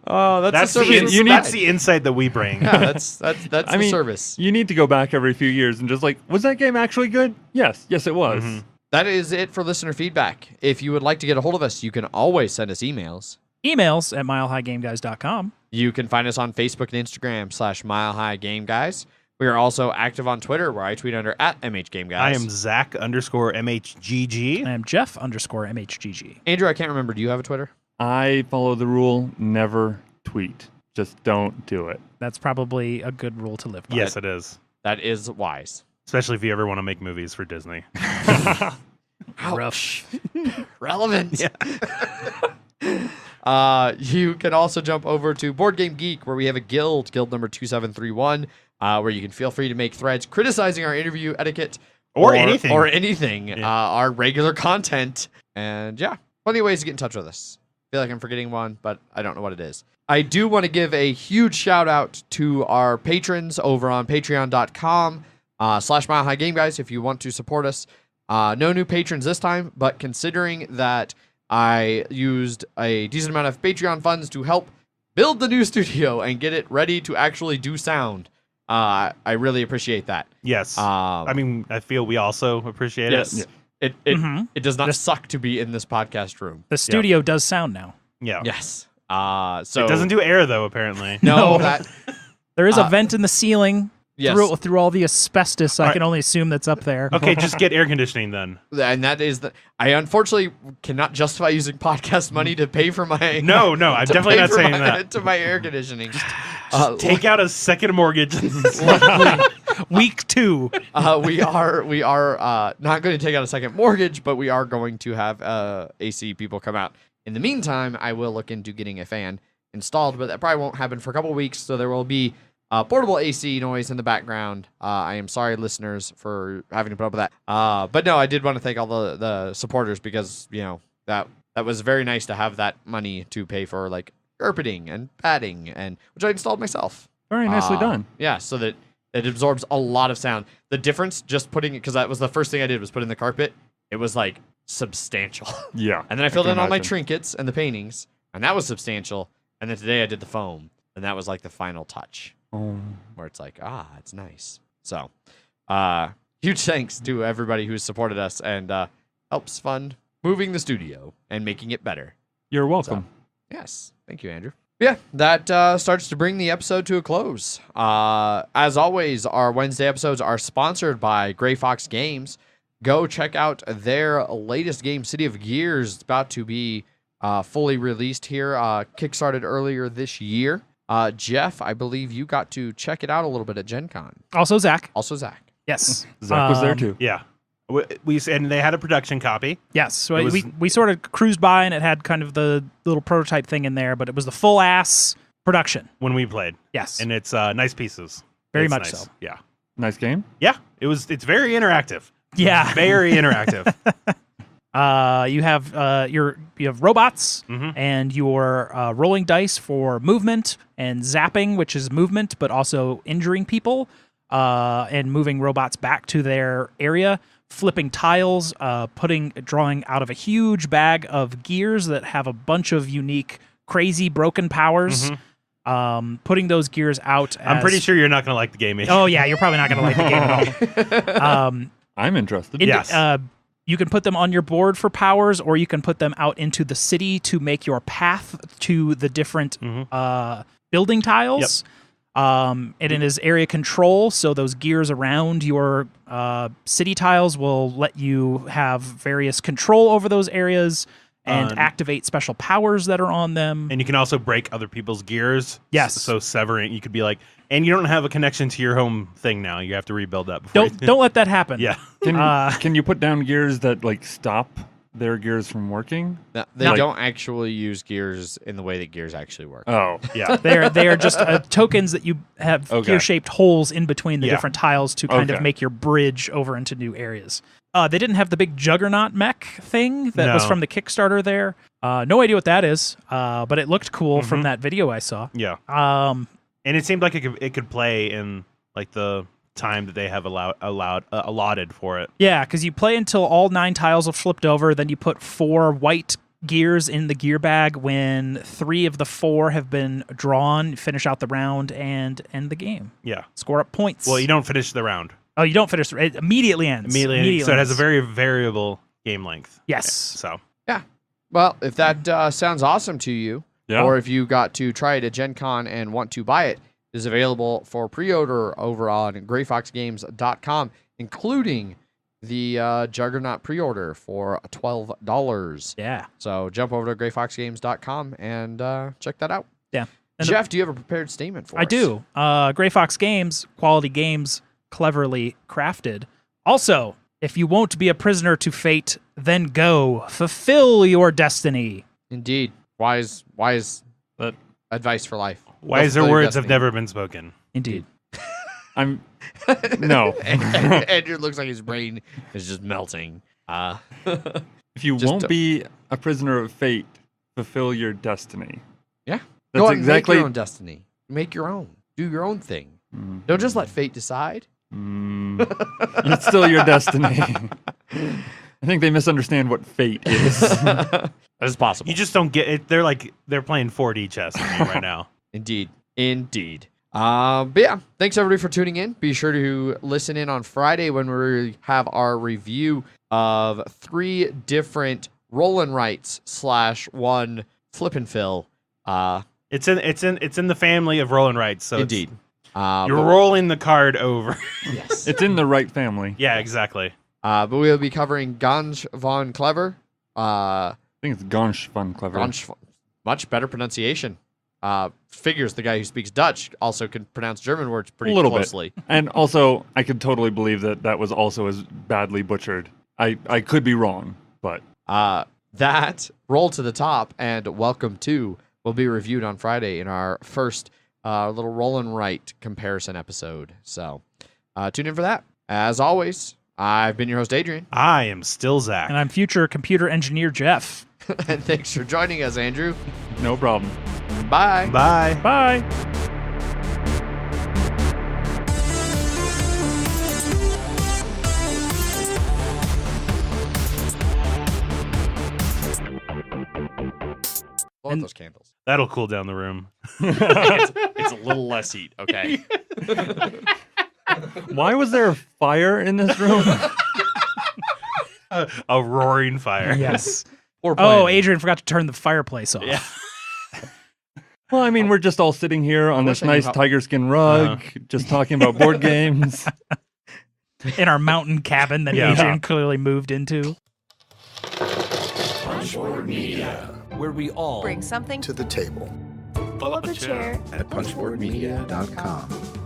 oh, that's That's the service. that's the insight that we bring. Yeah, that's I the mean, service. You need to go back every few years and just like, was that game actually good? Yes, it was. That is it for listener feedback. If you would like to get a hold of us, you can always send us emails. Emails at milehighgameguys.com. You can find us on Facebook and Instagram /MileHighGameGuys. We are also active on Twitter, where I tweet under @MHGameGuys. I am Zach_MHGG. I am Jeff_MHGG. Andrew, I can't remember. Do you have a Twitter? I follow the rule, never tweet. Just don't do it. That's probably a good rule to live by. Yes, it is. That is wise. Especially if you ever want to make movies for Disney. Rough. Relevant. You can also jump over to Board Game Geek, where we have a guild number 2731, where you can feel free to make threads criticizing our interview etiquette Or anything. our regular content. And yeah, plenty of ways to get in touch with us. I feel like I'm forgetting one, but I don't know what it is. I do want to give a huge shout out to our patrons over on patreon.com /MileHighGameGuys if you want to support us. No new patrons this time, but considering that I used a decent amount of Patreon funds to help build the new studio and get it ready to actually do sound, I really appreciate that. Yes. I mean, I feel we also appreciate Yes. it. It does not suck to be in this podcast room. The studio does sound now. Yeah. Yes. So It doesn't do air, though, apparently. no No. that There is a vent in the ceiling. Yes. Through all the asbestos, I can only assume that's up there. Okay, just get air conditioning then. And that is I unfortunately cannot justify using podcast money to pay for my. No, I'm to definitely pay not for saying my- that. To my air conditioning. Take out a second mortgage. Week 2. We are not going to take out a second mortgage, but we are going to have AC people come out. In the meantime, I will look into getting a fan installed, but that probably won't happen for a couple weeks. So there will be portable AC noise in the background. I am sorry, listeners, for having to put up with that. But no, I did want to thank all the supporters because that was very nice to have that money to pay for like carpeting and padding and which I installed myself. Very nicely done. Yeah, so that it absorbs a lot of sound. The difference just putting it, because that was the first thing I did was put in the carpet. It was like substantial. Yeah. And then I filled can in all my imagine. trinkets and the paintings, and that was substantial. And then today I did the foam, and that was like the final touch, where it's like, it's nice. So, huge thanks to everybody who's supported us and helps fund moving the studio and making it better. You're welcome. Yes. Thank you, Andrew. Yeah, that starts to bring the episode to a close. As always, our Wednesday episodes are sponsored by Gray Fox Games. Go check out their latest game, City of Gears. It's about to be fully released here, kickstarted earlier this year. Jeff, I believe you got to check it out a little bit at Gen Con. Also, Zach. Also, Zach. Yes. Zach was there too. Yeah. And they had a production copy. Yes. So It was- we sort of cruised by, and it had kind of the little prototype thing in there, but it was the full-ass production. When we played. Yes. And it's nice pieces. Very It's much nice. so. Yeah. Nice game. Yeah. It's very interactive. Yeah. Very interactive. You have robots Mhm. and your rolling dice for movement and zapping, which is movement, but also injuring people, and moving robots back to their area, flipping tiles, drawing out of a huge bag of gears that have a bunch of unique, crazy, broken powers. Putting those gears out. I'm pretty sure you're not going to like the game. Oh yeah, you're probably not going to like the game at all. I'm interested. Yes. You can put them on your board for powers, or you can put them out into the city to make your path to the different building tiles. And it is area control, so those gears around your city tiles will let you have various control over those areas and activate special powers that are on them. And you can also break other people's gears. Yes. So severing, you could be like, and you don't have a connection to your home thing now. You have to rebuild that before. Don't let that happen. Yeah. Can you put down gears that like stop their gears from working? No, they don't actually use gears in the way that gears actually work. Oh, Yeah. They are just tokens that you have gear-shaped holes in between the different tiles to kind of make your bridge over into new areas. They didn't have the big Juggernaut mech thing that was No. from the Kickstarter there. No idea what that is, but it looked cool from that video I saw. Yeah. Um, And it seemed like it could play in like the time that they have allotted for it. Yeah, because you play until all 9 tiles have flipped over, then you put 4 white gears in the gear bag. When 3 of the 4 have been drawn, finish out the round and end the game. Yeah. Score up points. Well, you don't finish the round. Oh, you don't finish. It immediately ends. Immediately. So it has a ends. very variable game length. Yes. So Well, if that sounds awesome to you, yeah. or if you got to try it at Gen Con and want to buy it, it is available for pre-order over on grayfoxgames.com, including the Juggernaut pre-order for $12. Yeah. So jump over to grayfoxgames.com and check that out. Yeah. And Jeff, do you have a prepared statement for us? I do. Gray Fox Games, quality games, cleverly crafted. Also, if you won't be a prisoner to fate, then go fulfill your destiny. Indeed. Wise But advice for life. wiser Fulfill your words have destiny. never been spoken. Indeed. I'm no. Andrew looks like his brain is just melting. If you Just won't be a prisoner of fate, fulfill your destiny. Yeah. That's Go out and exactly. make your own destiny. Make your own. Do your own thing. Don't just let fate decide. It's still your destiny. I think they misunderstand what fate is. That is possible. You just don't get it. They're playing 4D chess with me right now. Indeed. But yeah, thanks everybody for tuning in. Be sure to listen in on Friday when we have our review of 3 different roll and writes / 1 flip and fill. It's in the family of roll and writes. So Indeed. You're rolling the card over. Yes. It's in the right family. Yeah, exactly. But we'll be covering Ganj von Clever. I think it's Gansh von Clever. Much better pronunciation. Figures the guy who speaks Dutch also can pronounce German words pretty A little closely. bit. And also, I could totally believe that was also as badly butchered. I could be wrong, but... That Roll to the Top and Welcome To will be reviewed on Friday in our first little roll and write comparison episode. So tune in for that. As always, I've been your host, Adrian. I am still Zach. And I'm future computer engineer Jeff. And thanks for joining us, Andrew. No problem. Bye. Bye. Bye. Blow out those candles. That'll cool down the room. It's a little less heat, okay? Why was there a fire in this room? A roaring fire. Yes. Or Oh, Adrian forgot to turn the fireplace off. Yeah. Well, I mean, we're just all sitting here on this wish I knew nice how- tiger skin rug, just talking about board games. In our mountain cabin that Yeah. Adrian clearly moved into. Punchboard Media, where we all bring something to the table. Pull up a chair at punchboardmedia.com.